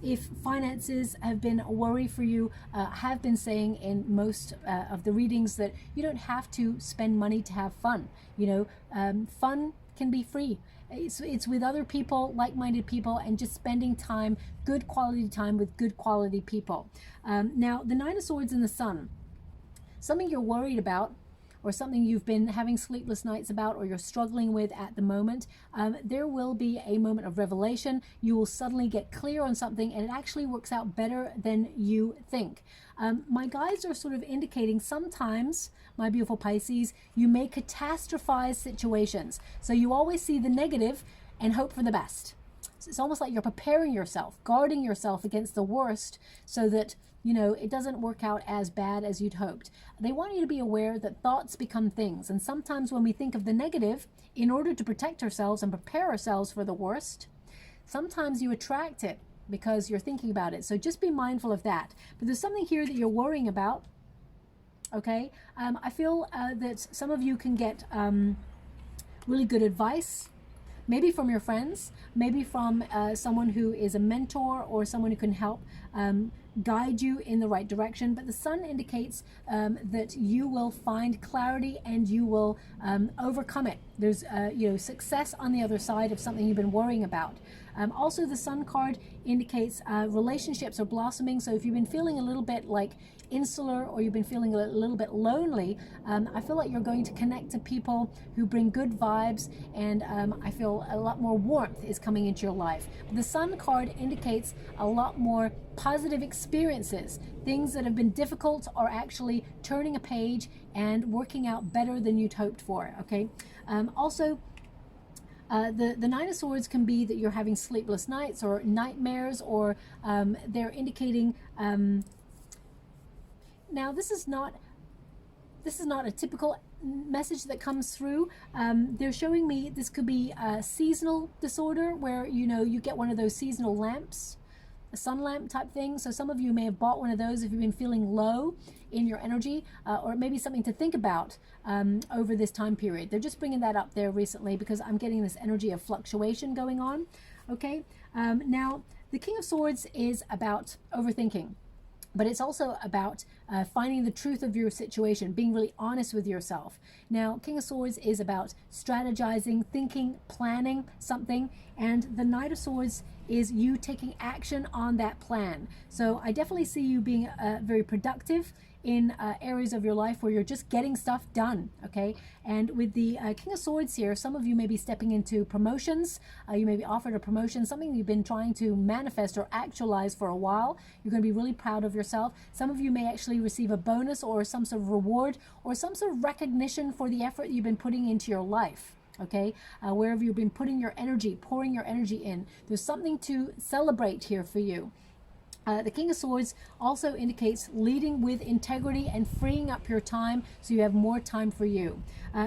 if finances have been a worry for you, I have been saying in most of the readings that you don't have to spend money to have fun. You know, fun can be free. It's with other people, like-minded people, and just spending time, good quality time with good quality people. Now, the Nine of Swords and the Sun, something you're worried about, or something you've been having sleepless nights about, or you're struggling with at the moment, there will be a moment of revelation. You will suddenly get clear on something, and it actually works out better than you think. My guides are sort of indicating sometimes, my beautiful Pisces, you may catastrophize situations. So you always see the negative and hope for the best. So it's almost like you're preparing yourself, guarding yourself against the worst, so that, you know, it doesn't work out as bad as you'd hoped. They want you to be aware that thoughts become things. And sometimes when we think of the negative, in order to protect ourselves and prepare ourselves for the worst, sometimes you attract it because you're thinking about it. So just be mindful of that. But there's something here that you're worrying about, okay? I feel that some of you can get really good advice, maybe from your friends, maybe from someone who is a mentor, or someone who can help guide you in the right direction. But the Sun indicates that you will find clarity and you will overcome it. There's you know, success on the other side of something you've been worrying about. Also, the Sun card indicates relationships are blossoming. So if you've been feeling a little bit like insular, or you've been feeling a little bit lonely, I feel like you're going to connect to people who bring good vibes, and I feel a lot more warmth is coming into your life. The Sun card indicates a lot more positive experiences. Things that have been difficult are actually turning a page and working out better than you'd hoped for, okay? Also, the Nine of Swords can be that you're having sleepless nights or nightmares, or they're indicating now this is not a typical message that comes through. They're showing me this could be a seasonal disorder, where, you know, you get one of those seasonal lamps a sun lamp type thing. So some of you may have bought one of those if you've been feeling low in your energy, or maybe something to think about over this time period. They're just bringing that up there recently because I'm getting this energy of fluctuation going on. Okay, now the King of Swords is about overthinking, but it's also about finding the truth of your situation, being really honest with yourself. Now, King of Swords is about strategizing, thinking, planning something, and the Knight of Swords is you taking action on that plan. So I definitely see you being very productive in areas of your life where you're just getting stuff done, okay? And with the King of Swords here, some of you may be stepping into promotions. You may be offered a promotion, something you've been trying to manifest or actualize for a while. You're going to be really proud of yourself. Some of you may actually receive a bonus or some sort of reward or some sort of recognition for the effort you've been putting into your life. Okay, wherever you've been putting your energy, pouring your energy in, there's something to celebrate here for you. The King of Swords also indicates leading with integrity and freeing up your time so you have more time for you.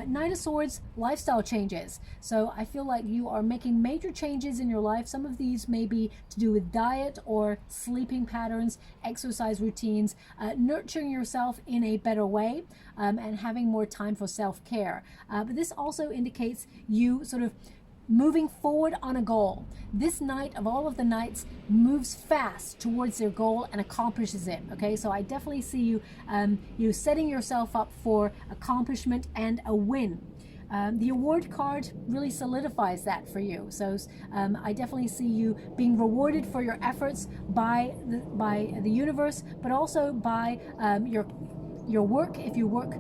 Knight of Swords, lifestyle changes. So I feel like you are making major changes in your life. Some of these may be to do with diet or sleeping patterns, exercise routines, nurturing yourself in a better way, and having more time for self-care. But this also indicates you sort of moving forward on a goal. This knight, of all of the knights, moves fast towards their goal and accomplishes it. Okay, so I definitely see you you setting yourself up for accomplishment and a win. The award card really solidifies that for you. So I definitely see you being rewarded for your efforts by the universe, but also by your work. If you work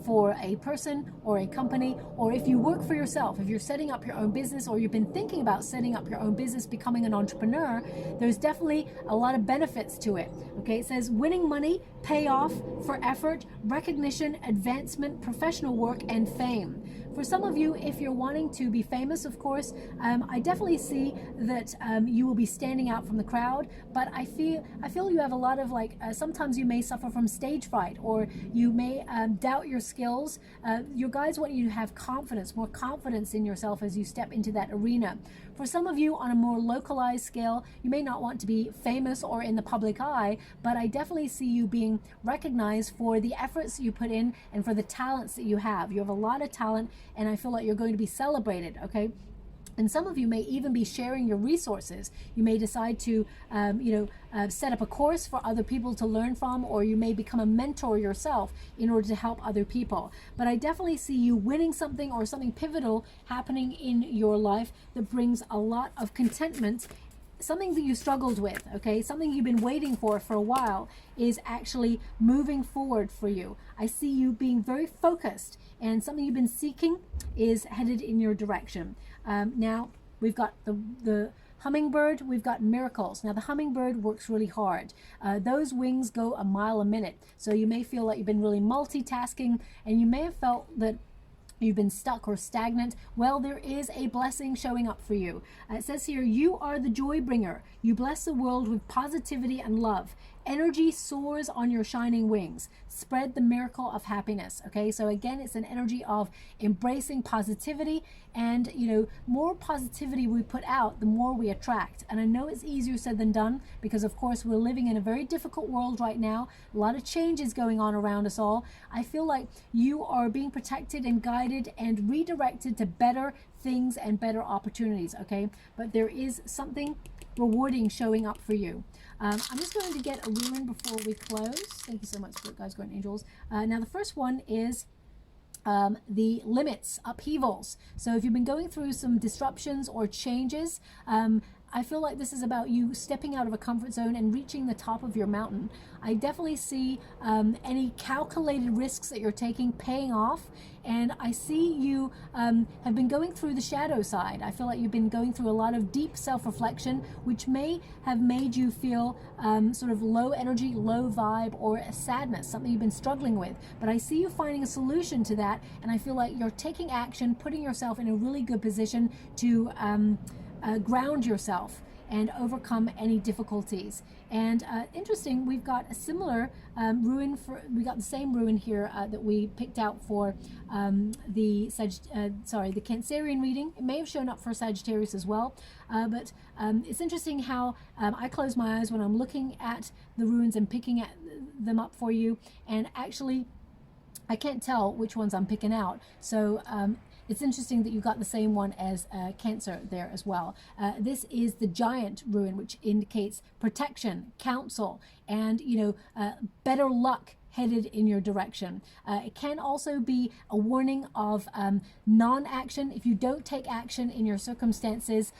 for a person or a company, or if you work for yourself, if you're setting up your own business, or you've been thinking about setting up your own business, becoming an entrepreneur, there's definitely a lot of benefits to it. Okay, it says winning money, payoff for effort, recognition, advancement, professional work, and fame. For some of you, if you're wanting to be famous, of course, I definitely see that you will be standing out from the crowd, but I feel you have a lot of sometimes you may suffer from stage fright, or you may doubt your skills. Your guides want you to have confidence, more confidence in yourself as you step into that arena. For some of you on a more localized scale, you may not want to be famous or in the public eye, but I definitely see you being recognized for the efforts you put in and for the talents that you have. You have a lot of talent, and I feel like you're going to be celebrated, okay? And some of you may even be sharing your resources. You may decide to, set up a course for other people to learn from, or you may become a mentor yourself in order to help other people. But I definitely see you winning something or something pivotal happening in your life that brings a lot of contentment. Something that you struggled with, okay, something you've been waiting for a while is actually moving forward for you. I see you being very focused, and something you've been seeking is headed in your direction. Now we've got the hummingbird, we've got miracles. Now the hummingbird works really hard. Those wings go a mile a minute. So you may feel like you've been really multitasking, and you may have felt that you've been stuck or stagnant. Well, there is a blessing showing up for you. It says here, you are the joy bringer. You bless the world with positivity and love. Energy soars on your shining wings. Spread the miracle of happiness. Okay, so again, it's an energy of embracing positivity, and more positivity we put out, the more we attract. And I know it's easier said than done, because of course we're living in a very difficult world right now. A lot of changes going on around us all. I feel like you are being protected and guided and redirected to better things and better opportunities, okay? But there is something rewarding showing up for you. I'm just going to get a reading before we close. Thank you so much for guys, going angels. Now the first one is the limits, upheavals. So if you've been going through some disruptions or changes, I feel like this is about you stepping out of a comfort zone and reaching the top of your mountain. I definitely see any calculated risks that you're taking paying off, and I see you have been going through the shadow side. I feel like you've been going through a lot of deep self-reflection, which may have made you feel sort of low energy, low vibe, or a sadness, something you've been struggling with. But I see you finding a solution to that, and I feel like you're taking action, putting yourself in a really good position to ground yourself and overcome any difficulties. And interesting, we've got a similar rune we got the same rune here that we picked out for the Cancerian reading. It may have shown up for Sagittarius as well, but it's interesting how I close my eyes when I'm looking at the runes and picking them up for you, and actually I can't tell which ones I'm picking out. So it's interesting that you got the same one as Cancer there as well. This is the Giant rune, which indicates protection, counsel, and better luck headed in your direction. It can also be a warning of non-action. If you don't take action in your circumstances,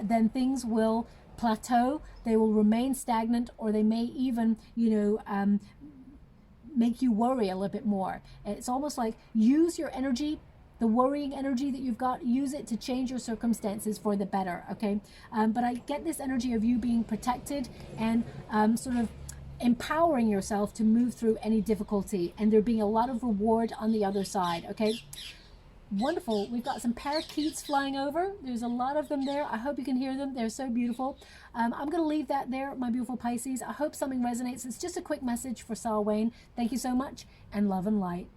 then things will plateau, they will remain stagnant, or they may even make you worry a little bit more. It's almost like use your energy, the worrying energy that you've got, use it to change your circumstances for the better, okay? But I get this energy of you being protected and sort of empowering yourself to move through any difficulty, and there being a lot of reward on the other side, okay? Wonderful. We've got some parakeets flying over. There's a lot of them there. I hope you can hear them. They're so beautiful. I'm going to leave that there, my beautiful Pisces. I hope something resonates. It's just a quick message for Samhain. Thank you so much, and love and light.